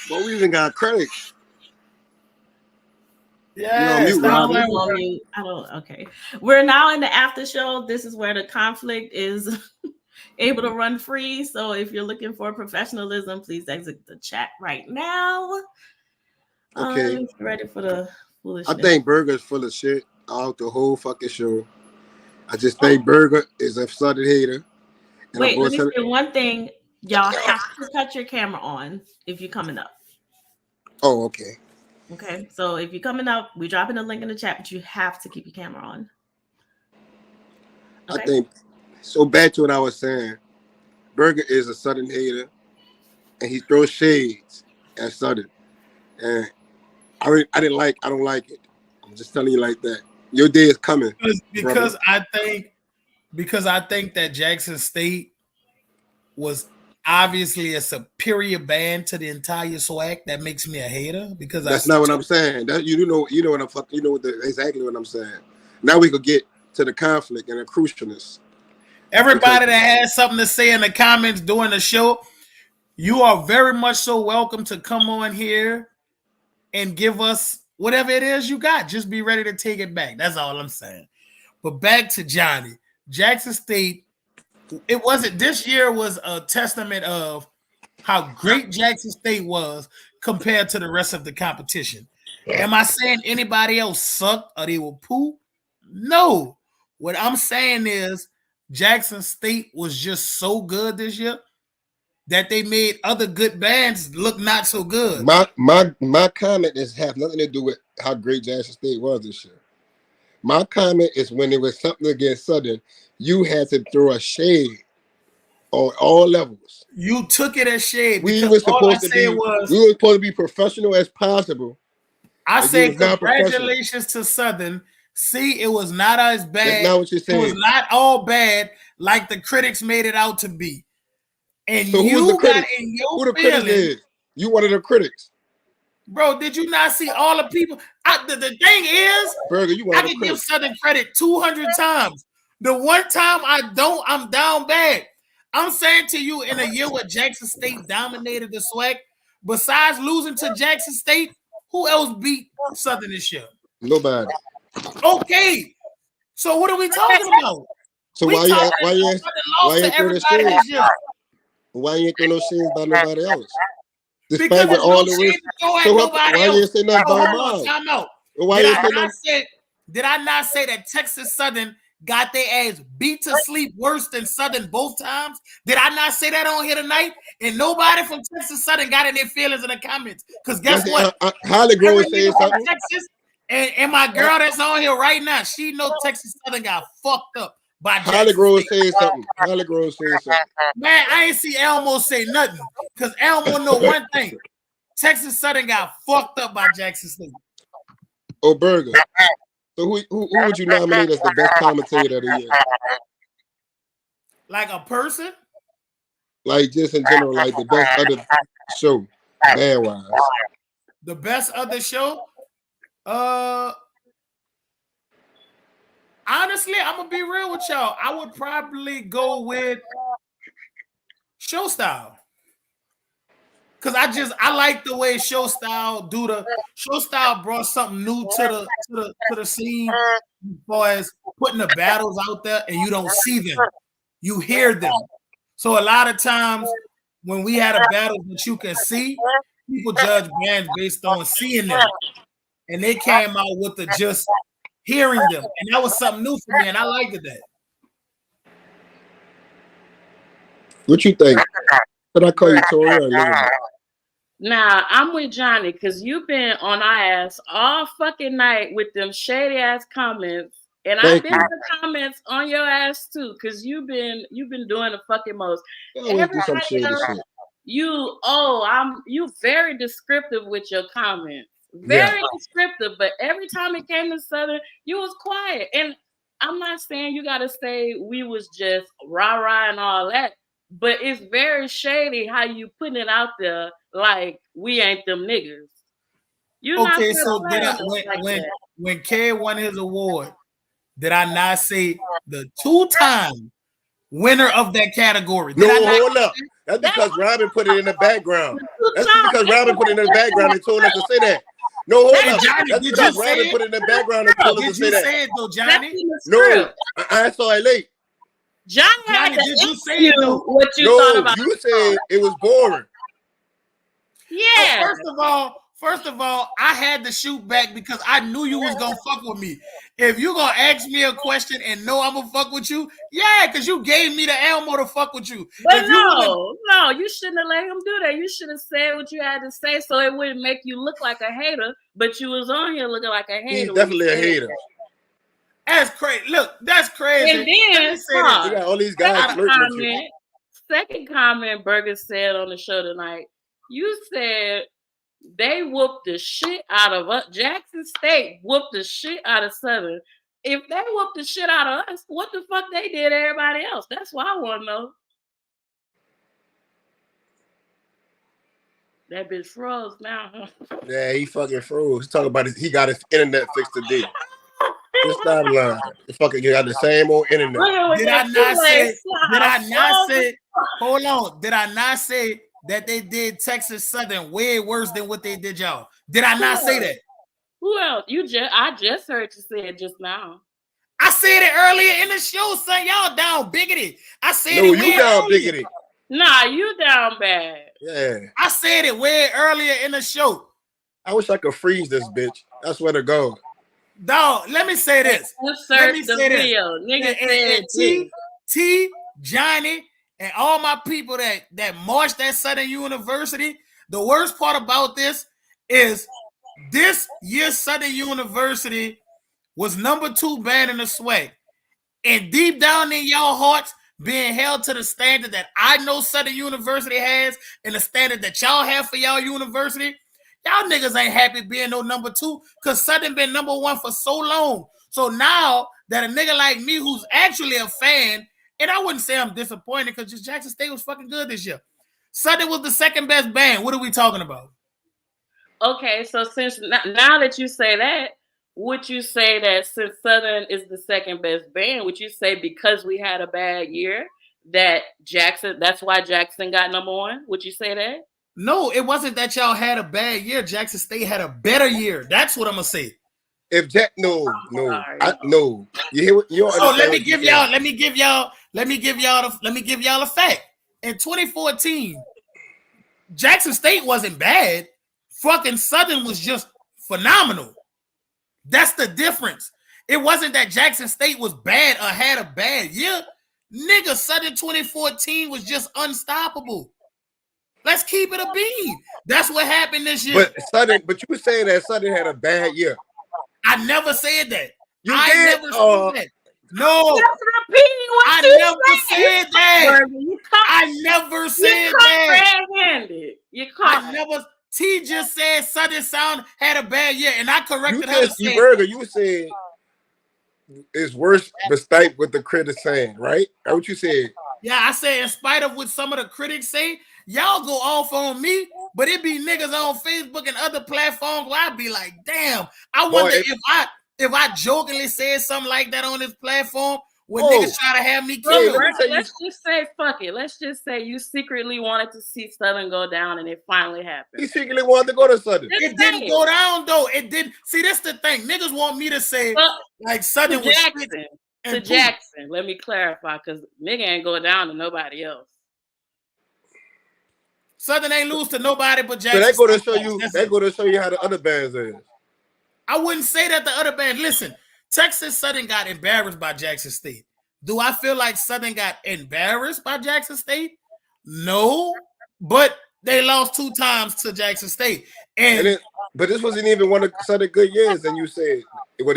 But we even got credits. Yeah, mute, Robin. I don't. Okay, we're now in the after show. This is where the conflict is able to run free. So if you're looking for professionalism, please exit the chat right now. Okay. Ready for the foolishness. I think Burger's full of shit. out the whole fucking show. I just think Burger is a Southern hater. And Wait, let me say one thing. Y'all have to cut your camera on if you're coming up. Oh, okay. Okay, so if you're coming up, we're dropping a link in the chat, but you have to keep your camera on. Okay? I think, so back to what I was saying, Burger is a Southern hater, and he throws shades at Southern. And I don't like it. I'm just telling you like that. Your day is coming. Because I think that Jackson State was obviously a superior band to the entire SWAC. That makes me a hater because that's not what I'm saying. That you know what I'm fucking. You know exactly what I'm saying. Now we could get to the conflict and the crucialness. Everybody that has something to say in the comments during the show, you are very much so welcome to come on here and give us whatever it is you got. Just be ready to take it back. That's all I'm saying. But back to Johnny. Jackson State, it wasn't this year was a testament of how great Jackson State was compared to the rest of the competition. Am I saying anybody else sucked or they were poo? No. What I'm saying is Jackson State was just so good this year that they made other good bands look not so good. My comment have nothing to do with how great Jackson State was this year. My comment is when it was something against Southern, you had to throw a shade on all levels. You took it as shade. We were supposed to be professional as possible. I say congratulations to Southern. See, it was not as bad. That's not what you're saying. It was not all bad like the critics made it out to be. And so you got in your who the critics is? You one of the critics. Bro, did you not see all the people? The thing is, Burger, I can give Southern credit 200 times. The one time I don't, I'm down bad. I'm saying to you, in a year where Jackson State dominated the SWAC, besides losing to Jackson State, who else beat Southern this year? Nobody. Okay. So what are we talking about? So why you ain't throw no shades? Why you ain't throw no shades by nobody else? Despite with all the risk. So why you ain't say nothing about mine? Why you say nothing? Did I not say that Texas Southern got their ass beat to sleep worse than Southern both times? Did I not say that on here tonight? And nobody from Texas Southern got in their feelings in the comments. Because guess what? Holly Grove saying something. Texas, and my girl that's on here right now, she know Texas Southern got fucked up by Holly Grove saying something. Holly Grove saying something. Man, I ain't see Elmo say nothing. Because Elmo know one thing. Texas Southern got fucked up by Jackson State. Oh, Burger. So who would you nominate as the best commentator of the year? Like a person? Like just in general, like the best other show, band-wise. The best other show? Honestly, I'm gonna be real with y'all. I would probably go with Show Style. Cause I like the way Show Style Show Style brought something new to the scene as far as putting the battles out there and you don't see them. You hear them. So a lot of times when we had a battle that you can see, people judge bands based on seeing them. And they came out with the just hearing them. And that was something new for me, and I liked that. What you think? Should I call you Tori or Lily? Nah, I'm with Johnny because you've been on our ass all fucking night with them shady ass comments. And I've been in the comments on your ass too, because you've been doing the fucking most. Everybody else, you very descriptive with your comments. Very descriptive, but every time it came to Southern, you was quiet. And I'm not saying you gotta say we was just rah-rah and all that, but it's very shady how you putting it out there like we ain't them niggas. Okay, so when K won his award, did I not say the two-time winner of that category? Hold up. That's because Robin put it in the background. That's because Robin put it in the background and told us to say that. No, hold up. Johnny, that's because Robin put it in the background and told us to say that. Did you say it though, Johnny? No, I saw it late. Johnny, did you say it though? What you thought about? You said it was boring. Yeah. So First of all, I had to shoot back because I knew you was gonna fuck with me. If you gonna ask me a question and know I'm gonna fuck with you, yeah, because you gave me the ammo to fuck with you. But if no, you shouldn't have let him do that. You should have said what you had to say so it wouldn't make you look like a hater. But you was on here looking like a hater. He's definitely a hater. That's crazy. Look, that's crazy. And then you got all these guys flirting with you. Second comment Burger said on the show tonight. You said they whooped the shit out of us. Jackson State whooped the shit out of Southern. If they whooped the shit out of us, what the fuck they did to everybody else? That's what I want to know. That bitch froze now, huh? Yeah, he fucking froze. He's talking about he got his internet fixed today. Just stop lying. You fucking got the same old internet. Did I not say? Hold on. Did I not say that they did Texas Southern way worse than what they did y'all? Did I not say that? Who else? I just heard you say it just now. I said it earlier in the show, son. Y'all down bigoted. I said no, it way you down earlier. bigoted. Nah, you down bad. Yeah. I said it way earlier in the show. I wish I could freeze this bitch. That's where to go. Dog, let me say this. Let me say video. Nigga T, Johnny, and all my people that marched at Southern University. The worst part about this is this year's Southern University was number 2 band in the SWAC. And deep down in y'all hearts, being held to the standard that I know Southern University has and the standard that y'all have for y'all university, y'all niggas ain't happy being no number 2 because Southern been number 1 for so long. So now that a nigga like me who's actually a fan, and I wouldn't say I'm disappointed because Jackson State was fucking good this year. Southern was the second best band. What are we talking about? Okay, so since now that you say that, would you say that since Southern is the second best band, would you say because we had a bad year that that's why Jackson got number 1? Would you say that? No, it wasn't that y'all had a bad year. Jackson State had a better year. That's what I'm gonna say. If Jack, no. You hear what you? So let me give y'all a fact. In 2014, Jackson State wasn't bad. Fucking Southern was just phenomenal. That's the difference. It wasn't that Jackson State was bad or had a bad year. Nigga, Southern 2014 was just unstoppable. Let's keep it a beat. That's what happened this year. But you were saying that Southern had a bad year. I never said that. I never said that. No. That's repeating what I you never said that. I never said that. Red-handed. You caught. I never. T just said Southern Sound had a bad year, and I corrected her. You said it's worse despite what the critics saying, right? That's what you said. Yeah, I said in spite of what some of the critics say, y'all go off on me, but it be niggas on Facebook and other platforms where I be like, damn, I wonder if I jokingly said something like that on this platform, when niggas try to have me killed. Let's just say fuck it. Let's just say you secretly wanted to see Southern go down and it finally happened. He secretly wanted to go to Southern. It didn't go down though. It did. See, that's the thing. Niggas want me to say like Southern was Jackson. To Jackson, let me clarify because nigga ain't go down to nobody else. Southern ain't lose to nobody but Jackson. So that go to show you how the other bands is. I wouldn't say that the other band. Listen, Texas Southern got embarrassed by Jackson State. Do I feel like Southern got embarrassed by Jackson State? No, but they lost 2 times to Jackson State. But this wasn't even one of Southern good years, and you said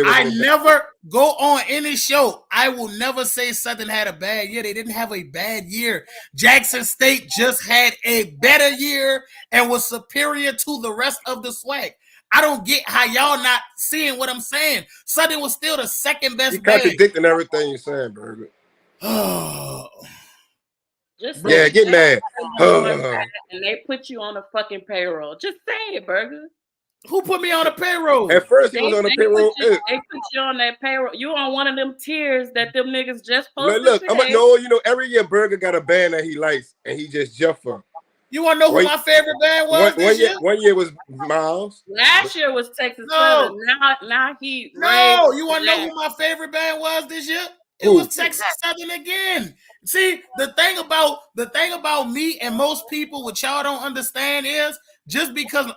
I never go on any show. I will never say Southern had a bad year. They didn't have a bad year. Jackson State just had a better year and was superior to the rest of the SWAC. I don't get how y'all not seeing what I'm saying. Southern was still the second best. You contradicting everything you're saying, Burger. Get mad. And they put you on a fucking payroll. Just say it, Burger. Who put me on the payroll? At first, he was on the payroll. They put you on that payroll. You on one of them tiers that them niggas just posted. Look, every year Burger got a band that he likes, and he just jump for. You want to know who my favorite band was this year? One year was Miles. Last year was Texas Southern. Now he. No, you want to know who my favorite band was this year? It was Texas Southern again. See, the thing about me and most people, what y'all don't understand is just because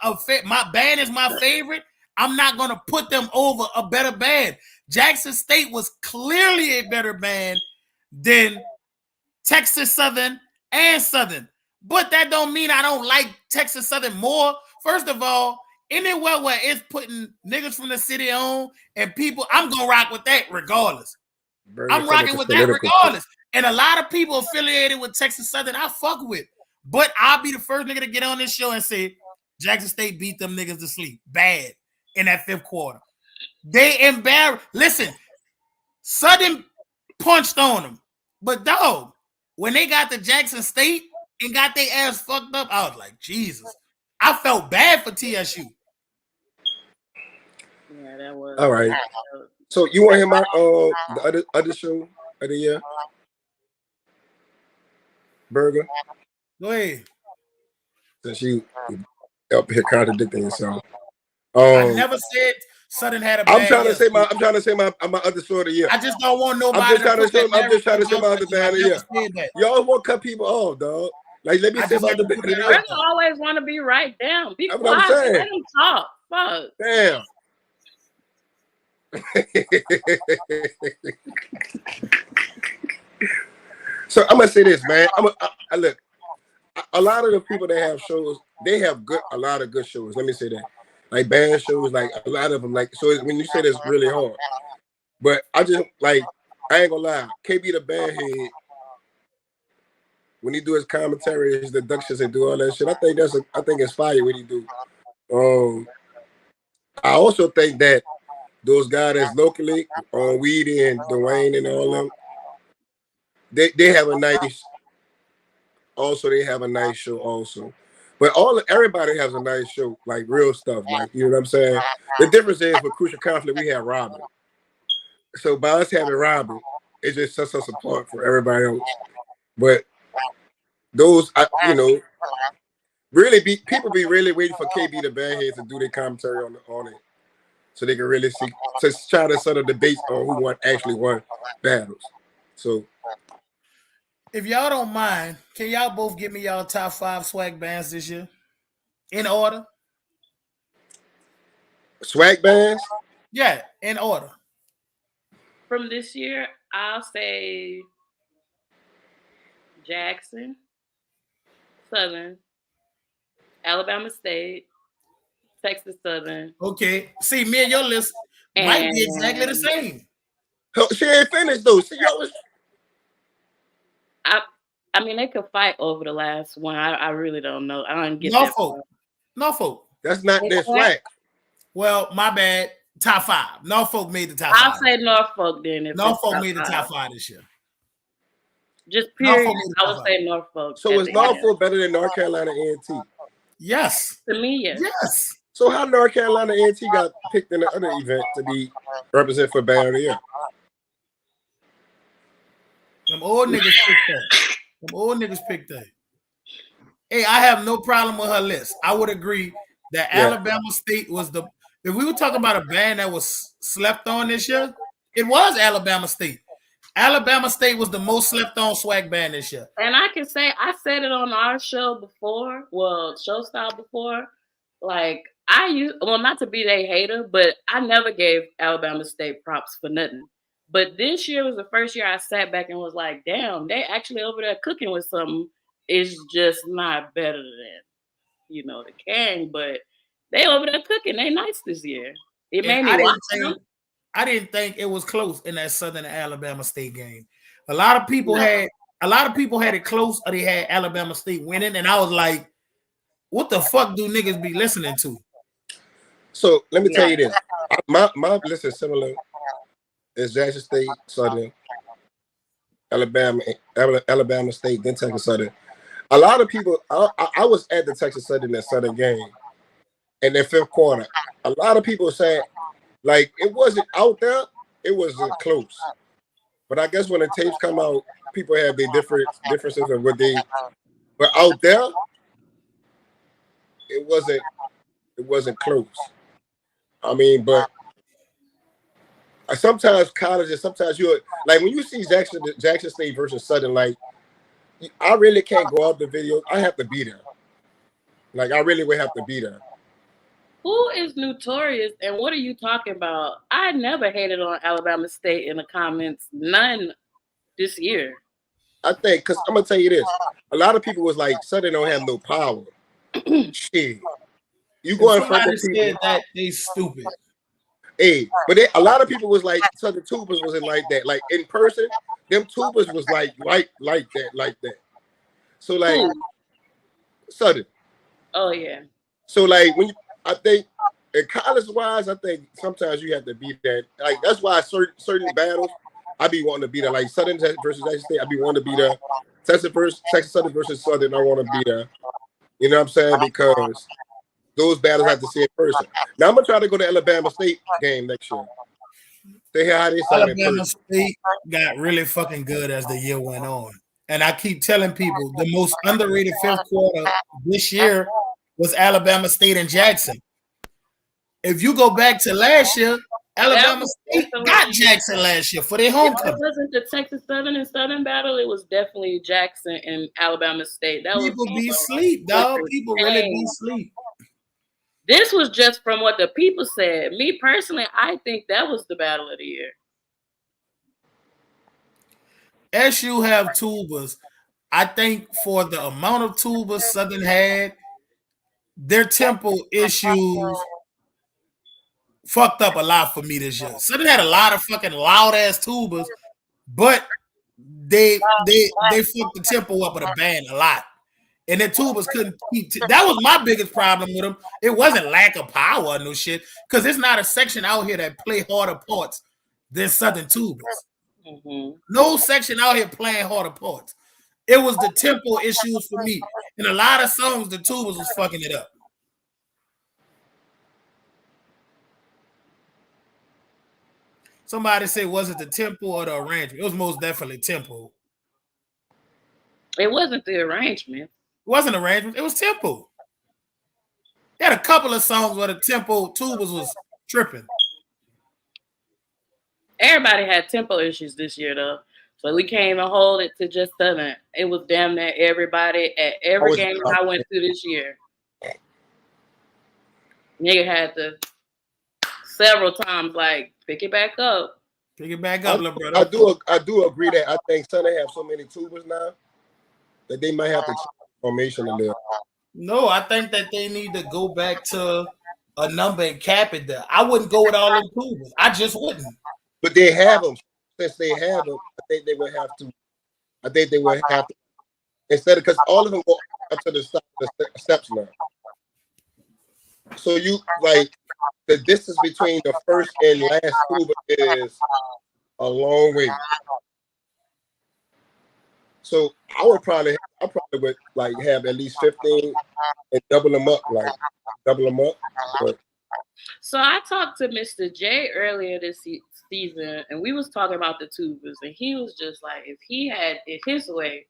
my band is my favorite, I'm not going to put them over a better band. Jackson State was clearly a better band than Texas Southern and Southern. But that don't mean I don't like Texas Southern more. First of all, anywhere where it's putting niggas from the city on and people, I'm going to rock with that regardless. I'm rocking with that regardless. And a lot of people affiliated with Texas Southern I fuck with. But I'll be the first nigga to get on this show and say, Jackson State beat them niggas to sleep. Bad in that fifth quarter. They embarrassed. Listen, Southern punched on them. But dog, when they got to Jackson State and got their ass fucked up, I was like, Jesus. I felt bad for TSU. Yeah, that was all right. So you want to hear my the other show of the year? Burger. Go ahead. Since you up here contradicting yourself. I never said Southern had a bad I'm trying to say my other show of the year. I just don't want nobody. I'm just trying to say my other band of the year. Y'all won't cut people off, dog. Like, let me say my other band. I always want to be right down. Be That's quiet. what I'm saying. Let them talk. Fuck. Damn. So I'm gonna say this, man. I look. A lot of the people that have shows, they have a lot of good shows. Let me say that, like band shows, like a lot of them. Like, so when you say this, really hard. But I just like, I ain't gonna lie. KB the band head, when he do his commentary, his deductions, and do all that shit, I think it's fire what he do. I also think that those guys that's locally on Weedy and Dwayne and all them, they have a nice. Also, they have a nice show. Also, but everybody has a nice show, like real stuff. Like, you know what I'm saying. The difference is with Crucial Conflict, we have Robin. So by us having Robin, it just sets us apart from everybody else. But those, people be really waiting for KB the Bandhead to do their commentary on it, so they can really see, to try to sort of debate on who actually won battles. So. If y'all don't mind, can y'all both give me y'all top 5 SWAC bands this year? In order? SWAC bands? Yeah, in order. From this year, I'll say Jackson, Southern, Alabama State, Texas Southern. Okay. See, me and your list might be exactly the same. She ain't finished, though. See, y'all was... I mean, they could fight over the last one. I really don't know. I don't get Norfolk. That's not their SWAC. Well, my bad. Top 5. Norfolk made the top 5. I'll say Norfolk then. Norfolk made the top 5 this year. Just period. I would say Norfolk. So is Norfolk better than North Carolina A&T? Yes. To me, yes. Yes. So how North Carolina A&T got picked in the other event to be represented for Band of the Year? Them old niggas picked that. Hey, I have no problem with her list. I would agree that Alabama State was if we were talking about a band that was slept on this year, it was Alabama State. Alabama State was the most slept on SWAC band this year. And I can say, I said it on our show before, show style before. Like, not to be a hater, but I never gave Alabama State props for nothing. But this year was the first year I sat back and was like, damn, they actually over there cooking with something. It's just not better than, the King, but they over there cooking. They nice this year. It made me watch them. I didn't think it was close in that Southern Alabama State game. A lot of people had it close, or they had Alabama State winning, and I was like, what the fuck do niggas be listening to? So let me tell you this. My list is similar. It's Jackson State, Southern, Alabama State, then Texas Southern. A lot of people, I was at the Texas Southern and Southern game in the fifth quarter. A lot of people said, like, it wasn't out there, it wasn't close. But I guess when the tapes come out, people have their differences of what they. But out there, it wasn't close. I mean, but. Sometimes colleges, you're like when you see Jackson State versus Southern, like I really can't go out the video. I have to be there. Like I really would have to be there. Who is notorious and what are you talking about? I never hated on Alabama State in the comments. None this year. I think because I'm gonna tell you this. A lot of people was like, Southern don't have no power. Shit. You go in front of people that they stupid. Hey, but a lot of people was like, Southern Tubas wasn't like that. Like in person, them Tubas was like that. So like Southern. Oh yeah. So like when I think in college wise, I think sometimes you have to be that. Like that's why certain battles I be wanting to be there. Like Southern versus Texas State, I be wanting to be there. Texas Southern versus Southern, I want to be there. You know what I'm saying? Because those battles I have to see in person. Now I'm gonna try to go to Alabama State game next year. They hear how they sound in Alabama person. State got really fucking good as the year went on. And I keep telling people the most underrated fifth quarter this year was Alabama State and Jackson. If you go back to last year, Alabama State got Jackson last year for their homecoming. It wasn't the Texas Southern and Southern battle. It was definitely Jackson and Alabama State. People be asleep, dog. People really be asleep. This was just from what the people said. Me personally, I think that was the battle of the year. SU have tubas. I think for the amount of tubas Southern had, their tempo issues fucked up a lot for me this year. Southern had a lot of fucking loud ass tubas, but they fucked the tempo up of the band a lot. And the tubas couldn't keep. That was my biggest problem with them. It wasn't lack of power or no shit, because it's not a section out here that play harder parts than Southern tubas. Mm-hmm. No section out here playing harder parts. It was the tempo issues for me. In a lot of songs, the tubas was fucking it up. Somebody say, was it the tempo or the arrangement? It was most definitely tempo. It wasn't the arrangement. It wasn't arrangement. It was tempo. They had a couple of songs where the tempo tubas was tripping. Everybody had tempo issues this year, though. So we can't even hold it to just Southern. It was damn near everybody at every game I went to this year. Nigga had to several times like pick it back up. Pick it back up, little brother. I do agree that I think Southern have so many tubas now that they might have to change the formation a little. No, I think that they need to go back to a number and cap it there. I wouldn't go with all them tubas. I just wouldn't. But they have them. Since they have them, I think they would have to. I think they would have to instead of because all of them go up to the steps now. So you like the distance between the first and last tuba is a long way. So I probably would like have at least 15 and double them up. But. So I talked to Mr. J earlier this season, and we was talking about the tubas, and he was just like, if he had it his way,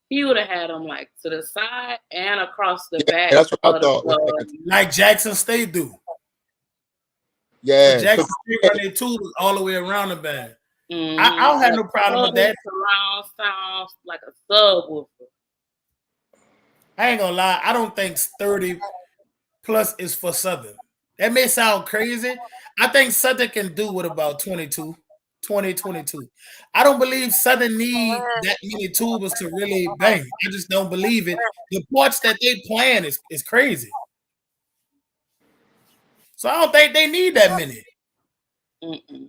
he would have had them like to the side and across the back. That's what I thought. Like Jackson State do. Yeah. Jackson State run their tubas all the way around the band. Mm-hmm. I don't have no problem with that. Surround sounds like a subwoofer. I ain't gonna lie. I don't think 30 plus is for Southern. That may sound crazy. I think Southern can do with about 22. I don't believe Southern need that many tubas to really bang. I just don't believe it. The parts that they playing is crazy. So I don't think they need that many. Mm-mm.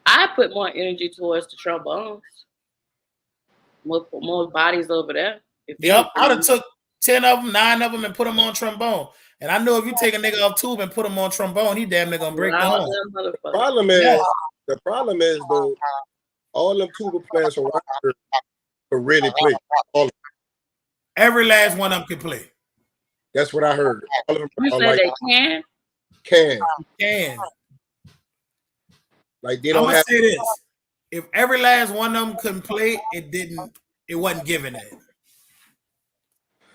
I put more energy towards the trombones. More bodies over there. Yep, I'd have took 10 of them, 9 of them, and put them on trombone. And I know if you take a nigga off tube and put him on trombone, he damn near gonna break down. The problem is though, all them tuba players from Rochester can really play. Every last one of them can play. That's what I heard. All of them you said like, they can. Like they don't I'm gonna have say this. If every last one of them couldn't play, it wasn't given it.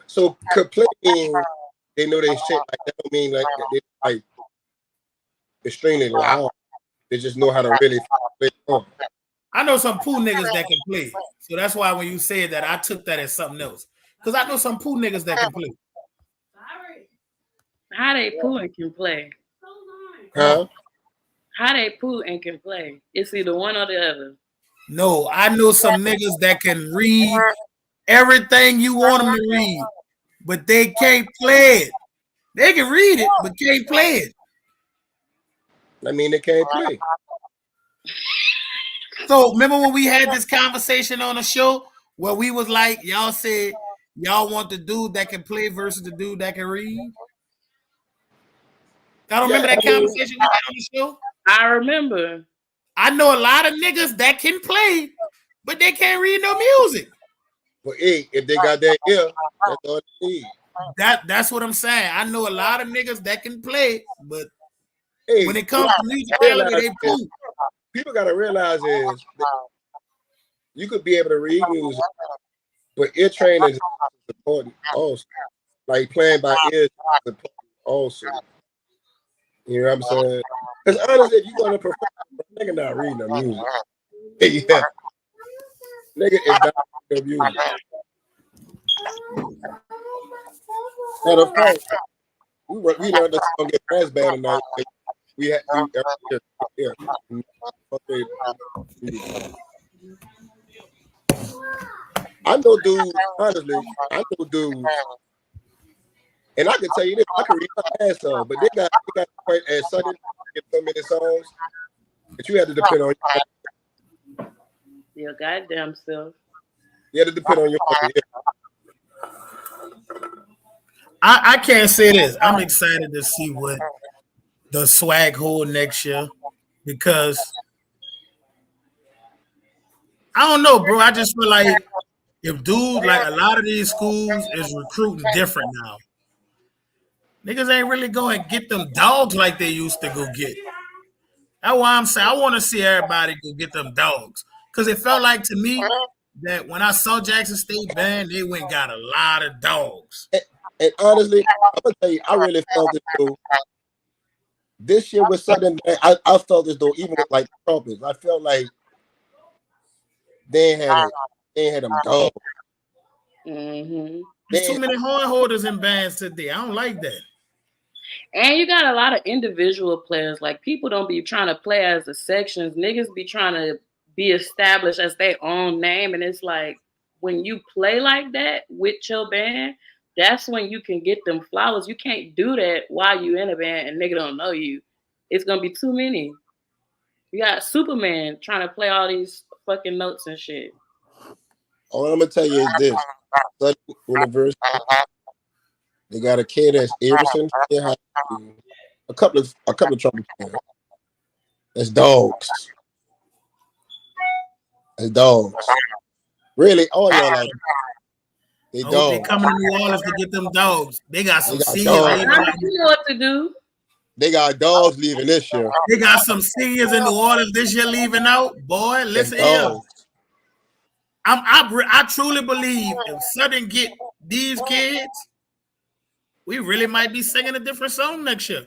So complaining, they know they shit. Like that don't mean like they like extremely loud. They just know how to really play on. I know some pool niggas that can play, so that's why when you said that, I took that as something else. Because I know some poo niggas that can play. How they poo and can play? Huh? How they poo and can play? It's either one or the other. No, I know some niggas that can read everything you want them to read, but they can't play it. They can read it, but can't play it. I mean, they can't play. So remember when we had this conversation on the show where we was like, y'all said y'all want the dude that can play versus the dude that can read? I don't remember that conversation we had on the show. I remember. I know a lot of niggas that can play, but they can't read no music. Well, hey, if they got that ear, that's all they need. That's what I'm saying. I know a lot of niggas that can play, but Hey, when it comes to musicality, they poo. People gotta realize is that you could be able to read music, but ear training is important also. Like playing by ear is important also. You know what I'm saying? Because honestly, if you're gonna perform, nigga not reading the music. Yeah. Nigga is not reading the music. Matter of fact, we learned that song get press band tonight. I know dudes, honestly, and I can tell you this, I can read my ass off, but they got quite as sudden get so many songs that you have to depend on your goddamn self. You have to depend on your I can't say this. I'm excited to see what the SWAC hold next year because I don't know, bro. I just feel like if dudes, like a lot of these schools is recruiting different now. Niggas ain't really going to get them dogs like they used to go get. That's why I'm saying I want to see everybody go get them dogs. Because it felt like to me that when I saw Jackson State band, they went and got a lot of dogs. And honestly, I'm going to tell you, I really felt it too. This year with Southern, I felt as though even with like Trumpets, I felt like they had them dogs. Mm-hmm. There's too many horn holders in bands today. I don't like that. And you got a lot of individual players. Like people don't be trying to play as the sections. Niggas be trying to be established as their own name. And it's like when you play like that with your band, that's when you can get them flowers. You can't do that while you in a band and nigga don't know you. It's gonna be too many. You got Superman trying to play all these fucking notes and shit. All I'm gonna tell you is this: Southern University, they got a kid that's Everson. They have a couple of trumpet players. That's dogs. That's dogs. Really, all y'all like. They They coming to New Orleans to get them dogs. They got some seniors. You know what to do. They got dogs leaving this year. They got some seniors in New Orleans this year leaving out. Boy, listen here. I truly believe if Southern get these kids, we really might be singing a different song next year.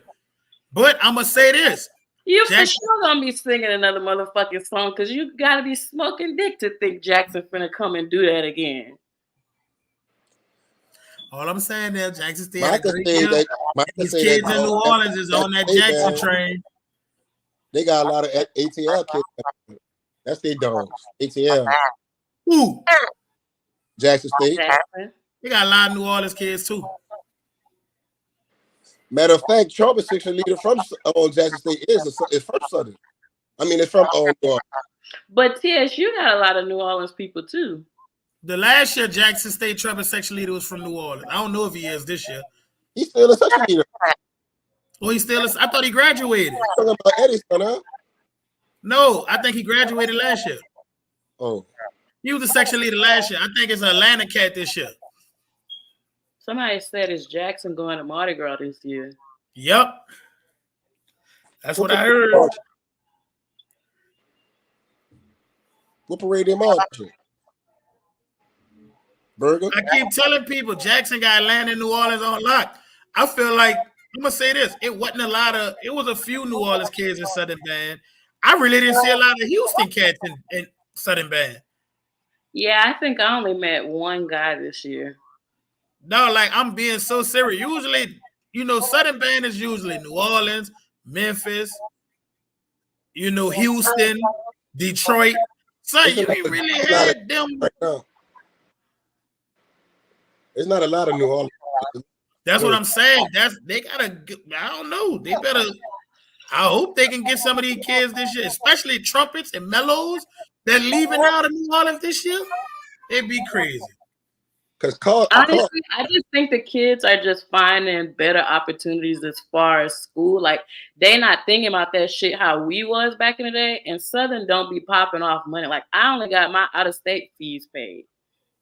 But I'm gonna say this: you for sure gonna be singing another motherfucking song because you gotta be smoking dick to think Jackson finna come and do that again. All I'm saying is Jackson State. These kids in New Orleans is on that Jackson train. They got a lot of ATL kids. That's their dogs. ATL. Who? Jackson State. They got a lot of New Orleans kids too. Matter of fact, Trumpet section leader from Jackson State is from Southern. I mean, it's from New Orleans. But TS, you got a lot of New Orleans people too. The last year, Jackson State trumpet section leader was from New Orleans. I don't know if he is this year. He's still a section leader. Oh, he's still I thought he graduated. Talking about Eddie's son, huh? No, I think he graduated last year. Oh. He was a section leader last year. I think it's an Atlanta cat this year. Somebody said it's Jackson going to Mardi Gras this year. Yep. That's what I heard. What parade them on? Burger? I keep telling people Jackson got Atlanta and New Orleans on lock. I feel like, I'm going to say this. It was a few New Orleans kids in Southern Band. I really didn't see a lot of Houston cats in Southern Band. Yeah, I think I only met one guy this year. No, like I'm being so serious. Usually, Southern band is usually New Orleans, Memphis, Houston, Detroit. Son, you ain't really had them. Right now. There's not a lot of New Orleans. That's what I'm saying. They gotta. I don't know. They better. I hope they can get some of these kids this year, especially Trumpets and Mellos. They're leaving out of New Orleans this year. It'd be crazy. Honestly, I just think the kids are just finding better opportunities as far as school. Like, they not thinking about that shit how we was back in the day. And Southern don't be popping off money. Like, I only got my out-of-state fees paid.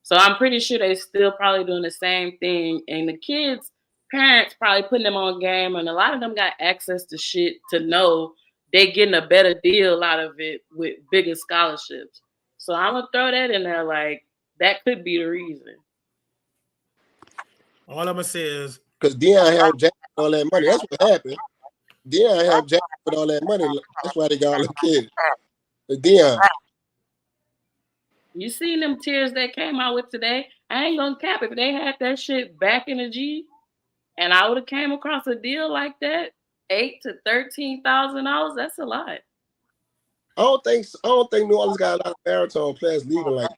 So I'm pretty sure they still probably doing the same thing. And the kids' parents probably putting them on game. And a lot of them got access to shit to know they getting a better deal out of it with bigger scholarships. So I'm going to throw that in there. Like, that could be the reason. All I'm gonna say is because Deion helped Jack with all that money. That's what happened. Deion helped Jack with all that money. That's why they got all the kids. But Deion. You seen them tiers that came out with today? I ain't gonna cap it. If they had that shit back in the G, and I would have came across a deal like that, $8,000 to $13,000. That's a lot. I don't think New Orleans got a lot of baritone players leaving like that.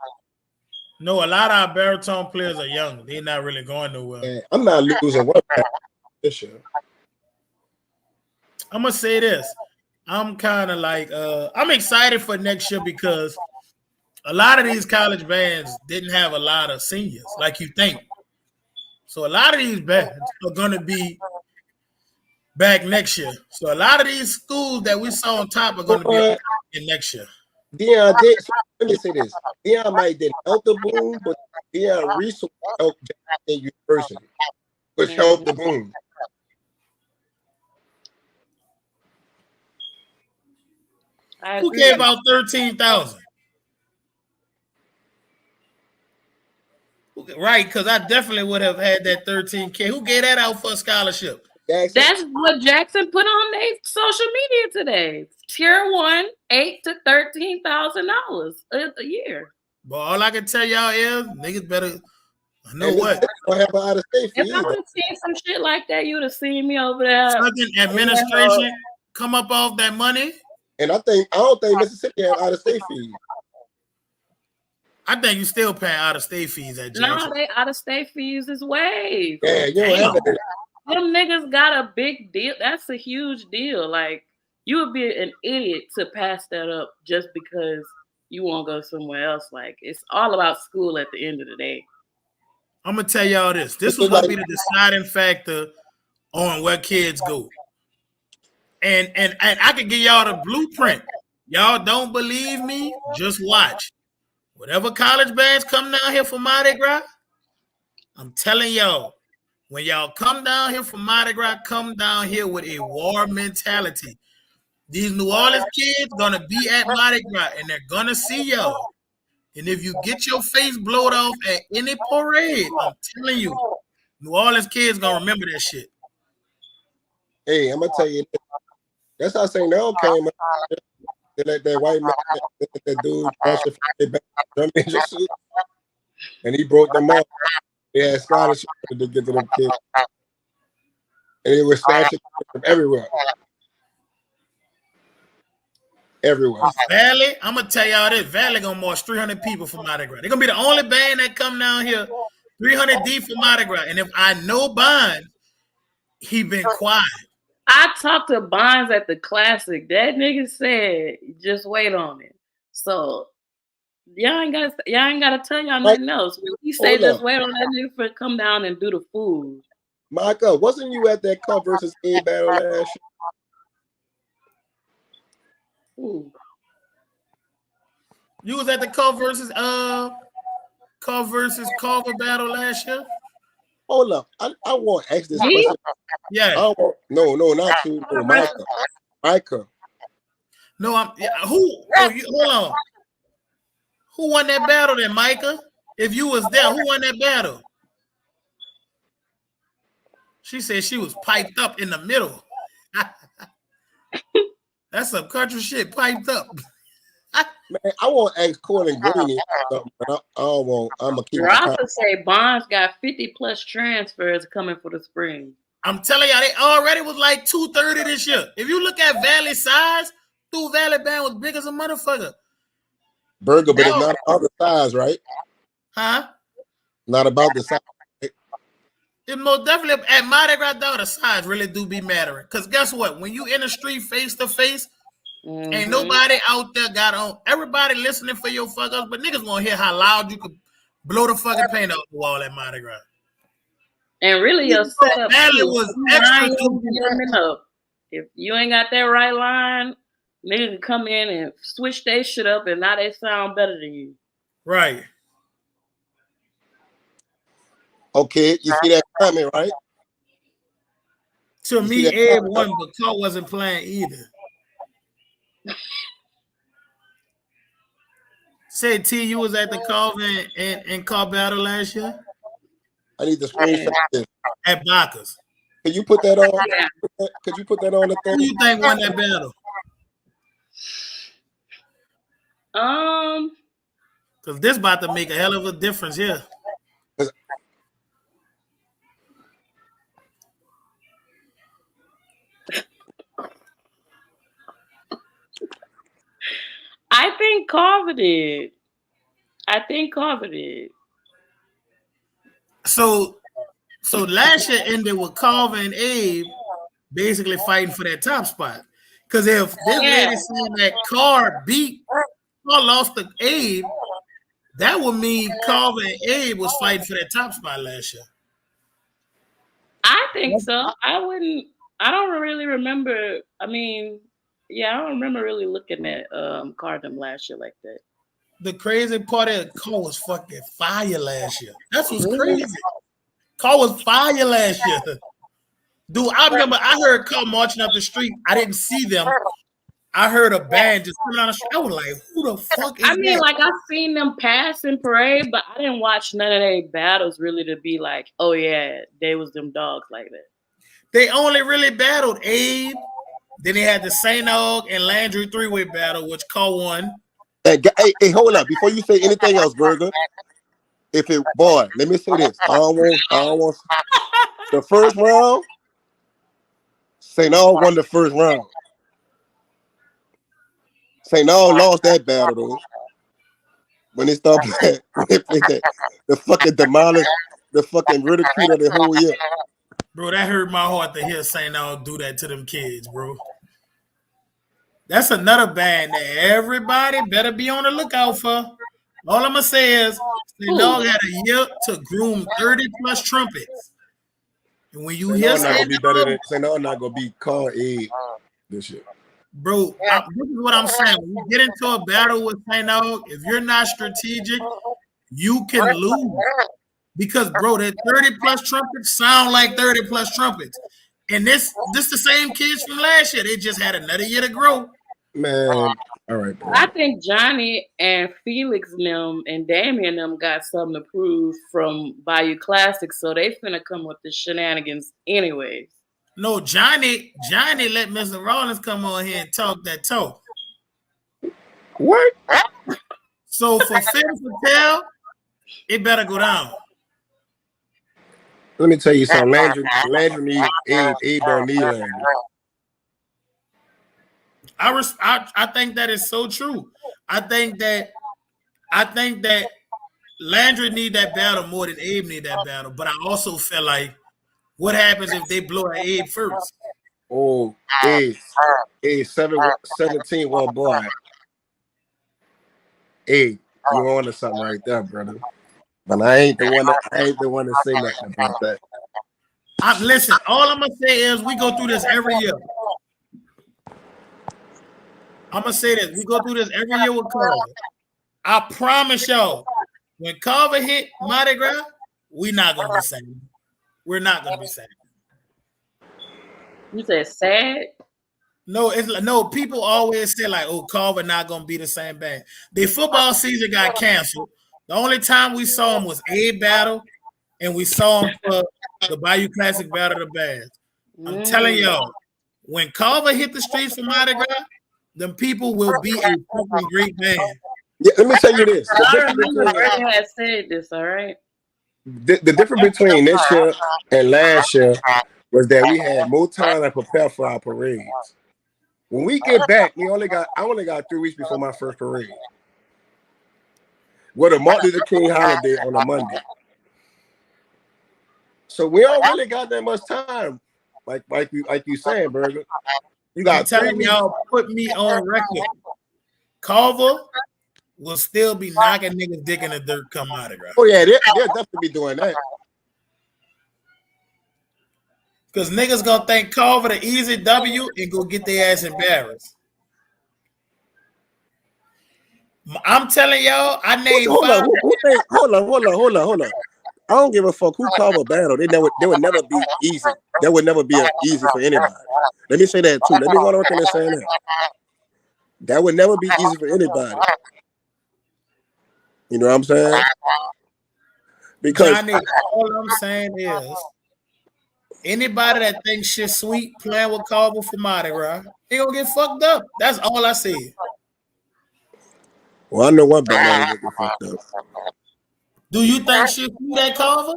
No, a lot of our baritone players are young. They're not really going nowhere. Man, I'm not losing one this year. I'm gonna say this. I'm kind of like I'm excited for next year because a lot of these college bands didn't have a lot of seniors like you think. So a lot of these bands are gonna be back next year. So a lot of these schools that we saw on top are gonna be in next year. Deion did. So let me say this: Dyn-O-Mite didn't help the boom, but Deion resource helped Jack University, which helped the boom. Who gave out 13,000? Right, because I definitely would have had that 13K. Who gave that out for a scholarship? Jackson. That's what Jackson put on their social media today. Tier 1, $8,000 to $13,000 a year. But all I can tell y'all is niggas better know what. Don't have an out-of-state fee If I would have seen some shit like that, you would have seen me over there. Southern administration come up off that money. And I don't think Mississippi had out-of-state fees. I think you still paying out-of-state fees at Jackson. No, they out-of-state fees is waived. Yeah, you don't have that. Them niggas got a big deal. That's a huge deal. Like, you would be an idiot to pass that up just because you want to go somewhere else. Like, it's all about school at the end of the day. I'm going to tell y'all this. This was going to be the deciding factor on where kids go. And I can give y'all the blueprint. Y'all don't believe me? Just watch. Whatever college bands come down here for Mardi Gras, I'm telling y'all, when y'all come down here for Mardi Gras, come down here with a war mentality. These New Orleans kids gonna be at Mardi Gras and they're gonna see y'all. And if you get your face blowed off at any parade, I'm telling you, New Orleans kids gonna remember that shit. Hey, I'm gonna tell you, that's how St. Earl came up. They let that white man, that dude, and he broke them up. They had scholarships to get to them kids. And it was scholarships from everywhere. Everywhere. Valley, I'm gonna tell y'all this. Valley gonna march 300 people for Mardi Gras. They're gonna be the only band that come down here 300 deep for Mardi Gras. And if I know Bond, he been quiet. I talked to Bonds at the Classic. That nigga said, just wait on it. So y'all ain't gotta tell y'all nothing else. When he say just wait on that nigga for come down and do the food. Micah, wasn't you at that Cup versus A battle last year? Ooh. You was at the Cup versus Culver battle last year? Hold up. I want to ask this question. Yeah. No, not you. No, Micah. No, hold on. Who won that battle then, Micah? If you was there, who won that battle? She said she was piped up in the middle. That's some country shit, piped up. Man, I want to ask Colin Green something, but I don't want. I'm gonna keep. Rafa say Bonds got 50 plus transfers coming for the spring. I'm telling y'all, they already was like 230 this year. If you look at Valley size, Through Valley Band was big as a motherfucker. Burger, but it's not about the size, right? Huh? Not about the size. It most definitely at Mardi Gras, though, the size really do be mattering. Because guess what? When you in the street face to face, ain't nobody out there got on. Everybody listening for your fuck ups, but niggas want to hear how loud you could blow the fucking paint off the wall at Mardi Gras. And really, your setup was extra. If you ain't got that right line, niggas can come in and switch their shit up, and now they sound better than you. Right. Okay, you see that coming, right? To me, Abe won, but Cole wasn't playing either. Say T, you was at the Calvin and Call Battle last year? I need to screenshot this. At Bacchus. Can you put that on? Could you put that on the thing? Who you think won that battle? Because this about to make a hell of a difference here. I think Carver did. So last year ended with Carver and Abe basically fighting for that top spot. Because if this lady saying that Carr lost to Abe, that would mean Carver and Abe was fighting for that top spot last year. I think so. I don't really remember. I mean, I don't remember really looking at Cardam last year like that. The crazy part is Carr was fucking fire last year. That's what's crazy. Carr was fire last year. Dude, I remember I heard Carr marching up the street. I didn't see them. I heard a band just coming down the street. I was like, who the fuck is that? Like, I've seen them pass in parade, but I didn't watch none of their battles really to be like, oh, yeah, they was them dogs like that. They only really battled Abe. Then they had the St. Og and Landry three-way battle, which Carr won. Hey, hold up. Before you say anything else, Burger, let me say this. I don't want the first round. St. Og won the first round. St. Og lost that battle, though. When they started playing, the fucking demolished, the fucking ridicule of the whole year. Bro, that hurt my heart to hear St. Og do that to them kids, bro. That's another band that everybody better be on the lookout for. All I'm going to say is St. Og had a year to groom 30 plus trumpets. And when you hear St. Og not going to be called Abe this year. Bro, this is what I'm saying. When you get into a battle with St. Og, if you're not strategic, you can lose. Because, bro, that 30 plus trumpets sound like 30 plus trumpets. And this the same kids from last year. They just had another year to grow. Man, all right, bro. I think Johnny and Felix them and Damian them got something to prove from Bayou Classic, so they finna come with the shenanigans anyways. No, Johnny let Mr. Rollins come on here and talk that talk. What? So for Finn Patel, it better go down. Let me tell you something. Landry needs Abe don't need Landry. I think that is so true. I think that Landry need that battle more than Abe need that battle. But I also feel like, what happens if they blow at Abe first? Oh, Abe 17 one boy. Abe, you on to something right there, brother. But I ain't the one to say nothing about that. Listen, all I'm gonna say is we go through this every year. I'm gonna say this: we go through this every year with Carver. I promise y'all, when Carver hit Mardi Gras, we're not gonna be same. We're not gonna be same. You said sad? No. People always say like, "Oh, Carver not gonna be the same band." The football season got canceled. The only time we saw him was Abe battle, and we saw him for the Bayou Classic battle of the bands. I'm telling y'all, when Carver hit the streets for Mardi Gras, them people will be a fucking great band. Yeah, let me tell you this. I remember Freddie had said this, all right? The difference between this year and last year was that we had more time to prepare for our parades. When we get back, I only got 3 weeks before my first parade. With a Martin Luther King holiday on a Monday. So we don't really got that much time. Like you saying, Burger. You got I'm telling y'all, put me on record. Culver will still be knocking niggas dick in the dirt come out of it. Oh yeah, they'll definitely be doing that. Because niggas gonna think Culver the easy W and go get their ass embarrassed. I'm telling y'all, I named Hold on. I don't give a fuck who Culver battle. They would never be easy. That would never be easy for anybody. Let me say that too. Let me go on record and say that. That would never be easy for anybody. You know what I'm saying? Because Johnny, all I'm saying is anybody that thinks shit sweet playing with Culver for Mardi Gras, they gonna get fucked up. That's all I said. Well, I know one band ain't gonna get fucked up. Do you think shit sweet at Culver?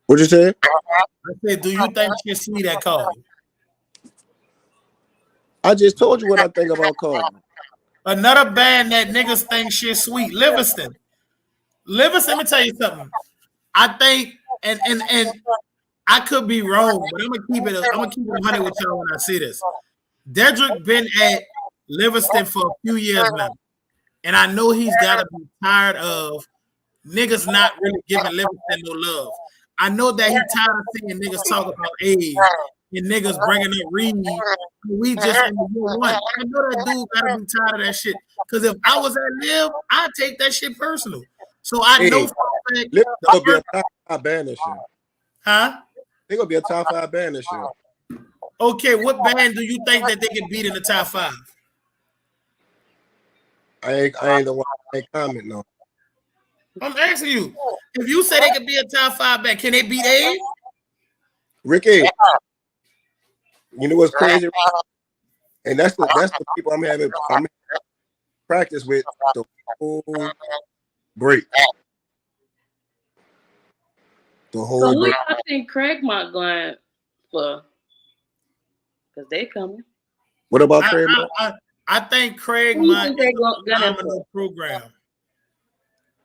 What you say? I said, do you think shit sweet at Culver? I just told you what I think about Culver. Another band that niggas think shit sweet, Livingston. Livingston, let me tell you something. I think, and I could be wrong, but I'm gonna keep it 100 with y'all when I see this. Dedrick been at Livingston for a few years now, and I know he's got to be tired of niggas not really giving Livingston no love. I know that he's tired of seeing niggas talk about age and niggas bringing up Reed. We just in the year one. I know that dude gotta be tired of that shit. Because if I was at Liv, I'd take that shit personal. So I know for a fact. Liv gonna be a top 5 band this year. Huh? They're gonna be a top 5 band this year. Okay, what band do you think that they can beat in the top 5? I ain't the one I ain't comment no. I'm asking you. If you say they could be a top 5 band, can they beat A? Ricky, you know what's crazy? And that's the people I'm having practice with the whole break. The whole So who break. I think Craig might going for? Because they coming. What about Craig? I think Craig Who you might think they be a gonna phenomenal program.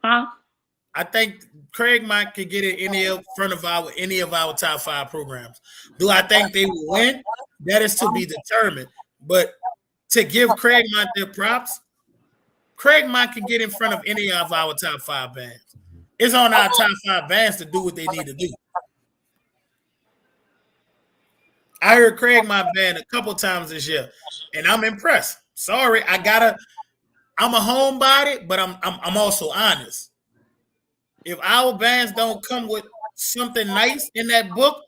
Huh? I think Craig might could get in any of our top 5 programs. Do I think they will win? That is to be determined. But to give Craig Mott their props, Craig Mott can get in front of any of our top 5 bands. It's on our top 5 bands to do what they need to do. I heard Craig Mott band a couple times this year, and I'm impressed. Sorry, I'm a homebody, but I'm also honest. If our bands don't come with something nice in that book,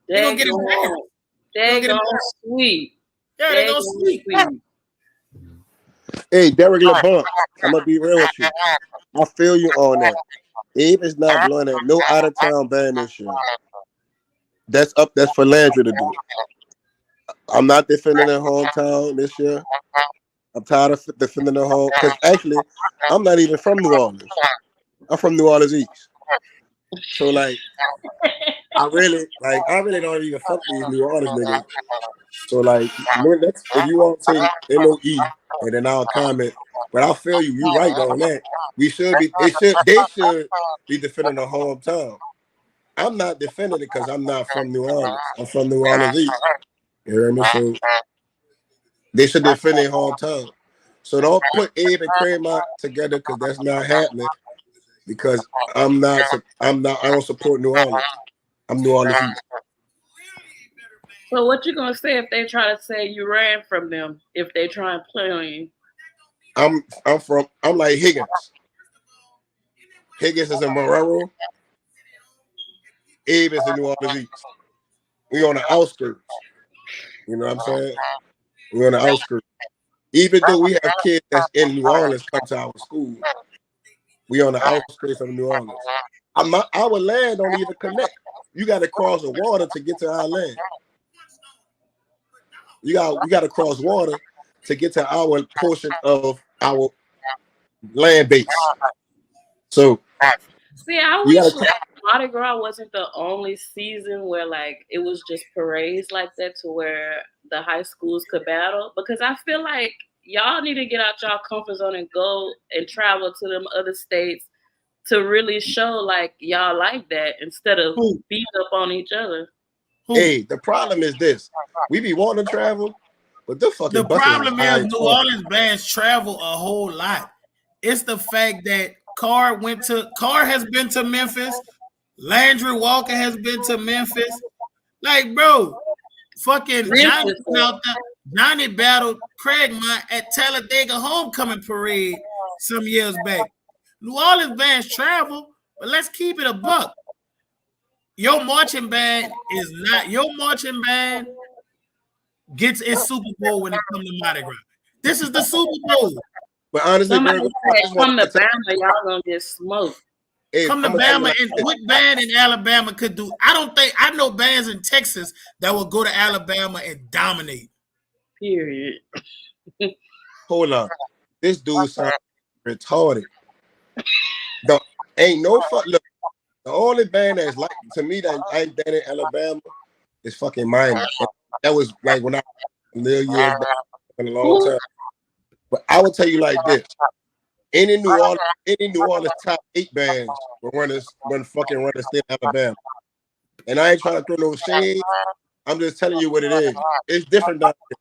they're gonna get embarrassed. They're gonna sweep. Yeah, they're gonna sweep. Hey, Derek LeBlanc, I'm gonna be real with you. I feel you on that. Abe is not blowing at no out of town band this year. That's for Landry to do. I'm not defending their hometown this year. I'm tired of defending their home because actually I'm not even from New Orleans. I'm from New Orleans East. So like I really don't even fuck these New Orleans niggas. So like if you want to say NOE and then I'll comment. But I feel you. You're right on that. They should be defending their hometown. I'm not defending it because I'm not from New Orleans. I'm from New Orleans East. You hear me? So they should defend their hometown. So don't put Abe and Craig Mott together because that's not happening. Because I don't support New Orleans. I'm New Orleans East. So what you gonna say if they try to say you ran from them? If they try and play on you? I'm like Higgins. Higgins is in Marrero. Abe is in New Orleans East. We on the outskirts. You know what I'm saying? We're on the outskirts. Even though we have kids that's in New Orleans come to our school, we on the outskirts of New Orleans. Our land don't even connect. You got to cross the water to get to our land. You got to cross water to get to our portion of our land base. So see, I you wish gotta, like Mardi Gras wasn't the only season where like it was just parades like that to where the high schools could battle, because I feel like y'all need to get out y'all comfort zone and go and travel to them other states to really show like y'all like that instead of beating up on each other. hey, the problem is this: we be wanting to travel, but the fucking problem is New Orleans bands travel a whole lot. It's the fact that Carr has been to Memphis. Landry Walker has been to Memphis. Like, bro, fucking Johnny battled Craigmont at Talladega Homecoming Parade some years back. New Orleans bands travel, but let's keep it a buck. Your marching band gets its Super Bowl when it comes to Mardi Gras. This is the Super Bowl. But honestly, come to Bama, y'all gonna get smoked. Come to Bama, and what band in Alabama could do? I know bands in Texas that will go to Alabama and dominate. Period. Hold on, this dude sounds retarded. Ain't no fuck. Look, the only band that's like to me that ain't that in Alabama is fucking Minor. That was like when I was a little years back in a long time. But I would tell you like this: any New Orleans top 8 bands will run the state of Alabama. And I ain't trying to throw no shade. I'm just telling you what it is. It's different down here.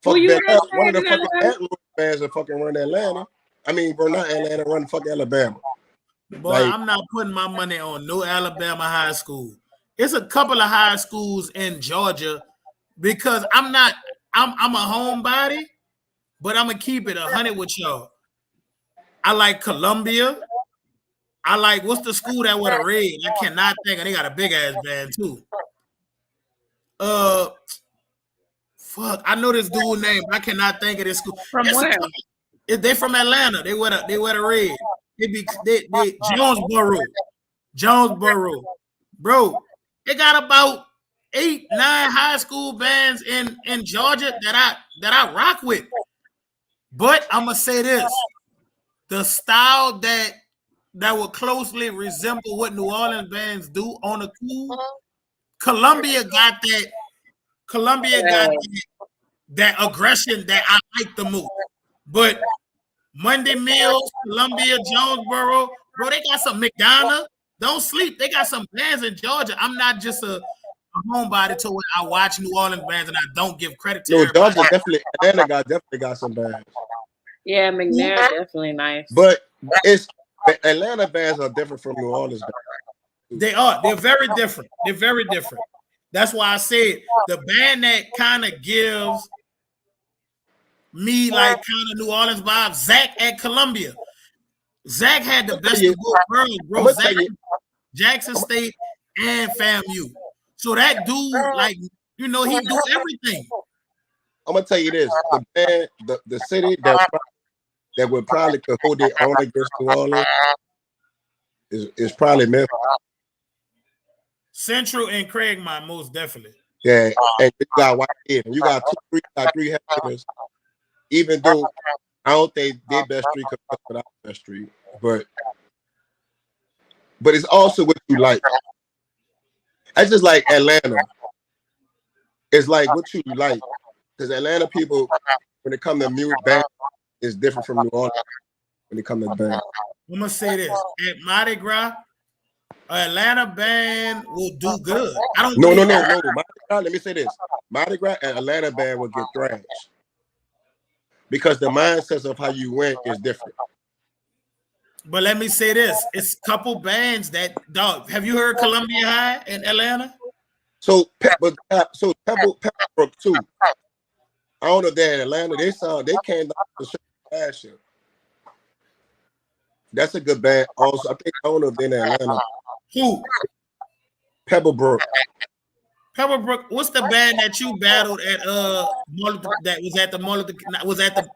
One of the fucking Atlanta bands that fucking run Atlanta. I mean, bro, not Atlanta, run fucking Alabama. Boy, like, I'm not putting my money on no Alabama high school. It's a couple of high schools in Georgia because I'm a homebody, but I'm gonna keep it 100 with y'all. I like Columbia. I like, what's the school that with a red? I cannot think of. They got a big ass band too. Fuck, I know this dude's name. I cannot think of this school. From where? They from Atlanta. They wear a red. They Jonesboro. Bro, they got about 8, 9 high school bands in Georgia that I rock with. But I'm gonna say this: the style that will closely resemble what New Orleans bands do on the cool, Columbia got that. Columbia got that aggression that I like the most. But Monday Mills, Columbia, Jonesboro, bro, they got some McDonough. Don't sleep. They got some bands in Georgia. I'm not just a homebody to where I watch New Orleans bands and I don't give credit to everybody. Georgia definitely got some bands. Yeah, McNair definitely nice. But Atlanta bands are different from New Orleans bands. They are. They're very different. They're very different. That's why I said the band that kind of gives me like kind of New Orleans vibes, Zach at Columbia. Zach had the best of both worlds, bro. Zach, Jackson State and FAMU. So that dude, like, he do everything. I'm gonna tell you this: the band, the city that would probably could hold their own against New Orleans is probably Memphis. Central and Craigmont, most definitely. Yeah, and you got White Head, and you got three headliners. Even though I don't think their best street could up with our best street, but it's also what you like. I just like Atlanta. It's like what you like, because Atlanta people, when it comes to music, band is different from New Orleans. When it comes to band, I'm gonna say this: at Mardi Gras, Atlanta band will do good. No. Mardi Gras, let me say this: Mardi Gras and Atlanta band will get thrashed because the mindsets of how you win is different. But let me say this: it's a couple bands that dog. Have you heard Columbia High in Atlanta? So Pebblebrook too. I don't know if they're in Atlanta. They came down to show last year. That's a good band. Also, I don't know if they're in Atlanta. Who? Pebblebrook. Pebblebrook. What's the band that you battled at? That was at the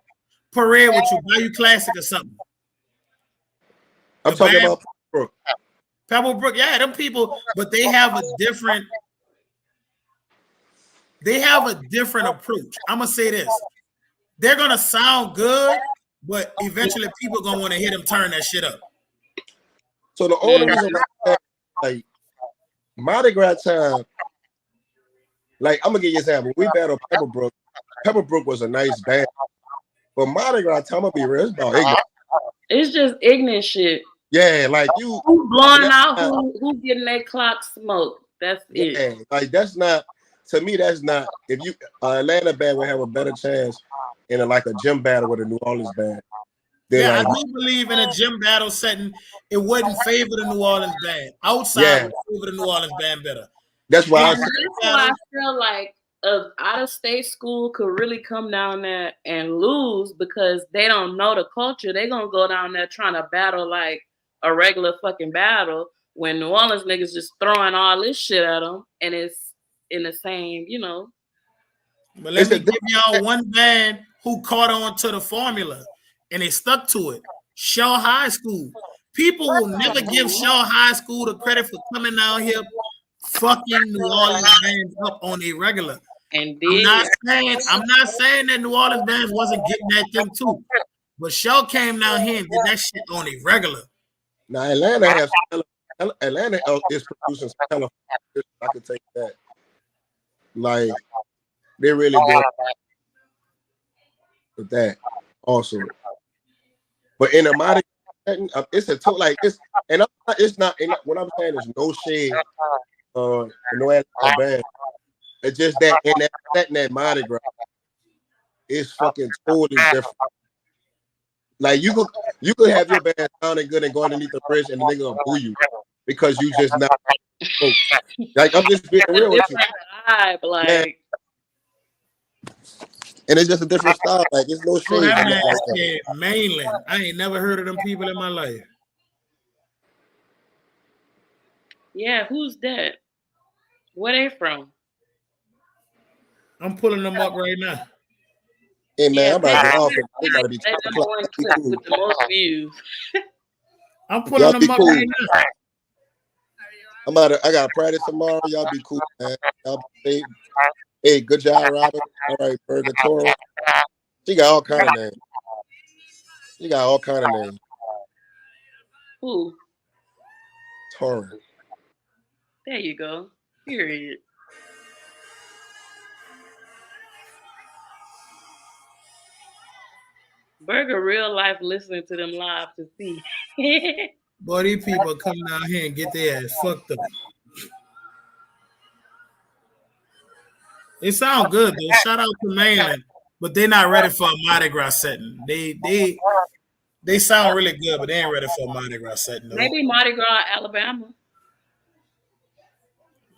parade with you, Bayou Classic or something. I'm talking about Pebblebrook. Pebblebrook, yeah, them people, but they have a different. They have a different approach. I'm gonna say this: they're gonna sound good, but eventually people gonna want to hear them turn that shit up. So the only reason why, like Mardi Gras time, like I'm gonna give you an example. We battled Pepperbrook. Pepperbrook was a nice band, but Mardi Gras time, I'm gonna be real, it's about ignorant. It's just ignorant shit. Yeah, like you who blowing out, who getting that clock smoke. That's it. Like that's not, to me, that's not. If you Atlanta band would have a better chance in like a gym battle with a New Orleans band. Yeah, like, I do believe in a gym battle setting, it wouldn't favor the New Orleans band. Outside would favor the New Orleans band better. That's why I feel like an out-of-state school could really come down there and lose because they don't know the culture. They're gonna go down there trying to battle like a regular fucking battle when New Orleans niggas just throwing all this shit at them, and it's in the same, you know. But let me give y'all one band who caught on to the formula and they stuck to it. Shaw High School. People will never give Shaw High School the credit for coming out here fucking New Orleans bands up on a regular. And I'm not saying that New Orleans bands wasn't getting that thing too, but Shaw came down here and did that shit on a regular. Now Atlanta is producing some hella. I can take that. Like they really good with that also. But in a Mardi Gras, it's a like it's and it's not what I'm saying is no shade no Atlanta band. It's just that in that Mardi Gras, it's fucking totally different. Like you could have your band sounding good and go underneath the bridge and the nigga gonna boo you because you just not like I'm just being real with you. Like, and it's just a different style. Like it's no shade. That mainland. I ain't never heard of them people in my life. Yeah, who's that? Where they from? I'm pulling them up right now. Hey man, I'm about to offer. They gotta be cool. With the most views. I'm pulling them up right now. I gotta practice tomorrow. Y'all be cool, man. Y'all be, hey, good job, Robert. All right, Burger Toro. She got all kind of names. Who? Torrent. There you go. Period. Burger real life listening to them live to see. Boy, these people come down here and get their ass fucked up. It sounds good though. Shout out to mainland, but they're not ready for a Mardi Gras setting. They sound really good, but they ain't ready for a Mardi Gras setting. Though. Maybe Mardi Gras, Alabama.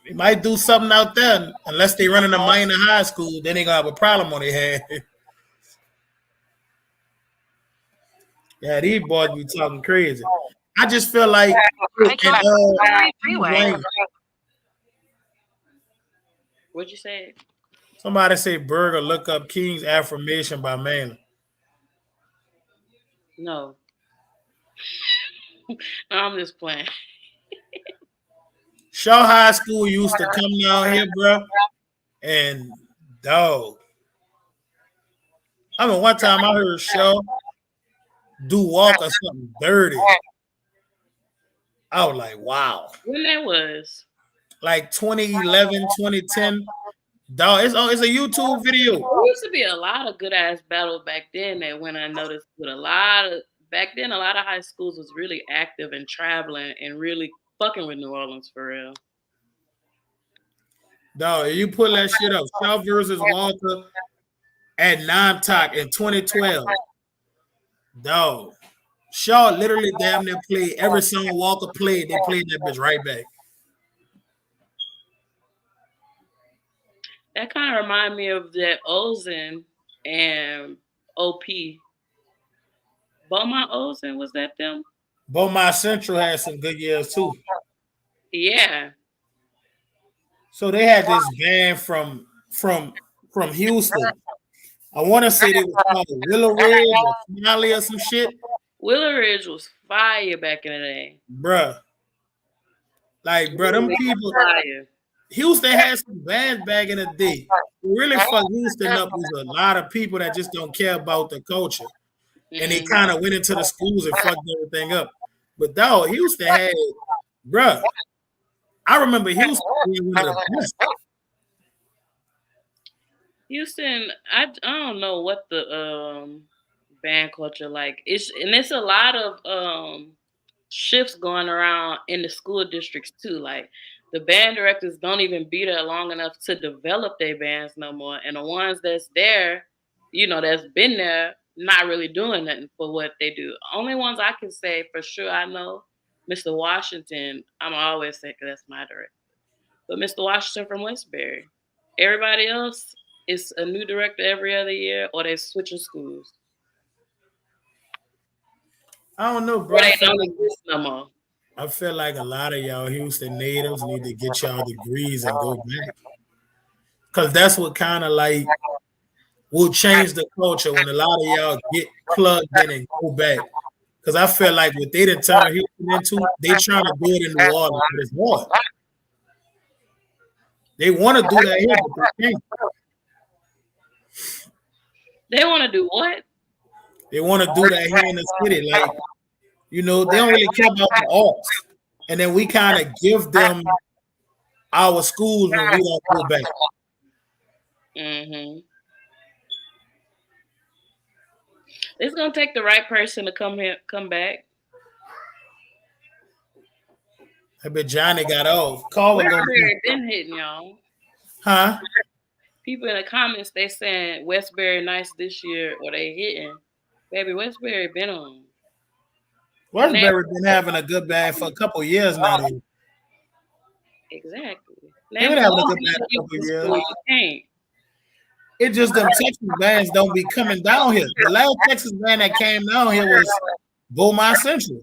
They might do something out there unless they run in a minor high school. Then they gonna have a problem on their head. Yeah, these boys be talking crazy. I just feel like What'd you say? Somebody say Burger look up King's Affirmation by Manly. No. I'm just playing. Shaw High School used to come down here, bro, and dog. I mean, one time I heard Shaw do walk or something dirty. I was like, wow. When that was? Like 2011, 2010. Dog, it's a YouTube video. There used to be a lot of good ass battles back then that when I noticed with back then a lot of high schools was really active and traveling and really fucking with New Orleans for real. Dog, you pull that shit up. Shaw versus Walter at Namtok in 2012. Dog. Shaw literally damn near played every song Walker played. They played that bitch right back. That kind of remind me of that Ozen and OP. Beaumont Ozen, was that them? Beaumont Central had some good years too. Yeah. So they had this band from Houston. I want to say they was called Willow Ridge or Finale or some shit. Willow Ridge was fire back in the day. Bruh. Like, bruh, them people. Fire. Houston had some bands back in the day. What really fucked Houston up was a lot of people that just don't care about the culture. And they kind of went into the schools and fucked everything up. But dog, Houston had, bruh, I remember Houston being one of the best. Houston, I don't know what the band culture like. It's a lot of shifts going around in the school districts too. Like the band directors don't even be there long enough to develop their bands no more. And the ones that's there, that's been there, not really doing nothing for what they do. Only ones I can say for sure I know, Mr. Washington, I'm always saying because that's my director. But Mr. Washington from Westbury. Everybody else is a new director every other year or they're switching schools. I don't know, bro. They don't exist no more. I feel like a lot of y'all Houston natives need to get y'all degrees and go back. Because that's what kind of like will change the culture when a lot of y'all get plugged in and go back. Because I feel like what they didn't turn Houston into, they trying to do it in New Orleans, but it's hard. They want to do that here, but they can't. They want to do what? They want to do that here in the city. Like, they don't really care about the arts. And then we kind of give them our schools when we don't go back. Mm-hmm. It's gonna take the right person to come back. I bet Johnny got off. Westbury been hitting y'all. Huh? People in the comments, they saying Westbury nice this year or they hitting. Baby, Westbury been on. Westbury been having a good band for a couple years now. Exactly. They've been having a good band for a couple years. You can't. It just them Texas bands don't be coming down here. The last Texas band that came down here was Beaumont Central.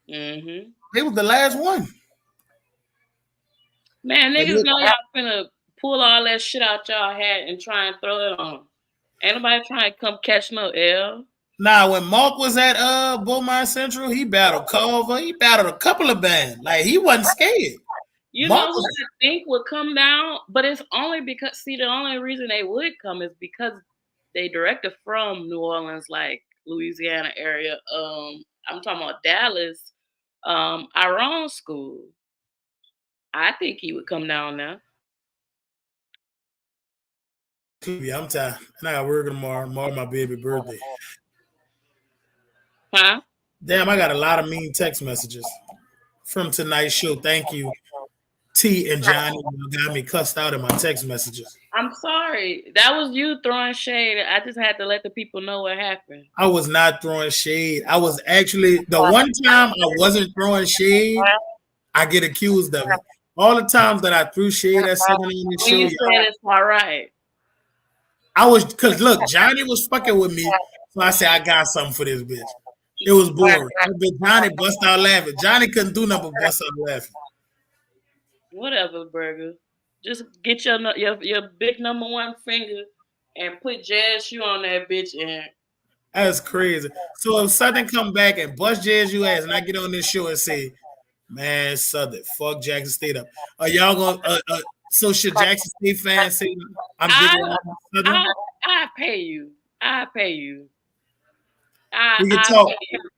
Mm-hmm. It was the last one. Man, niggas know y'all finna pull all that shit out y'all hat and try and throw it on. Ain't nobody trying to come catch no L. Nah, when Mark was at Beaumont Central, he battled Culver. He battled a couple of bands. Like, he wasn't scared. You know who I think would come down? But it's only because, the only reason they would come is because they directed from New Orleans, like Louisiana area. I'm talking about Dallas, our own school. I think he would come down now. Yeah, I'm tired. And I got work tomorrow. Tomorrow my baby birthday. Huh? Damn, I got a lot of mean text messages from tonight's show. Thank you, T and Johnny. You got me cussed out in my text messages. I'm sorry. That was you throwing shade. I just had to let the people know what happened. I was not throwing shade. I was actually, the one time I wasn't throwing shade, I get accused of it. All the times that I threw shade at someone on the show. You said it's all right. Because look, Johnny was fucking with me. So I said, I got something for this bitch. It was boring. Johnny bust out laughing. Johnny couldn't do nothing but bust out laughing. Whatever, Burger. Just get your big number one finger and put JSU on that bitch. And that's crazy. So if Southern come back and bust JSU ass and I get on this show and say, man, Southern, fuck Jackson State up. Are y'all gonna so should Jackson State fans say I'm giving on Southern? I pay you. We can talk.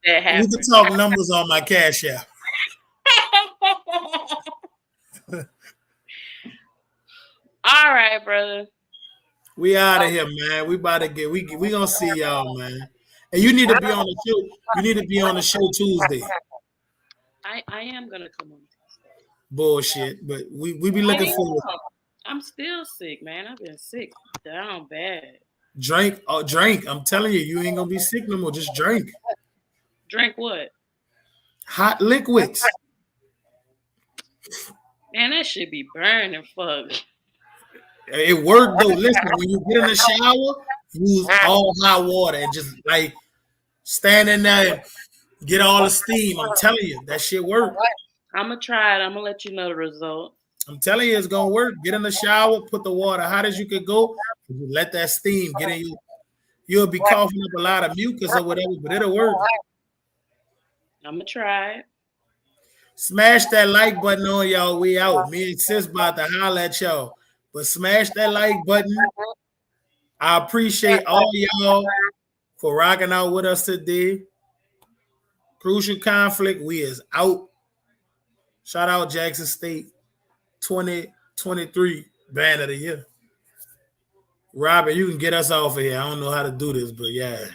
We can talk numbers on my Cash App. All right, brother. We out of here, man. We about to get. We gonna see y'all, man. And you need to be on the show. You need to be on the show Tuesday. I am gonna come on. Bullshit, but we be looking forward. I'm still sick, man. I've been sick down bad. Drink. I'm telling you, you ain't gonna be sick no more. Just drink. Drink what? Hot liquids. Man, that should be burning. Fuck. It worked though. Listen, when you get in the shower, use all hot water and just like stand in there and get all the steam. I'm telling you, that shit worked. I'm gonna try it. I'm gonna let you know the result. I'm telling you, it's gonna work. Get in the shower, put the water hot as you could go, let that steam get in you. You'll be coughing up a lot of mucus or whatever, but it'll work. I'm gonna try it. Smash that like button on y'all. We out. Me and sis about to holler at y'all. But smash that like button. I appreciate all y'all for rocking out with us today. Crucial Conflict, we is out. Shout out Jackson State 2023 Band of the Year. Robert, you can get us off of here. I don't know how to do this, but yeah.